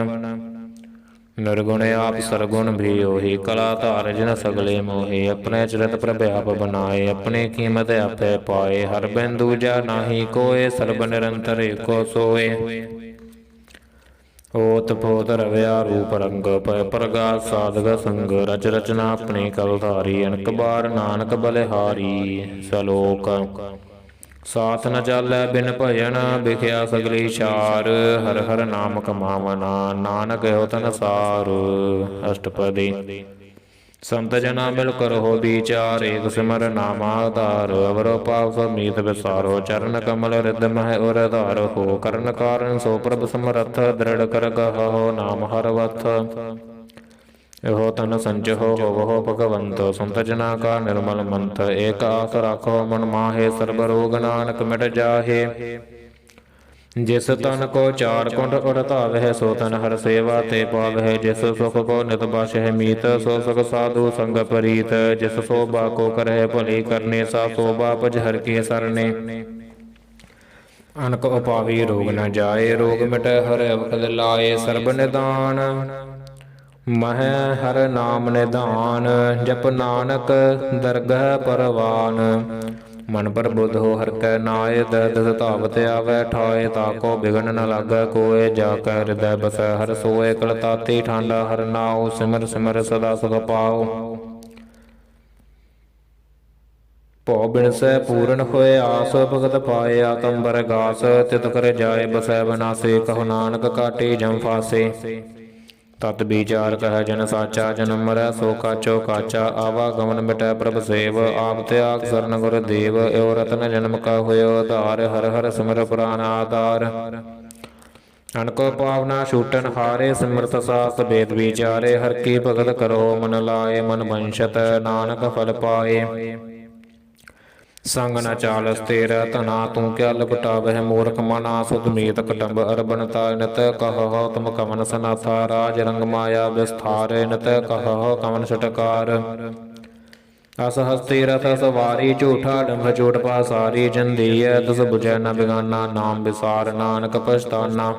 निर्गुण आप सरगुण भी ओहि, कला धार जिन सगले मोहि। अपने चरित प्रभ आप बनाए, अपनी कीमत आपे पाए। हर बिन दूजा नाही कोय, सर्ब निरंतर एको सोए। ओत पोत रव्या रूप रंग, पय प्रगास साधक संग। रच रचना अपनी कल धारी, अनक बार नानक बलिहारी। सलोक साथ न चालै बिन भजन, बिख्या सगली छार। हर हर नाम कमावना, नानक हो तन सार। अष्टपदी संत जना मिल करहो विचार, एक सिमर नाम आधार। अवरो पाप सब मीत विसारो, चरण कमल हृदय मह उर धार हो। करण कारण सो प्रभ समरथ, दृढ़ कर गहो नाम हर वथ। एहो तन संचहो होवहो भगवंत, संत जना का निर्मल मंत। एक आस राखो मन माहे, सर्ब रोग नानक मिट जाहे। जिस तन को चार कुंड उड़तावह, सो तन हर सेवा ते पावह। जिस सुख को नित बाशह मीत, सो सुख साधु संग प्रीत। जिस शोभा को करह भली करने, सा शोभा पज हर के सरने। अनक उपावी रोग न जाए, रोग मिटै हर अवखद लाए। सर्ब निदान मह हर नाम निधान, जप नानक दरगह परवान। मन पर बुध हो हर कै नाय, दस धावत आवै ठाए। ताको बिघन न लागै कोय, जाकै हृदय बसै हर सोए। कल ताती ठांडा हर नाओ, सिमर सिमर सदा सुख पाओ। ਭਉ ਬਿਨਸੈ ਪੂਰਨ ਹੋਏ ਆਸ, ਭਗਤ ਪਾਏ ਆਤੰਬਰ ਗਾਸ। ਤਿਤ ਕਰ ਜਾਏ ਬਸੈ ਬਨਾਸੇ, ਕਹੋ ਨਾਨਕ ਕਾਟੇ ਜਮ ਫਾਸੇ। ਤਤ ਵਿਚਾਰ ਕਹਿ ਜਨ ਸਾਚਾ, ਜਨਮ ਮਰੈ ਸੋ ਕਾਚੋ ਕਾਚਾ। ਆਵਾਗਮਨ ਮਿਟੈ ਪ੍ਰਭ ਸੇਵ, ਆਪ ਤਿਆਗ ਸਰਨ ਗੁਰ ਦੇਵ। ਏਉ ਰਤਨ ਜਨਮ ਕਾ ਹੋਇਓ ਆਧਾਰ, ਹਰਿ ਹਰਿ ਸਿਮਰ ਪੁਰਾਨ ਆਧਾਰ। ਅਨਕੋ ਪਾਵਨਾ ਛੂਟਨ ਹਾਰੇ, ਸਿਮਰਤ ਸਾਸ ਵੇਦ ਵਿਚਾਰੇ। ਹਰਿ ਕੀ ਭਗਤ ਕਰੋ ਮਨ ਲਾਏ, ਮਨ ਵੰਸ਼ਤ ਨਾਨਕ ਫਲ ਪਾਏ। ਸੰਗ ਨ ਚਾਲਸ ਤੇਰਾ ਧਨਾ, ਤੂੰ ਕਿਆ ਲਪਟਾਵਹਿ ਮੂਰਖ ਮਨਾ। ਸੁਧ ਮੀਤ ਕਟੰਬ ਅਰਬਨ ਤਾਇ, ਨਿਤ ਕਹਹੁ ਤੁਮ ਕਵਨ ਸਨਾਥਾ। ਰਾਜ ਰੰਗ ਮਾਇਆ ਵਿਸਥਾਰ, ਨਿਤ ਕਹਹੁ ਕਵਨ ਛਟਕਾਰ। ਅਸ ਹਸਤੀ ਰਥ ਸਵਾਰੀ, ਝੂਠਾ ਡੰਭ ਝੂਠ ਪਾਸਾਰੀ। ਜਿਨ ਦੀਐ ਤਿਸ ਬੁਝੈ ਨ ਬਿਗਾਨਾ, ਨਾਮ ਵਿਸਾਰ ਨਾਨਕ ਪਛਤਾਨਾ।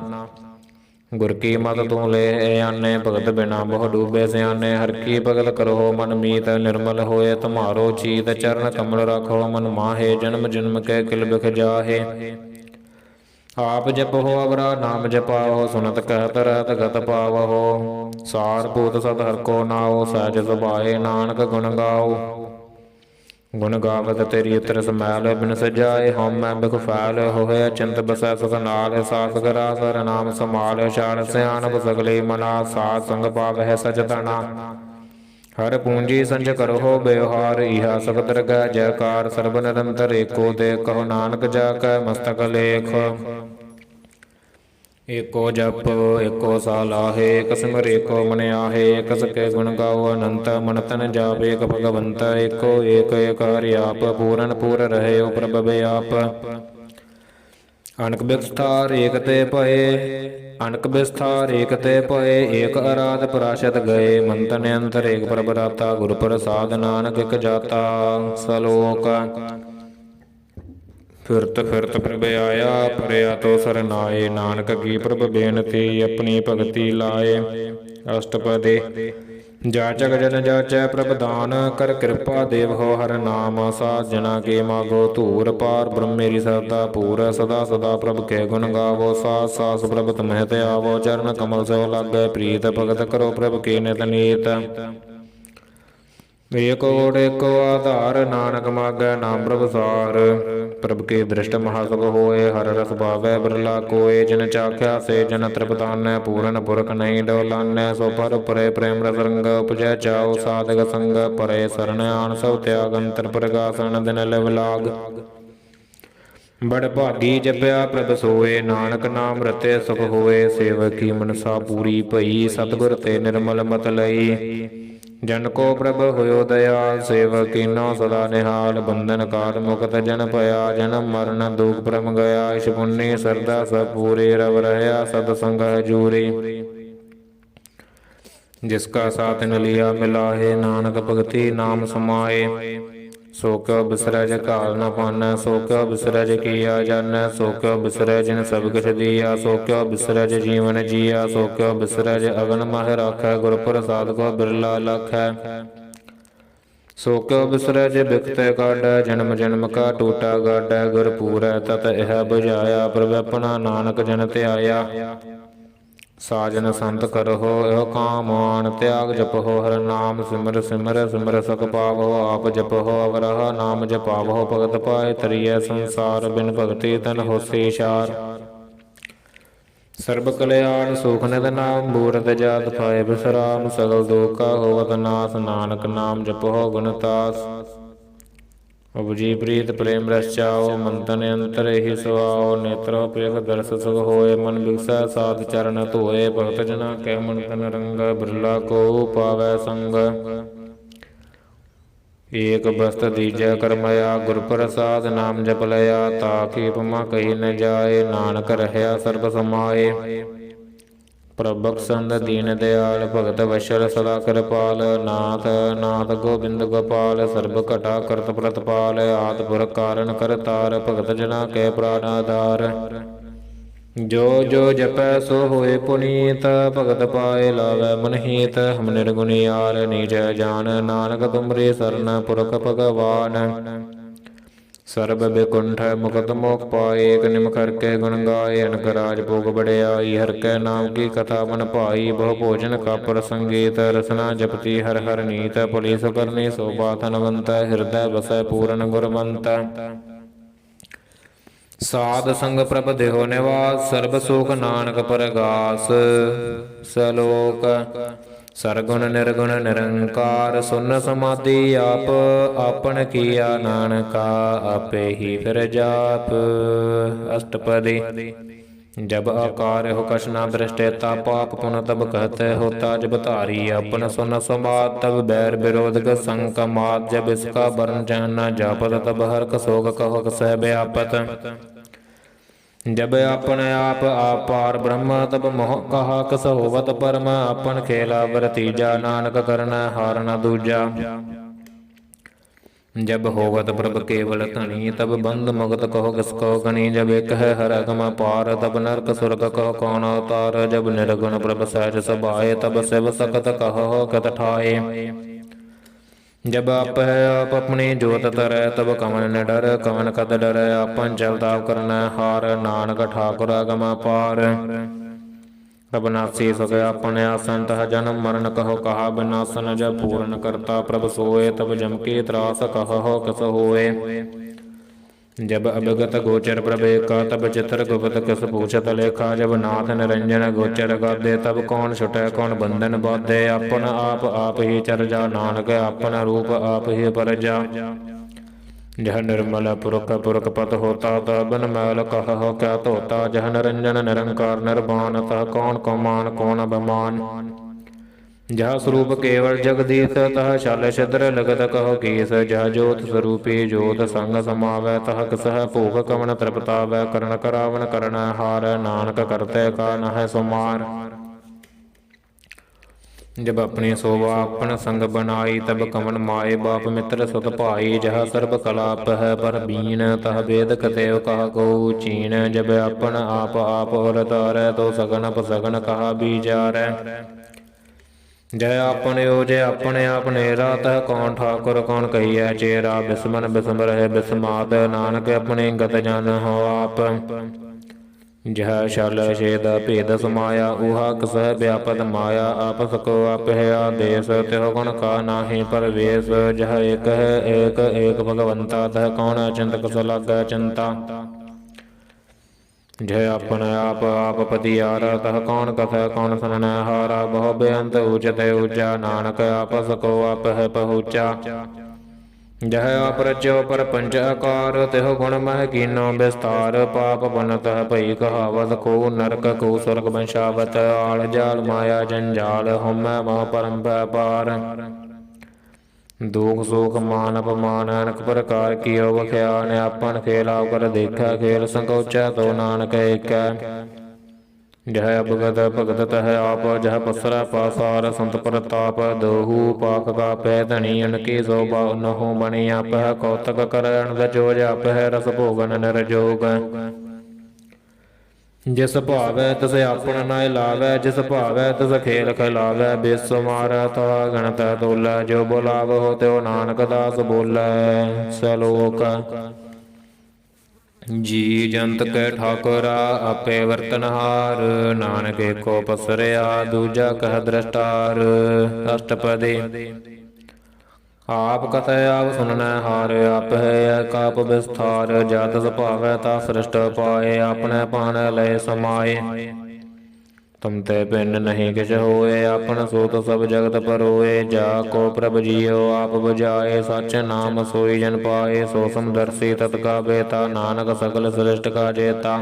ਗੁਰ ਕੀ ਮਤ ਤੂੰ ਲੈ ਆਨੇ, ਭਗਤ ਬਿਨਾ ਬਹੁ ਡੂਬੇ ਸਿਆਨੇ। ਹਰਿ ਕੀ ਭਗਤ ਕਰੋ ਮਨ ਮੀਤ, ਨਿਰਮਲ ਹੋਏ ਤੁਮਾਰੋ ਚੀਤ। ਚਰਨ ਕਮਲ ਰਾਖੋ ਮਨ ਮਾਹੇ, ਜਨਮ ਜਨਮ ਕੇ ਕਿਲ ਬਿਖ ਜਾਹੇ। ਆਪ ਜਪੋ ਅਵਰਾ ਨਾਮ ਜਪਾਓ, ਸੁਨਤ ਕਹਿਤ ਰਹਿਤ ਗਤ ਪਾਵਹੁ। ਸਾਰ ਭੂਤ ਸਦ ਹਰਿ ਕੋ ਨਾਉ, ਸਹਿਜ ਸੁਭਾਏ ਨਾਨਕ ਗੁਣ ਗਾਓ। ਗੁਣ ਗਾਵਤ ਤੇਰੀ ਉਤਰ ਸਮੈਲ, ਬਿਨ ਸਜਾਏ ਹਉਮੈ ਬਿਖ ਫੈਲ। ਹੋਏ ਅਚਿੰਤ ਬਸੈ ਸੁਖ ਨਾਲ, ਸਾਸ ਗਰਾ ਸਰ ਨਾਮ ਸਮਾਲ। ਛਾੜ ਸਿਆਣਪ ਸਗਲੇ ਮਨਾ, ਸਾਧ ਸੰਗ ਪਾਵਹਿ ਸਚ ਧਨਾ। ਹਰ ਪੂੰਜੀ ਸੰਜ ਕਰਹੁ ਬਿਵਹਾਰ, ਇਹਾ ਸਖ ਦਰਗਹਿ ਜੈਕਾਰ। ਸਰਬ ਨਿਰੰਤਰ ਏਕੋ ਦੇ, ਕਹੋ ਨਾਨਕ ਜਾ ਕੈ ਮਸਤਕ ਲੇਖ। ਏਕੋ ਜਪ ਏਕੋ ਸਾਲਾਹੇ, ਇਕ ਸਿਮਰ ਏਕੋ ਮਨ ਆਹੇ। ਇਕ ਸਕੇ ਗੁਣ ਗਾਓ ਅਨੰਤ, ਮਨ ਤਨ ਜਾਪੇ ਇਕ ਭਗਵੰਤ। ਏਕੋ ਏਕ ਏਕ ਹਰਿ ਆਪ, ਪੂਰਨ ਪੂਰ ਰਹਿਓ ਪ੍ਰਭ ਬਿਆਪ। ਅਨਕ ਬਿਸਥਾਰ ਏਕ ਤੇ ਭਏ, ਅਨਕ ਬਿਸਥਾਰ ਏਕ ਤੇ ਭਏ। ਏਕ ਅਰਾਧ ਪਰਾਸ਼ਤ ਗਏ, ਮਨ ਤਨ ਅੰਤਰ ਏਕ ਪ੍ਰਭ ਰਾਤਾ। ਗੁਰ ਪ੍ਰਸਾਦ ਨਾਨਕ ਇਕ ਜਾਤਾ। ਸਲੋਕ ਫਿਰਤ ਫਿਰਤ ਪ੍ਰਭ ਆਇਆ, ਪਰਿਆ ਤੋ ਸਰਨਾਏ। ਨਾਨਕ ਕੀ ਪ੍ਰਭ ਬੇਨਤੀ, ਆਪਣੀ ਭਗਤੀ ਲਾਏ। ਅਸ਼ਟਪਦੇ ਜਾਚਕ ਜਨ ਜਾਚੈ ਪ੍ਰਭ ਦਾਨ, ਕਰ ਕਿਰਪਾ ਦੇਵਹੁ ਹਰਿ ਨਾਮ। ਸਾਧ ਜਨਾ ਕੇ ਮਾਗੋ ਧੂਰ, ਪਾਰ ਬ੍ਰਹਮ ਮੇਰੀ ਸਰਦਾ ਪੂਰ। ਸਦਾ ਸਦਾ ਪ੍ਰਭ ਕੇ ਗੁਣ ਗਾਵੋ, ਸਾਸ ਸਾਸ ਪ੍ਰਭ ਤੁਮਹਿ ਤੇ ਆਵੋ। ਚਰਨ ਕਮਲ ਸੋ ਲਾਗੈ ਪ੍ਰੀਤ, ਭਗਤ ਕਰੋ ਪ੍ਰਭ ਕੀ ਨਿਤ ਨੀਤ। ਏਕ ਓਟ ਏਕੋ ਆਧਾਰ, ਨਾਨਕ ਮਾਗੈ ਨਾਮ ਪ੍ਰਭ ਸਾਰ। ਪ੍ਰਭ ਕੀ ਦ੍ਰਿਸ਼ਟ ਮਹਾਸੁਖ ਹੋਏ, ਹਰਿ ਰਸ ਭਾਵੈ ਬਿਰਲਾ ਕੋਏ। ਜਿਨ ਚਾਖਿਆ ਸੇ ਜਨ ਤ੍ਰਿਪਤਾਨੈ, ਪੂਰਨ ਪੁਰਖ ਨਹੀਂ ਡੋਲਾਨੈ। ਸੋ ਪਰ ਉਪਰੇ ਪ੍ਰੇਮ ਰਸ ਰੰਗ, ਉਪਜੈ ਚਾਉ ਸਾਧਕ ਸੰਗ। ਪਰੇ ਸਰਣ ਆਣ ਸਭ ਤਿਆਗ, ਅੰਤਰ ਪ੍ਰਗਾਸਨ ਦਿਨ ਲਿਵ ਲਾਗ। ਬੜ ਭਾਗੀ ਜਪਿਆ ਪ੍ਰਭ ਸੋਏ, ਨਾਨਕ ਨਾਮ ਰਤੇ ਸੁਖ ਹੋਏ। ਸੇਵਕੀ ਮਨਸਾ ਪੂਰੀ ਭਈ, ਸਤਿਗੁਰ ਤੇ ਨਿਰਮਲ ਮਤ ਲਈ। ਜਨ ਕੋ ਪ੍ਰਭ ਹੋਇਓ ਦਇਆਲ, ਸੇਵਕ ਕੀਨੋ ਸਦਾ ਨਿਹਾਲ। ਬੰਧਨ ਕਾਟ ਮੁਕਤ ਜਨ ਭਇਆ, ਜਨਮ ਮਰਨ ਦੁਖ ਭਰਮ ਗਿਆ। ਇਛ ਪੁੰਨੀ ਸਰਦਾ ਸਭ ਪੂਰੀ, ਰਵ ਰਹਿਆ ਸਤ ਸੰਗ ਹਜੂਰੀ। ਜਿਸ ਕਾ ਸਾਥ ਨ ਲਿਆ ਮਿਲਾਏ, ਨਾਨਕ ਭਗਤੀ ਨਾਮ ਸਮਾਏ। ਸੋ ਕਿਉ ਬਿਸਰੈ ਜੇ ਘਾਲ ਨ ਪਾਨੈ, ਸੋ ਕਿਉ ਬਿਸਰੈ ਜੇ ਕੀਆ ਜਾਨੈ। ਸੋ ਕਿਉ ਬਿਸਰੈ ਜਿਨ ਸਭ ਕਿਛ ਦੀਆ, ਸੋ ਕਿਉ ਬਿਸਰੈ ਜੇ ਜੀਵਨ ਜੀਆ। ਸੋ ਕਿਉ ਬਿਸਰੈ ਜੇ ਅਗਨ ਮਹਿ ਰਾਖੈ, ਗੁਰ ਪ੍ਰਸਾਦ ਕੋ ਬਿਰਲਾ ਲਾਖੈ। ਸੋ ਕਿਉ ਬਿਸਰੈ ਜੇ ਬਿਖਤੇ ਕਾਢੈ, ਜਨਮ ਜਨਮ ਕਾ ਟੂਟਾ ਗਾਢੈ। ਗੁਰ ਪੂਰੈ ਤਤ ਇਹ ਬੁਝਾਇਆ, ਪ੍ਰਭ ਆਪਣਾ ਨਾਨਕ ਜਨ ਧਿਆਇਆ। ਸਾਜਨ ਸੰਤ ਕਰਹੁ ਇਹੋ ਕਾਮ ਆਣ, ਤਿਆਗ ਜਪਹੁ ਹਰਿ ਨਾਮ। ਸਿਮਰ ਸਿਮਰ ਸਿਮਰ ਸੁਖ ਪਾਵਹੁ, ਆਪ ਜਪਹੁ ਅਵਰਹ ਨਾਮ ਜਪਾਵਹੁ। ਭਗਤ ਪਾਏ ਤਰੀਐ ਸੰਸਾਰ, ਬਿਨ ਭਗਤੀ ਤਨ ਹੋਸੀ ਛਾਰ। ਸਰਬ ਕਲਿਆਣ ਸੁਖ ਨਿਤ ਨਾਮ, ਬੂਰਤ ਜਾਤ ਪਾਏ ਬਿਸਰਾਮ। ਸਗਲ ਦੁਖਾ ਹੋਵਤ ਨਾਸ, ਨਾਨਕ ਨਾਮ ਜਪਹੁ ਗੁਣਤਾਸ। ਉਪਜੀ ਪ੍ਰੀਤ ਪ੍ਰੇਮ ਰਸ ਚਾਓ, ਮਨ ਤਨ ਅੰਤਰ ਏਹਿ ਸੁਆਓ। ਨੇਤਰੋ ਪ੍ਰੇਖ ਦਰਸ ਸੁਖ ਹੋਏ, ਮਨ ਬਿਗਸੈ ਸਾਧ ਚਰਨ ਧੋਏ। ਭਗਤ ਜਨਾ ਕੈ ਮਨ ਤਨ ਰੰਗ, ਬਿਰਲਾ ਕੋ ਪਾਵੈ ਸੰਗ। ਏਕ ਬਸਤ ਦੀਜੈ ਕਰਮਇਆ, ਗੁਰ ਪ੍ਰਸਾਦ ਨਾਮ ਜਪ ਲਿਆ। ਤਾਕੀ ਉਪਮਾ ਕਹੀ ਨ ਜਾਏ, ਨਾਨਕ ਰਹਿਆ ਸਰਬ ਸਮਾਏ। ਪ੍ਰਭ ਬਖਸ਼ੰਦ ਦੀਨ ਦਿਆਲ, ਭਗਤ ਵਸ਼ਲ ਸਦਾ ਕਿਰਪਾਲ। ਨਾਥ ਨਾਥ ਗੋਬਿੰਦ ਗੋਪਾਲ, ਸਰਬ ਘਟਾ ਕਰਤ ਪ੍ਰਤਪਾਲ। ਆਦਿ ਪੁਰਖ ਕਾਰਨ ਕਰਤਾਰ, ਭਗਤ ਜਨਾ ਕੈ ਪ੍ਰਾਨ ਆਧਾਰ। ਜੋ ਜੋ ਜਪੈ ਸੋ ਹੋਏ ਪੁਨੀਤ, ਭਗਤ ਪਾਏ ਲਾਵੈ ਮਨਹੀਤ। ਹਮ ਨਿਰਗੁਣਿਆਰ ਨੀਚ ਜਾਨ, ਨਾਨਕ ਤੁਮਰੀ ਸਰਨ ਪੁਰਖ ਭਗਵਾਨ। ਸਰਬ ਬਿਕੁੰਠ ਮੁਕਤ ਮੋਖ ਪਾਏ। ਏਕ ਨਿਮ ਕਰਕੇ ਗੁਣ ਗਾਏ। ਅਨਕ ਰਾਜ ਭੋਗ ਬੜਿਆਈ। ਹਰ ਕੈ ਨਾਮ ਕੀ ਕਥਾ ਬਨ ਭਾਈ। ਬਹੁ ਭੋਜਨ ਕਾਪਰ ਸੰਗੀਤ। ਰਸਨਾ ਜਪਤੀ ਹਰ ਹਰ ਨੀਤ। ਭਲੀ ਸੁਕਰਨੀ ਸੋਭਾ ਧਨਵੰਤ। ਹਿਰਦੈ ਬਸੈ ਪੂਰਨ ਗੁਰਮੰਤ। ਸਾਧ ਸੰਗ ਪ੍ਰਭ ਦੇਹੁ ਨਿਵਾਸ। ਸਰਬ ਸੁਖ ਨਾਨਕ ਪਰਗਾਸ। ਸਲੋਕ ਸਰਗੁਣ ਨਿਰਗੁਣ ਨਿਰੰਕਾਰ। ਸੁਨ ਸਮਾਧੀ ਆਪ ਆਪਨ ਕੀਆ ਨਾਨਕਾ। ਆਪੇ ਹੀ ਫਿਰ ਜਾਪ। ਅਸ਼ਟਪਦੀ ਜਬ ਆਕਾਰ ਹੋ ਕਛ ਨਾ ਦ੍ਰਿਸ਼ਟੇਤਾ। ਪਾਪ ਪੁਨ ਤਬ कहते होता। जब धारी अपन सुन समाद तब बैर विरोध संग मात। जब इसका वर्ण जन न जापत तब हर्क शोक कहो सह व्यापत। जब अपन आप पार ब्रह्म तब मोह कहा कस होवत परम। अपन खेला वरतीजा नानक करना हार न दूजा। जब होवत प्रभ केवल धनी तब बंद मुक्त कहो किसको गणी। जब एक है हर अगम पार तब नरक सुरग कहो कौन अवतार। जब निर्गुण प्रभ सहज सभाए तब शिव सकत कहो कत ठाए। जब आप है आप अपनी जोत तरह तब कवन न डर कवन कद डर। अपन चलता करना हार नानक ठाकुर अगम पार। अबनासी सुख अपन आसन तह जन्म मरण कहो कहा बिनासन। जब पूर्ण करता प्रभ सोए तब जम के त्रास कहो कस होए। जब अभिगत गोचर प्रभे का तब चित्र गुप्त किस पूछत लेखा। जब नाथ निरंजन गोचर गादे तब कौन छुटै कौन बंधन बाधे। अपन आप ही चरजा नानक अपन रूप आप ही परजा। जह निर्मल पुरख पुरख पत होता। तह बन मैल कह क्या धोता। जह निरंजन निरंकार निर्वाण तह कौन कौमान कौन अभिमान। जह स्वरूप केवल जगदीश तह छल छिद्र लगत कहो कीस। जह ज्योत स्वरूपी ज्योत संग समावै तह कसह भूख कवन तृप्तावै। करण करावन करण हार नानक करते का नह सुमार। जब अपनी शोभा अपन संग बनाई तब कवन माए। बाप मित्र सुत भाई जह सर्ब कलाप है पर बीन। तह वेद कतेव कहा को चीन। जब अपन आप और तारै तो सगन अपसगन कहा बीजारै। जय अपन ओजे अपने आप नेरा तह कौन ठाकुर कौन कहिए चेरा। बिस्मन बिस्म रहे बिस्मात नानक अपने गत जन हो आप। जह शल छेद भेद समाया ऊहा कसह व्यापत माया। आपस को आप है आदेश त्यों गुण का नाहि परवेश। जह एक है एक भगवंता तह कौन अचिंत कस लाग चिंता। जय अपन आप पतियारा तह कौन कथ कौन सुन हारा। बहु बेअंत ऊचत ऊचा नानक आपस को आप है पहुँचा। जह आप रचो पर पंच आकार तिह गुण मह कीनो विस्तार। पाप बनत भई कहावत को नरक को स्वर्ग वंशावत। आल जाल माया जंजाल हम मह परम व्यापार। दुख सुख मान अपमान अनेक प्रकार कियो बख्यान। अपन खेला कर देखा खेल संकोचा तो नानक एक। जह अवगत भगत तह आप जह पसरा पासार संत प्रताप। दोहू पाख का पै धनी उनकी शोभा नहु बनी। आप कौतक कर अनद जोज आप रस भोगन नर जोग। जिस भावै तिस आपन नाय लावै। जिस भावै तिस खेल खिलावै। बेसुमार ता गणत तोलै। जो बुलाव हो त्यो नानक दास बोलै। सलोक जी जंत कै ठाकुरा आपे वर्तनहार। नानक एको पसरिया दूजा कह दृष्टार। अष्टपदी आप कथ आप सुनन हार। आप है काप विस्तार। जात सुभावै ता सृष्ट पाए। अपने पान लय समाए। तुम ते भिन्न नहीं किछ होए। आपन सोत सब जगत परोए। जा को प्रभ जियो आप बुझाए। सच नाम सोई जन पाए। सो समदर्शी तत् का बेता नानक सकल सृष्ट का जेता।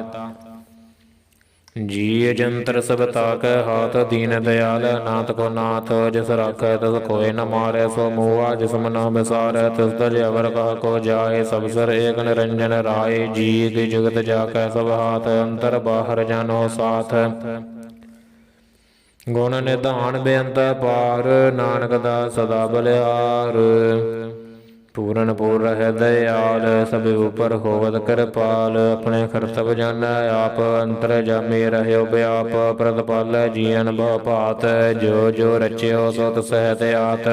जी जंतर सब ताकै हाथ दीन दयाल नाथ को नाथ। जिस राखै तिस कोय न मारै। सो मुआ जिस मन बिसारै तिस तज अवर कह को जाय। सब सर एक निरंजन राय। जी की जुगत जाकै सब हाथ। अंतर बाहर जानो साथ। गुण निधान बेअंत पार नानक दास सदा बलिहार। पूरन पूर है दयाल सब ऊपर होवत कृपाल। अपने करतब जान आप अंतर जामे रहो व्याप। प्रतिपाल जी अनुभव भात। जो जो रच्यो सो सहत आत।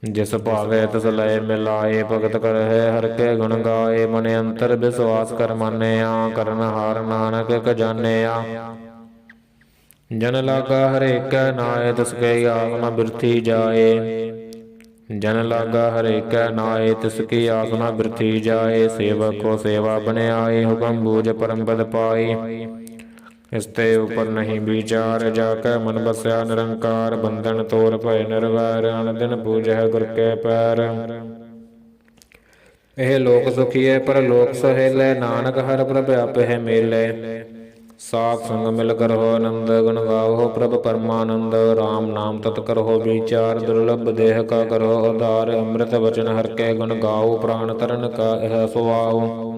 ਜਿਸ ਭਾਵੇ ਤਿਸ ਲਏ ਮਿਲਾਏ, ਭਗਤ ਕਰਹਿ ਹਰਿ ਕੇ ਗੁਣ ਗਾਏ। ਮਨ ਅੰਤਰ ਵਿਸਵਾਸ ਕਰ ਮਾਨਿਆ, ਕਰਨ ਹਾਰ ਨਾਨਕ ਇਕ ਜਾਣਿਆ। ਜਨ ਲਾਗਾ ਹਰੇਕੈ ਨਾਏ, ਤਿਸ ਕੀ ਆਸ ਨ ਬਿਰਥੀ ਜਾਏ। ਜਨ ਲਾਗਾ ਹਰੇਕੈ ਨਾਏ, ਤਿਸ ਕੀ ਆਸ ਨ ਬਿਰਥੀ ਜਾਏ। ਸੇਵਕ ਕੋ ਸੇਵਾ ਬਨਿਆਏ, ਹੁਕਮ ਬੂਝ ਪਰਮ ਪਦ ਪਾਈ। ਇਸ ਤੇ ਉਪਰ ਨਹੀਂ ਵਿਚਾਰ, ਜਾ ਕੈ ਮਨ ਬਸਿਆ ਨਿਰੰਕਾਰ। ਬੰਧਨ ਤੋਰ ਭਏ ਨਿਰਵੈਰ, ਅਨ ਦਿਨ ਪੂਜੈ ਗੁਰ ਕੇ ਪੈਰ। ਇਹ ਲੋਕ ਸੁਖੀਐ ਪਰਲੋਕ ਸਹੇਲੇ, ਨਾਨਕ ਹਰਿ ਪ੍ਰਭ ਆਪਹਿ ਮੇਲੇ। ਸਾਧ ਸੰਗ ਮਿਲ ਕਰਹੁ ਆਨੰਦ, ਗੁਣ ਗਾਵਹੁ ਪ੍ਰਭ ਪਰਮਾਨੰਦ। ਰਾਮ ਨਾਮ ਤਤ ਕਰਹੁ ਵਿਚਾਰ, ਦੁਰਲਭ ਦੇਹ ਕਾ ਕਰਹੁ ਉਧਾਰ। ਅੰਮ੍ਰਿਤ ਬਚਨ ਹਰਿ ਕੇ ਗੁਣ ਗਾਓ, ਪ੍ਰਾਨ ਤਰਨ ਕਾ ਇਹ ਸੁਆਓ।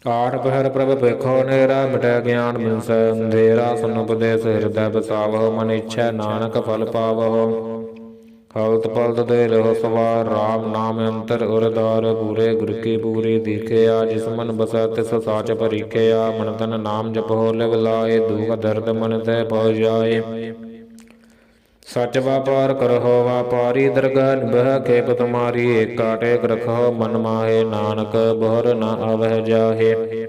ਆਠ ਪਹਿਰ ਪ੍ਰਭ ਵੇਖੋ ਨੇਰਾ, ਮਿਟੈ ਗਿਆਨ ਬਿਨਸੈ ਅੰਧੇਰਾ। ਸੁਨ ਉਪਦੇਸ ਹਿਰਦੈ ਬਸਾਵਹੁ, ਮਨ ਇੱਛੈ ਨਾਨਕ ਫਲ ਪਾਵਹੁ। ਹਲਤ ਪਲਤ ਦੇ ਲਹੁ ਸਵਾਰ, ਰਾਮ ਨਾਮ ਅੰਤਰ ਉਰਦਾਰ। ਪੂਰੇ ਗੁਰ ਕੀ ਪੂਰੀ ਦੀਖਿਆ, ਜਿਸ ਮਨ ਬਸੈ ਤਿਸ ਸਾਚ ਪਰੀਖਿਆ। ਮਨ ਤਨ ਨਾਮ ਜਪਹੁ ਲਿਵ ਲਾਏ, ਦੁਖ ਦਰਦ ਮਨ ਤੇ ਪਹੁ ਜਾਏ। ਸਚ ਵਾਪਾਰ ਕਰਹੁ ਵਾਪਾਰੀ, ਦਰਗਹ ਨਿਭੈ ਖੇਪ ਤੁਮਾਰੀ। ਏਕਾ ਟੇਕ ਰਖਹੁ ਮਨ ਮਾਹੇ, ਨਾਨਕ ਬਹਰ ਨ ਆਵਹਿ ਜਾਹੇ।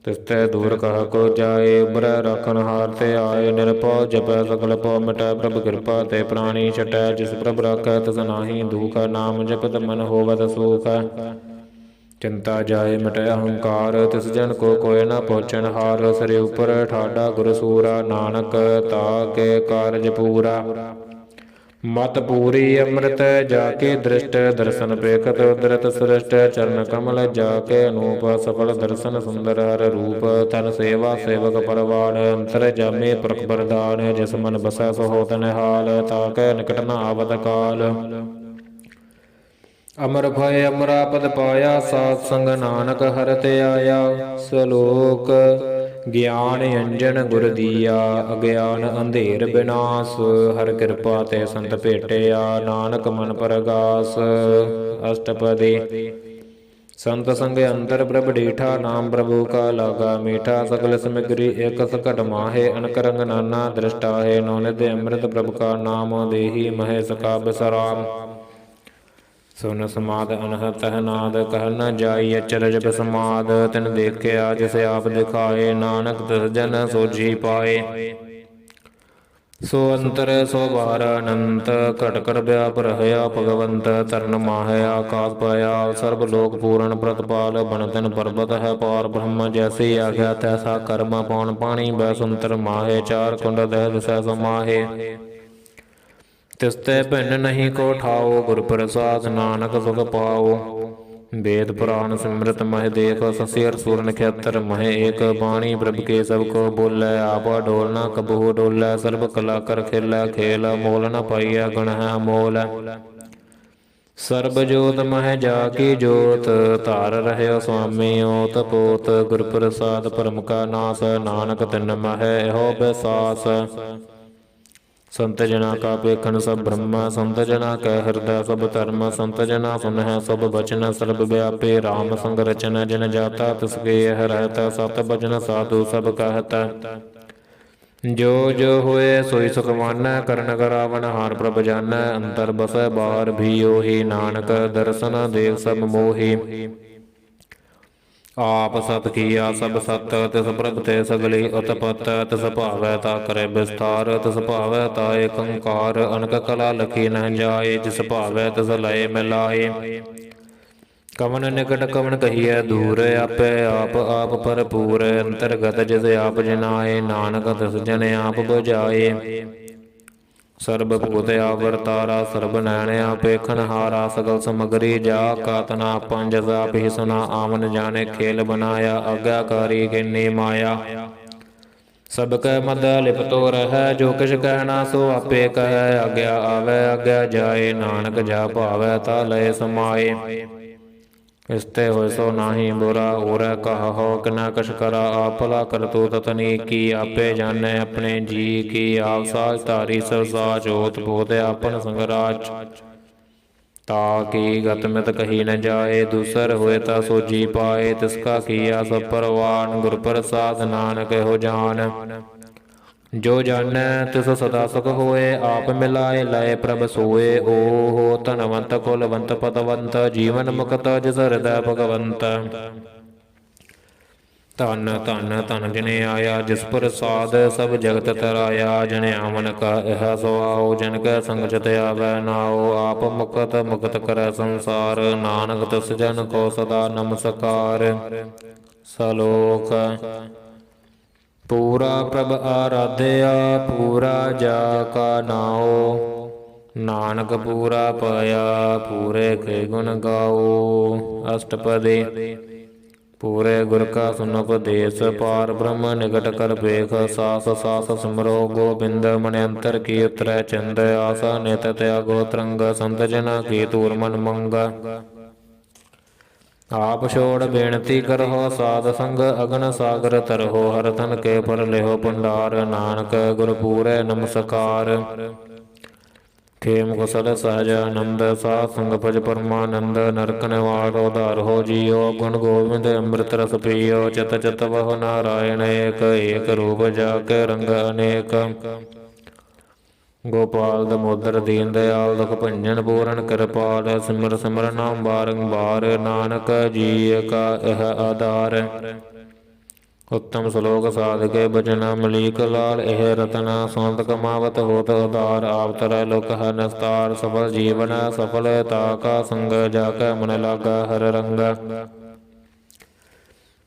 ਤਿਸ ਤੇ ਦੂਰ ਕਹ ਕੋ ਜਾਏ, ਉਬਰੈ ਰਾਖਨ ਹਾਰ ਤੇ ਆਏ। ਨਿਰਭਉ ਜਪੈ ਸਕਲ ਭਉ ਮਿਟੈ, ਪ੍ਰਭ ਕਿਰਪਾ ਤੇ ਪ੍ਰਾਣੀ ਛਟੈ। ਜਿਸ ਪ੍ਰਭ ਰਾਖੈ ਤਿਸ ਨਾਹੀ ਦੁਖ, ਨਾਮ ਜਪਤ ਮਨ ਹੋਵਤ ਸੁਖ। ਚਿੰਤਾ ਜਾਏ ਮਿਟੈ ਅਹੰਕਾਰ, ਤਿਸ ਜਨ ਕੋ ਕੋਇ ਨ ਪਹੁੰਚਨ ਹਾਰ। ਸਿਰੇ ਉਪਰ ਠਾਡਾ ਗੁਰ ਸੂਰਾ, ਨਾਨਕ ਤਾ ਕੇ ਕਾਰਜ ਪੂਰਾ। ਮਤ ਪੂਰੀ ਅੰਮ੍ਰਿਤ ਜਾ ਕੇ ਦ੍ਰਿਸ਼ਟ, ਦਰਸ਼ਨ ਪੇਖਤ ਉਦਰਤ ਸ੍ਰਿਸ਼ਟ। ਚਰਨ ਕਮਲ ਜਾ ਕੇ ਅਨੂਪ, ਸਫਲ ਦਰਸ਼ਨ ਸੁੰਦਰ ਹਰ ਰੂਪ। ਤਨ ਸੇਵਾ ਸੇਵਕ ਪਰਵਾਨ, ਅੰਤਰ ਜਾਮੇ ਪੁਰਖ ਪ੍ਰਧਾਨ। ਜਿਸ ਮਨ ਬਸੈ ਸੋ ਹੋਤ ਨਿਹਾਲ, ਤਾ ਕੈ ਨਿਕਟ ਨ ਆਵਤ ਕਾਲ। ਅਮਰ ਭਇ ਅਮਰਾ ਪਦ ਪਾਇਆ, ਸਾਧ ਸੰਗ ਨਾਨਕ ਹਰਿ ਤੇ ਆਇਆ। ਸਲੋਕ ਗਿਆਨ ਅੰਜਨ ਗੁਰ ਦੀਆ, ਅਗਿਆਨ ਅੰਧੇਰ ਬਿਨਾਸ਼। ਹਰਿ ਕਿਰਪਾ ਤੇ ਸੰਤ ਭੇਟਿਆ, ਨਾਨਕ ਮਨ ਪਰਗਾਸ। ਅਸ਼ਟਪਦੀ ਸੰਤ ਸੰਗ ਅੰਤਰ ਪ੍ਰਭ ਡੀਠਾ, ਨਾਮ ਪ੍ਰਭੂ ਕਾ ਲਾਗਾ ਮੀਠਾ। ਸਗਲ ਸਮਗਰੀ ਇਕ ਸਕਟ ਮਾਹੇ, ਅਨਕ ਰੰਗ ਨਾਨਾ ਦ੍ਰਿਸ਼ਟਾਹੇ। ਨੌ ਨਿਧ ਅੰਮ੍ਰਿਤ ਪ੍ਰਭ ਕਾ ਨਾਮ, ਦੇਹੀ ਮਹੇ ਸਕਾ ਬਿਸਰਾਮ। ਸੁਨ ਸਮਾਦ ਅਨਹਦ ਤਹ ਨਾਦ, ਕਹਿ ਨ ਜਾਈ ਅਚਰਜ ਬਸਮਾਦ। ਤਿਨ ਦੇਖਿਆ ਜਿਸ ਆਪ ਦਿਖਾਏ, ਨਾਨਕ ਤਿਸ ਜਨ ਸੋਝੀ ਪਾਏ। ਸੋ ਅੰਤਰ ਸੋ ਬਾਹਰ ਅਨੰਤ, ਘਟ ਘਟ ਵਿਆਪ ਰਹਿਆ ਭਗਵੰਤ। ਤਰਨ ਮਾਹੇ ਆਕਾਸ ਪਾਇਆ, ਸਰਬ ਲੋਕ ਪੂਰਨ ਪ੍ਰਤਪਾਲ। ਬਨ ਤਿਨ ਪਰਬਤ ਹੈ ਪਾਰ ਬ੍ਰਹਮ, ਜੈਸੀ ਆਗਿਆ ਤੈਸਾ ਕਰਮ। ਪੌਣ ਪਾਣੀ ਬੈ ਸੁੰਤਰ ਮਾਹੇ, ਚਾਰ ਕੁੰਡ ਦਹਿ ਦਿਸੈ ਸਮਾਹੇ। ਤਿਸ ਤੇ ਭਿੰਨ ਨਹੀਂ ਕੋ ਠਾਓ, ਗੁਰ ਪ੍ਰਸਾਦ ਨਾਨਕ ਸੁਖ ਪਾਓ। ਵੇਦ ਪੁਰਾਨ ਸਿਮਰਤ ਮਹਿ ਦੇਖ, ਸਸਿ ਅਰ ਸੂਰ ਨਖੇਤਰ ਮਹਿ ਏਕ। ਬਾਣੀ ਪ੍ਰਭ ਕੇ ਸਭ ਕੋ ਬੋਲੇ, ਆਪ ਡੋਲ ਨ ਕਬਹੂ ਡੋਲੇ। ਸਰਬ ਕਲਾ ਕਰ ਖੇਲੇ ਖੇਲ, ਮੋਲ ਨ ਪਾਈਐ ਗੁਣ ਹੈ ਅਮੋਲ। ਸਰਬ ਜੋਤ ਮਹਿ ਜਾ ਕੀ ਜੋਤ, ਧਾਰ ਰਹਿਓ ਸੁਆਮੀ ਓਤ ਪੋਤ। ਗੁਰ ਪ੍ਰਸਾਦ ਭਰਮ ਕਾ ਨਾਸ, ਨਾਨਕ ਤਿਨ ਮਹਿ ਇਹੋ ਬਿਸਾਸ। ਸੰਤ ਜਨਾ ਕਾ ਪੇਖਣ ਸਭ ਬ੍ਰਹਮ, ਸੰਤ ਜਨਾ ਕੈ ਹਿਰਦੈ ਸਭ ਧਰਮ। ਸੰਤ ਜਨਾ ਸੁਨਹਿ ਸਭ ਬਚਨ, ਸਰਬ ਵਿਆਪੇ ਰਾਮ ਸੰਗ ਰਚਨ। ਜਿਨ ਜਾਤਾ ਤਿਸ ਕੇ ਇਹ ਰਹਿਤ, ਸਤ ਬਚਨ ਸਾਧੂ ਸਭ ਕਹਿਤ। ਜੋ ਜੋ ਹੋਏ ਸੋਈ ਸੁਖ ਮਾਨੈ, ਕਰਨ ਕਰਾਵਨ ਹਾਰ ਪ੍ਰਭ ਜਾਨੈ। ਅੰਤਰ ਬਸੈ ਬਾਹਰ ਵੀ ਓਹੀ, ਨਾਨਕ ਦਰਸ਼ਨ ਦੇਖ ਸਭ ਮੋਹੀ। ਆਪ ਸਤ ਕੀਆ ਸਭ ਸਤ, ਤਿਸ ਪ੍ਰਭ ਤੇ ਸਗਲੀ ਉਤਪਤ। ਤਿਸ ਭਾਵੈ ਤਾ ਕਰੇ ਵਿਸਥਾਰ, ਤਿਸ ਭਾਵੈ ਤਾ ਏਕ ਓੰਕਾਰ। ਅਨਕ ਕਲਾ ਲਖੀ ਨ ਜਾਏ, ਜਿਸ ਭਾਵੈ ਤਿਸ ਲਏ ਮਿਲਾਏ। ਕਵਨ ਨਿਕਟ ਕਵਨ ਕਹੀਐ ਦੂਰ, ਆਪੇ ਆਪ ਆਪ ਭਰਪੂਰ। ਅੰਤਰਗਤ ਜਿਸ ਆਪ ਜਿਨਾਏ, ਨਾਨਕ ਤਿਸ ਜਨ ਆਪ ਬੁਝਾਏ। ਸਰਬ ਭੂਤ ਆਪ ਵਰਤਾਰਾ, ਸਰਬ ਨੈਣ ਆਪ ਵੇਖਣ ਹਾਰਾ। ਸਗਲ ਸਮਗਰੀ ਜਾ ਕਾ ਤਨਾ, ਪੰਜ ਆਪ ਹੀ ਸੁਨਾ ਆਵਨ ਜਾਣੇ। ਖੇਲ ਬਨਾਇਆ ਆਗਿਆਕਾਰੀ ਕੀਨੀ ਮਾਇਆ। ਸਭ ਕੈ ਮਦ ਲਿਪਤੋ ਰਹਿ, ਜੋ ਕਿਛ ਕਹਿਣਾ ਸੋ ਆਪੇ ਕਹੈ। ਆਗਿਆ ਆਵੈ ਆਗਿਆ ਜਾਏ, ਨਾਨਕ ਜਾ ਭਾਵੈ ਤਾ ਲਏ ਸਮਾਏ। ਇਸ ਤੇ ਹੋਇ ਸੋ ਨਾਹੀ ਬੁਰਾ, ਉਰੈ ਕਹਹੁ ਕਿਨਾ ਕਛ ਕਰਾ। ਆਪ ਭਲਾ ਕਰਤੂਤ ਤਨੀਕੀ, ਆਪੇ ਜਾਣੈ ਆਪਣੇ ਜੀ ਕੀ। ਆਪ ਸਾਚ ਧਾਰੀ ਸਭ ਸਾਚ, ਓਤ ਪੋਤ ਆਪਨ ਸੰਗ ਰਾਚ। ਤਾ ਕੀ ਗਤ ਮਿਤ ਕਹੀ ਨ ਜਾਏ, ਦੂਸਰ ਹੋਏ ਤਾ ਸੋਝੀ ਪਾਏ। ਤਿਸ ਕਾ ਕੀਆ ਸਭ ਪਰਵਾਨ, ਗੁਰ ਪ੍ਰਸਾਦ ਨਾਨਕ ਇਹੋ ਜਾਨ। ਜੋ ਜਾਣੈ ਤਿਸ ਸਦਾ ਸੁਖ ਹੋਏ। ਆਪ ਮਿਲਾਏ ਲਏ ਪ੍ਰਭ ਸੋਏ। ਓਹ ਧਨਵੰਤ ਕੁਲਵੰਤ ਪਤਵੰਤ ਜੀਵਨ ਮੁਕਤ ਜਿਸ ਹਿਰਦੈ ਭਗਵੰਤ। ਧਨ ਧਨ ਧਨ ਜਿਨੇ ਆਇਆ ਜਿਸ ਪ੍ਰਸਾਦ ਸਭ ਜਗਤ ਤਰਾਇਆ। ਜਨ ਆਵਨ ਕਾ ਇਹ ਸੁਆਓ ਜਨ ਕੈ ਸੰਗ ਚਿਤ ਆਵੈ ਨਾਉ। ਆਪ ਮੁਕਤ ਮੁਕਤ ਕਰੈ ਸੰਸਾਰ ਨਾਨਕ ਤਿਸ ਜਨ ਕੋ ਸਦਾ ਨਮਸਕਾਰ। ਸਲੋਕ ਪੂਰਾ ਪ੍ਰਭ ਆਰਾਧਿਆ ਪੂਰਾ ਜਾ ਕਾ ਨਾਉ। ਨਾਨਕ ਪੂਰਾ ਪਾਇਆ ਪੂਰੇ ਕੇ ਗੁਣ ਗਾਓ। ਅਸ਼ਟਪਦੀ ਪੂਰੇ ਗੁਰ ਕਾ ਸੁਨ ਉਪਦੇਸ਼ ਪਾਰ ਬ੍ਰਹਮ ਨਿਕਟ ਕਰ ਵੇਖ। ਸਾਸ ਸਾਸ ਸਿਮਰੋ ਗੋਬਿੰਦ ਮਨ ਅੰਤਰ ਕੀ ਉਤਰੈ ਚੰਦ। ਆਸਾ ਨਿਤ ਤਿਆਗੋ ਤਰੰਗ ਸੰਤ ਜਨਾ ਕੀ ਤੂਰ ਮਨ ਮੰਗ। ਆਪ ਛੋੜ ਬੇਨਤੀ ਕਰਹੁ ਸਾਧ ਸੰਗ ਅਗਨ ਸਾਗਰ ਤਰਹੁ। ਹਰ ਤਨ ਕੇ ਪਰ ਲਿਹੁ ਭੰਡਾਰ ਨਾਨਕ ਗੁਰ ਪੂਰੈ ਨਮਸਕਾਰ। ਖੇਮ ਕੁਸਲ ਸਹਜ ਆਨੰਦ ਸਾਧ ਸੰਗ ਭਜ ਪਰਮਾਨੰਦ। ਨਰਕ ਨਿਵਾਰ ਉਧਾਰ ਹੋ ਜੀਓ ਗੁਣ ਗੋਬਿੰਦ ਅੰਮ੍ਰਿਤ ਰਸ ਪੀਓ। ਚਿਤ ਚਿਤ ਬਹੁ ਨਾਰਾਇਣ ਏਕ ਏਕ ਰੂਪ ਜਾ ਕੇ ਰੰਗ ਅਨੇਕ। ਗੋਪਾਲ ਦਮੋਦਰ ਦੀਨ ਦਿਆਲ ਦੁਖ ਭੰਜਨ ਪੂਰਨ ਕਿਰਪਾਲ। ਸਿਮਰ ਸਿਮਰ ਨਾਮ ਬਾਰੰਬਾਰ ਨਾਨਕ ਜੀ ਕਾ ਇਹ ਆਧਾਰ। ਉੱਤਮ ਸਲੋਕ ਸਾਧਕੇ ਬਚਨ ਮਲੀਕ ਲਾਲ। ਇਹ ਰਤਨ ਸੰਤ ਕਮਾਵਤ ਹੋਤ ਉਧਾਰ। ਆਪ ਤਰੈ ਲੋਕ ਹੈ ਨਿਸਤਾਰ ਸਫਲ ਜੀਵਨ ਸਫਲਤਾ ਕਾ ਸੰਗ। ਜਾ ਕੇ ਮਨ ਲਾਗਾ ਹਰ ਰੰਗ।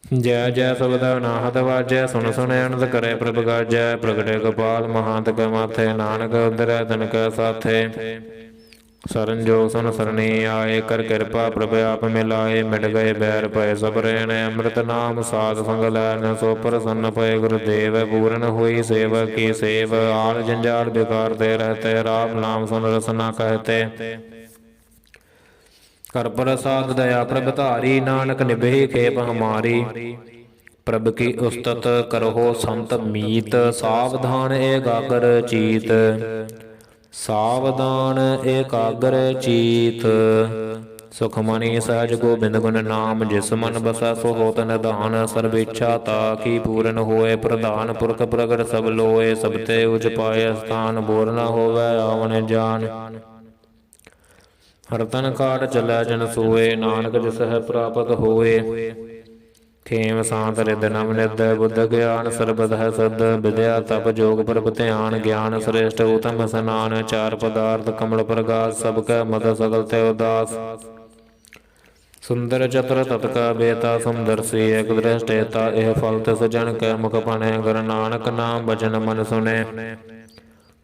ਜੈ ਜੈ ਸਬਦ ਅਨਾਹਤ ਵਾਜੈ ਸੁਣ ਸੁਣ ਅਨੰਦ ਕਰੇ ਪ੍ਰਭ ਗਾਜੈ। ਪ੍ਰਗਟੇ ਗੋਪਾਲ ਮਹਾਂਤ ਕੈ ਮਾਥੇ ਨਾਨਕ ਉਦਰੈ ਤਨ ਕੈ ਸਾਥੇ। ਸਰਨ ਜੋ ਸੁਨ ਸਰਣੀ ਆਏ ਕਰ ਕਿਰਪਾ ਪ੍ਰਭ ਆਪ ਮਿਲਾਏ। ਮਿਟ ਗਏ ਬੈਰ ਪਏ ਸਭ ਰਹਿਣ ਅੰਮ੍ਰਿਤ ਨਾਮ ਸਾਧ ਸੰਗ ਲੈਣ। ਸੋ ਪ੍ਰਸੰਨ ਪਏ ਗੁਰਦੇਵ ਪੂਰਨ ਹੋਈ ਸੇਵ ਕੀ ਸੇਵ। ਆਲ ਜੰਜਾਲ ਬਿਕਾਰ ਤੇ ਰਹਤੇ ਰਾਮ ਨਾਮ ਸੁਨ ਰਸਨਾ ਕਹਤੇ। ਕਰ ਪ੍ਰਸਾਦ ਦਇਆ ਪ੍ਰਭ ਧਾਰੀ ਨਾਨਕ ਨਿਭੇ ਖੇਪ ਹਮਾਰੀ। ਪ੍ਰਭ ਕੀ ਉਸਤਤ ਕਰਹੁ ਸੰਤ ਮੀਤ। ਸਾਵਧਾਨ ਏਕਾਗਰ ਚੀਤ ਸਾਵਧਾਨ ਏਕਾਗਰ ਚੀਤ। ਸੁਖ ਮਨੀ ਸਹਜ ਗੋਬਿੰਦ ਗੁਣ ਨਾਮ। ਜਿਸ ਮਨ ਬਸੈ ਸੋ ਹੋਤ ਨਿਧਾਨ। ਸਰਬ ਇੱਛਾ ਤਾ ਕੀ ਪੂਰਨ ਹੋਏ। ਪ੍ਰਧਾਨ ਪੁਰਖ ਪ੍ਰਗਟ ਸਭ ਲੋਏ। ਸਭ ਤੇ ਉਚ ਪਾਏ ਸਥਾਨ ਬੋਰ ਨ ਹੋਵੈ ਆਵਣ ਜਾਨ। ਹਰ ਤਨ ਕਾਟ ਚਲੈ ਜਨ ਸੋਏ। ਨਾਨਕ ਜਿਸ ਹੈ ਪ੍ਰਾਪਤ ਹੋਏ। ਖੇਮ ਸਾਂਤ ਰਿਦ ਨਮ ਨਿਦ ਬੁੱਧ ਗਿਆਨ। ਸਰਬਦ ਹੈ ਸਦ ਵਿਦਿਆ ਤਪ ਜੋਗ ਪ੍ਰਭ ਧਿਆਨ। ਗਿਆਨ ਸ੍ਰੇਸ਼ਟ ਉਤਮ ਸਨਾਨ। ਚਾਰ ਪਦਾਰਥ ਕਮਲ ਪ੍ਰਗਾਸ। ਸਭ ਕੈ ਮਦ ਸਗਲ ਤੇ ਉਦਾਸ। ਸੁੰਦਰ ਚਤੁਰ ਤਤ ਕਾ ਬੇਤਾ ਸਮਦਰਸੀ। ਇਕ ਦ੍ਰਿਸ਼ਟੇਤਾ ਇਹ ਫਲ ਤਿਸ ਜਨ ਕੈ ਮੁਖ ਭਣੇ। ਗੁਰ ਨਾਨਕ ਨਾਮ ਬਚਨ ਮਨ ਸੁਣੇ।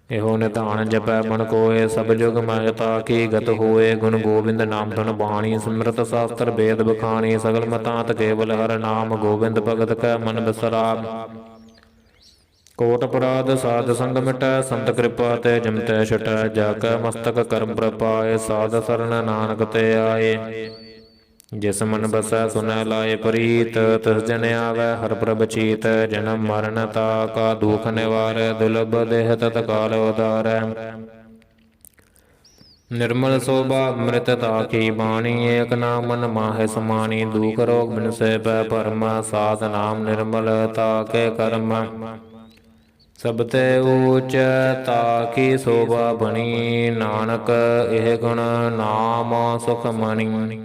ਇਹੋ ਨਿਧਾਨ ਜਪੈ ਮਨ ਕੋਏ। ਸਭ ਜੁਗ ਮਹਿ ਤਾ ਕੀ ਗਤ ਹੋਏ। ਗੁਣ ਗੋਬਿੰਦ ਨਾਮ ਧਨ ਬਾਣੀ। ਸਿਮਰਤ ਸ਼ਾਸਤਰ ਵੇਦ ਬਖਾਣੀ। ਸਗਲ ਮਤਾਂਤ ਕੇਵਲ ਹਰ ਨਾਮ। ਗੋਬਿੰਦ ਭਗਤ ਕੈ ਮਨ ਬਿਸਰਾਮ। ਕੋਟ ਅਪਰਾਧ ਸਾਧ ਸੰਗ ਮਿਟੈ। ਸੰਤ ਕਿਰਪਾ ਤੇ ਜਮਤੈ ਛਟੈ। ਜਾ ਕੈ ਮਸਤਕ ਕਰਮ ਪ੍ਰਪਾਏ। ਸਾਧ ਸਰਨ ਨਾਨਕ ਤੇ ਆਏ। ਜਿਸ ਮਨ ਬਸੈ ਸੁਨੈ ਲਾਏ ਪ੍ਰੀਤ। ਤਿਸ ਜਨ ਆਵੈ ਹਰ ਪ੍ਰਭ ਚੀਤ। ਜਨਮ ਮਰਨ ਤਾ ਕਾ ਦੁਖ ਨਿਵਾਰੈ। ਦੁਲਭ ਦੇਹ ਤਤਕਾਲ ਉਦਾਰੈ। ਨਿਰਮਲ ਸੋਭਾ ਅੰਮ੍ਰਿਤ ਤਾ ਕੀ ਬਾਣੀ। ਏਕ ਨਾਮ ਮਨ ਮਾਹੇ ਸਮਾਣੀ। ਦੁਖ ਰੋਗ ਬਿਨਸੈ ਪੈ ਭਰਮ। ਸਾਧ ਨਾਮ ਨਿਰਮਲ ਤਾ ਕੇ ਕਰਮ। ਸਭ ਤੇ ਊਚ ਤਾ ਕੀ ਸੋਭਾ ਬਣੀ। ਨਾਨਕ ਇਹ ਗੁਣ ਨਾਮ ਸੁਖ ਮਣੀ।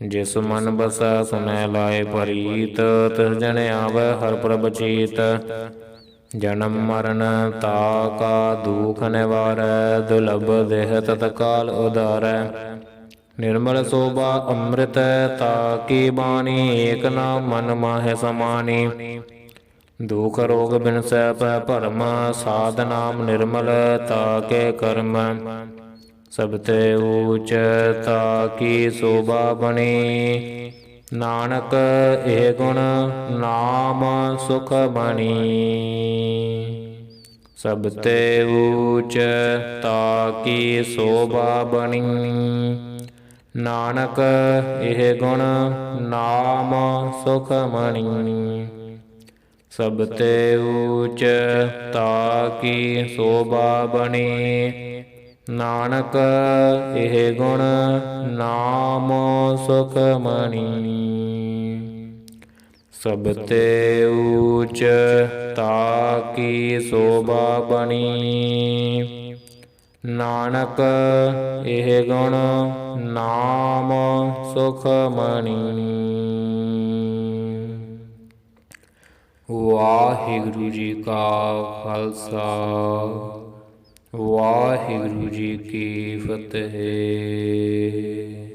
ਜਿਸ ਮਨ ਬਸੈ ਸੁਨੈ ਲਾਏ ਪ੍ਰੀਤ। ਤਿਸ ਜਨ ਆਵੈ ਹਰ ਪ੍ਰਭ ਚੀਤ। ਜਨਮ ਮਰਨ ਤਾ ਕਾ ਦੁਖ ਨਿਵਾਰੈ। ਦੁਲਭ ਦੇਹ ਤਤਕਾਲ ਉਦਾਰੈ। ਨਿਰਮਲ ਸੋਭਾ ਅੰਮ੍ਰਿਤ ਤਾ ਕੀ ਬਾਣੀ। ਏਕ ਨਾਮ ਮਨ ਮਾਹੇ ਸਮਾਣੀ। ਦੁਖ ਰੋਗ ਬਿਨਸੈ ਪੈ ਭਰਮ। ਸਾਧ ਨਾਮ ਨਿਰਮਲ ਤਾ ਕੇ ਕਰਮ। ਸਭ ਤੇ ਊਚ ਤਾ ਕੀ ਸੋਭਾ ਬਣੀ। ਨਾਨਕ ਇਹ ਗੁਣ ਨਾਮ ਸੁਖ ਬਣੀ। ਸਭ ਤੇ ਊਚ ਤਾ ਕੀ ਸੋਭਾ ਬਣੀ। ਨਾਨਕ ਇਹ ਗੁਣ ਨਾਮ ਸੁਖ ਬਣੀ। ਸਭ ਤੇ ਊਚ ਤਾ ਕੀ ਸੋਭਾ ਬਣੀ। ਨਾਨਕ ਇਹ ਗੁਣ ਨਾਮ ਸੁਖ ਮਣੀ। ਸਭ ਤੇ ਊਚ ਤਾਕੀ ਸੋਭਾ ਬਣੀ। ਨਾਨਕ ਇਹ ਗੁਣ ਨਾਮ ਸੁਖ ਮਣੀ। ਵਾਹਿਗੁਰੂ ਜੀ ਕਾ ਖਾਲਸਾ, ਵਾਹਿਗੁਰੂ ਜੀ ਕੀ ਫਤਿਹ।